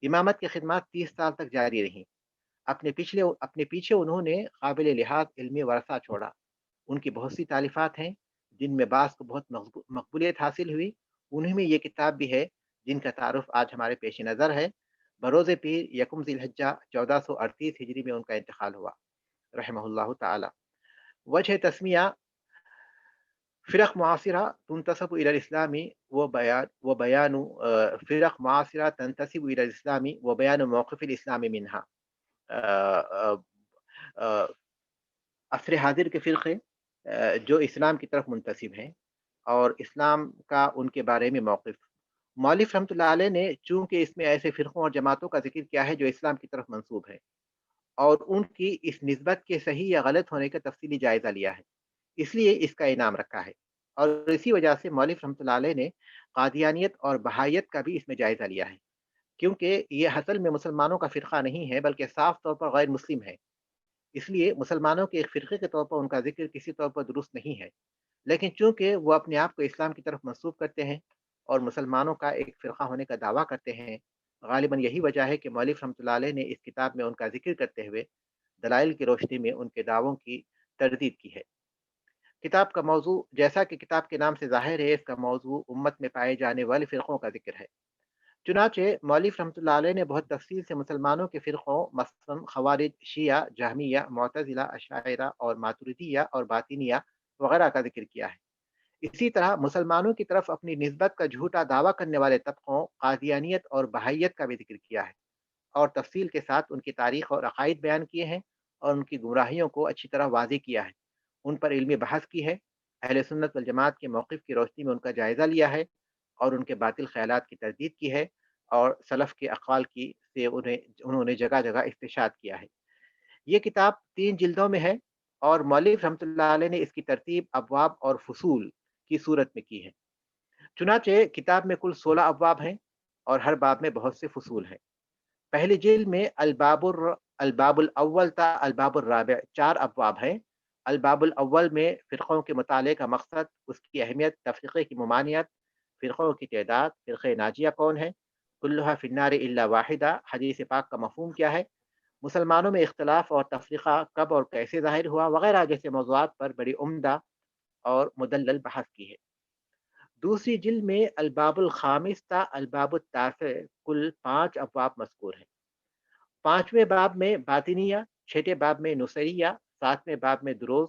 امامت کی خدمات 30 سال تک جاری رہیں۔ اپنے پیچھے انہوں نے قابل لحاظ علمی ورثہ چھوڑا۔ ان کی بہت سی تالیفات ہیں جن میں بعض کو بہت مقبولیت حاصل ہوئی۔ انہیں میں یہ کتاب بھی ہے جن کا تعارف آج ہمارے پیش نظر ہے۔ بروز پیر یکم ذی الحجہ 1438 ہجری میں ان کا انتقال ہوا رحمہ اللہ تعالی۔ وجہ تسمیہ فرق معاصرہ تنتسب الی الاسلام و بیان فرق معاصرہ تنتسب الی الاسلام و بیان موقف الاسلام منہا۔ عصر حاضر کے فرقے جو اسلام کی طرف منتسب ہیں اور اسلام کا ان کے بارے میں موقف۔ مؤلف رحمۃ اللہ علیہ نے چونکہ اس میں ایسے فرقوں اور جماعتوں کا ذکر کیا ہے جو اسلام کی طرف منسوب ہے اور ان کی اس نسبت کے صحیح یا غلط ہونے کا تفصیلی جائزہ لیا ہے، اس لیے اس کا انعام رکھا ہے، اور اسی وجہ سے مؤلف رحمۃ اللہ علیہ نے قادیانیت اور بہائیت کا بھی اس میں جائزہ لیا ہے، کیونکہ یہ اصل میں مسلمانوں کا فرقہ نہیں ہے بلکہ صاف طور پر غیر مسلم ہے۔ اس لیے مسلمانوں کے ایک فرقے کے طور پر ان کا ذکر کسی طور پر درست نہیں ہے، لیکن چونکہ وہ اپنے آپ کو اسلام کی طرف منسوب کرتے ہیں اور مسلمانوں کا ایک فرقہ ہونے کا دعویٰ کرتے ہیں، غالباً یہی وجہ ہے کہ مؤلف رحمۃ اللہ علیہ نے اس کتاب میں ان کا ذکر کرتے ہوئے دلائل کی روشنی میں ان کے دعووں کی تردید کی ہے۔ کتاب کا موضوع، جیسا کہ کتاب کے نام سے ظاہر ہے، اس کا موضوع امت میں پائے جانے والے فرقوں کا ذکر ہے۔ چنانچہ مؤلف رحمۃ اللہ علیہ نے بہت تفصیل سے مسلمانوں کے فرقوں مثلاً خوارج، شیعہ، جہمیہ، معتزلہ، اشاعرہ اور ماتریدیہ اور باطنیہ وغیرہ کا ذکر کیا ہے۔ اسی طرح مسلمانوں کی طرف اپنی نسبت کا جھوٹا دعویٰ کرنے والے طبقوں قادیانیت اور بہائیت کا بھی ذکر کیا ہے، اور تفصیل کے ساتھ ان کی تاریخ اور عقائد بیان کیے ہیں اور ان کی گمراہیوں کو اچھی طرح واضح کیا ہے، ان پر علمی بحث کی ہے، اہل سنت والجماعت کے موقف کی روشنی میں ان کا جائزہ لیا ہے اور ان کے باطل خیالات کی تردید کی ہے، اور سلف کے اقوال کی سے انہوں نے جگہ جگہ استشہاد کیا ہے۔ یہ کتاب 3 جلدوں میں ہے اور مؤلف رحمۃ اللہ علیہ نے اس کی ترتیب ابواب اور فصول کی صورت میں کی ہے۔ چنانچہ کتاب میں کل 16 ابواب ہیں اور ہر باب میں بہت سے فصول ہیں۔ پہلی جلد میں الباب الاول تا الباب الرابع 4 ابواب ہیں۔ الباب الاول میں فرقوں کے مطالعے کا مقصد، اس کی اہمیت، تفریقے کی ممانعت، فرقوں کی تعداد، فرقہ ناجیہ کون ہے، کلھا فی النار الا واحدہ، حدیث پاک کا مفہوم کیا ہے، مسلمانوں میں اختلاف اور تفریقہ کب اور کیسے ظاہر ہوا، وغیرہ جیسے موضوعات پر بڑی عمدہ اور مدلل بحث کی ہے۔ دوسری جلد میں الباب الخامس تا الباب التاسع کل 5 ابواب مذکور ہیں۔ 5ویں باب میں باطنیہ، 6 باب میں نصیریہ، 7ویں باب میں دروز،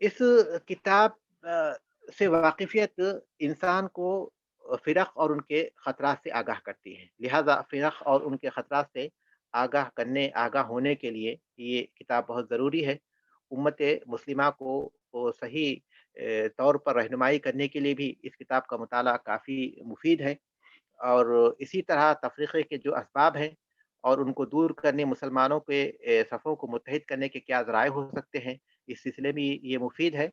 اس کتاب سے واقفیت انسان کو فرق اور ان کے خطرات سے آگاہ کرتی ہے، لہذا فرق اور ان کے خطرات سے آگاہ ہونے کے لیے یہ کتاب بہت ضروری ہے۔ امت مسلمہ کو صحیح طور پر رہنمائی کرنے کے لیے بھی اس کتاب کا مطالعہ کافی مفید ہے، اور اسی طرح تفریقے کے جو اسباب ہیں اور ان کو دور کرنے، مسلمانوں کے صفوں کو متحد کرنے کے کیا ذرائع ہو سکتے ہیں، اس سلسلے میں یہ مفید ہے،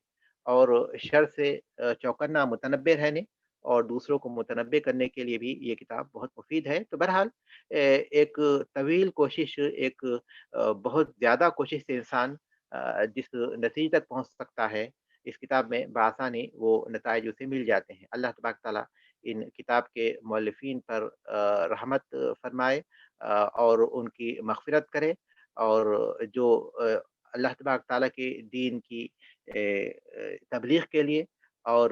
اور شر سے چوکنا متنبع رہنے اور دوسروں کو متنبع کرنے کے لیے بھی یہ کتاب بہت مفید ہے۔ تو بہرحال ایک طویل کوشش، ایک بہت زیادہ کوشش سے انسان جس نتیجے تک پہنچ سکتا ہے، اس کتاب میں بآسانی وہ نتائج اسے مل جاتے ہیں۔ اللہ تبارک تعالیٰ ان کتاب کے مؤلفین پر رحمت فرمائے اور ان کی مغفرت کرے، اور جو اللہ تبارک تعالیٰ کے دین کی تبلیغ کے لیے اور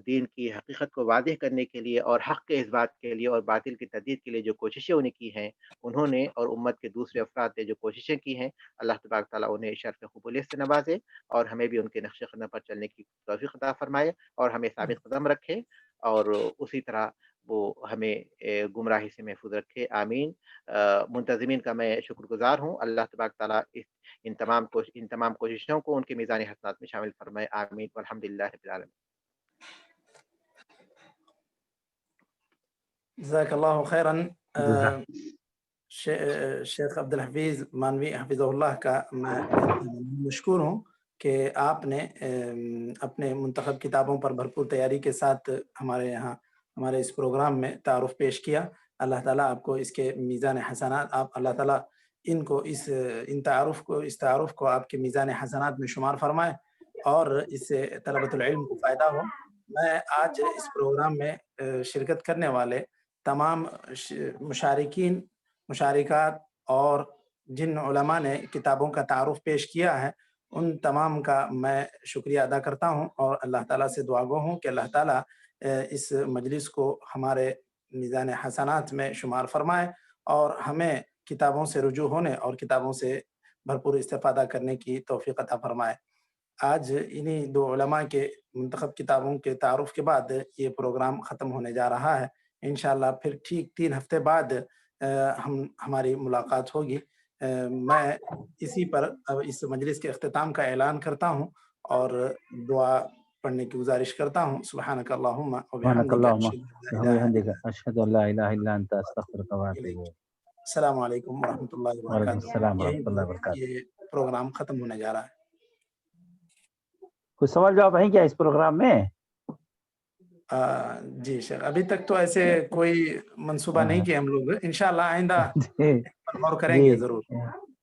دین کی حقیقت کو واضح کرنے کے لیے اور حق کے اثبات کے لیے اور باطل کی تردید کے لیے جو کوششیں انہیں کی ہیں، انہوں نے اور امت کے دوسرے افراد نے جو کوششیں کی ہیں، اللہ تبارک تعالیٰ انہیں شرف قبولیت سے نوازے اور ہمیں بھی ان کے نقش قدم پر چلنے کی توفیق عطا فرمائے اور ہمیں ثابت قدم رکھے، اور اسی طرح وہ ہمیں گمراہی سے محفوظ رکھے، آمین۔ منتظمین کا میں شکر گزار ہوں، اللہ تبارک تعالیٰ ان تمام کوششوں کو ان کے میزان حسنات میں شامل فرمائے، آمین والحمد للہ رب العالمین۔ جزاک اللہ خیراً۔ شیخ عبد الحفیظ مانوی حفظہ اللہ کا میں مشکور ہوں کہ آپ نے اپنے منتخب کتابوں پر بھرپور تیاری کے ساتھ ہمارے اس پروگرام میں تعارف پیش کیا۔ اللہ تعالیٰ آپ کو اس کے میزان حسنات، اللہ تعالیٰ اس تعارف کو آپ کے میزان حسنات میں شمار فرمائے اور اس سے طلبۃ العلم کو فائدہ ہو۔ میں آج اس پروگرام میں شرکت کرنے والے تمام مشارکات اور جن علماء نے کتابوں کا تعارف پیش کیا ہے، ان تمام کا میں شکریہ ادا کرتا ہوں اور اللہ تعالیٰ سے دعا گو ہوں کہ اللہ تعالیٰ اس مجلس کو ہمارے میزان حسنات میں شمار فرمائے اور ہمیں کتابوں سے رجوع ہونے اور کتابوں سے بھرپور استفادہ کرنے کی توفیق عطا فرمائے۔ آج انہی دو علماء کے منتخب کتابوں کے تعارف کے بعد یہ پروگرام ختم ہونے جا رہا ہے۔ انشاءاللہ پھر ٹھیک 3 ہفتے بعد ہماری ملاقات ہوگی۔ میں اسی پر اس مجلس کے اختتام کا اعلان کرتا ہوں اور دعا پڑھنے کی گزارش کرتا ہوں۔ سبحانک اللہم وبحمدک اشہد ان لا الہ الا انت استغفرک و اتوب الیک۔ السلام علیکم ورحمۃ اللہ وعلیکم وبرکاتہ۔ السلام ورحمۃ اللہ وبرکاتہ۔ یہ پروگرام ختم ہونے جا رہا ہے۔ کوئی سوال جواب ہے کیا اس پروگرام میں؟ جی شیخ، ابھی تک تو ایسے کوئی منصوبہ نہیں کیا ہم لوگ، انشاءاللہ آئندہ غور کریں گے ضرور۔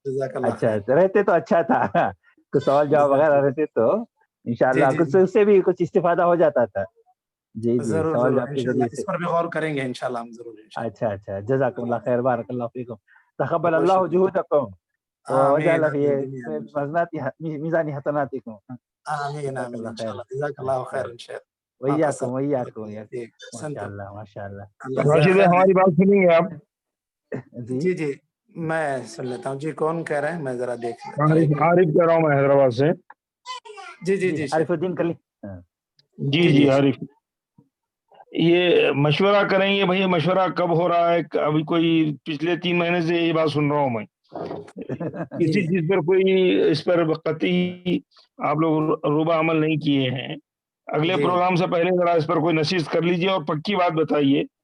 جزاک اللہ خیر۔ اچھا رہتے تو اچھا تھا، کچھ سوال جواب وغیرہ رہتے تو انشاءاللہ کچھ اس سے بھی کچھ استفادہ ہو جاتا تھا۔ جی ضرور سوال ضرور جواب کے ذریعے سے۔ اس پر بھی غور کریں گے انشاءاللہ ہم ضرور۔ اچھا جزاکم اللہ خیر، بارک اللہ فیکم، تقبل اللہ جہودکم وجعل فی میزان حسناتکم۔ آمین آمین انشاءاللہ۔ جزاک اللہ خیر انشاءاللہ۔ وإياكم ماشاءاللہ۔ راشد ہماری بات سنیں گے آپ؟ جی میں سن لیتا ہوں۔ جی کون کہہ رہے ہیں؟ میں ذرا دیکھ عارف کہہ رہا ہوں، میں حیدرآباد سے۔ جی عارف الدین کلی۔ جی عارف، یہ مشورہ کریں گے بھائی، مشورہ کب ہو رہا ہے؟ ابھی کوئی پچھلے 3 مہینے سے یہ بات سن رہا ہوں میں، کسی چیز پر کوئی اس پر قطعی آپ لوگ روبہ عمل نہیں کیے ہیں۔ اگلے پروگرام سے پہلے ذرا اس پر کوئی نشست کر لیجئے اور پکی بات بتائیے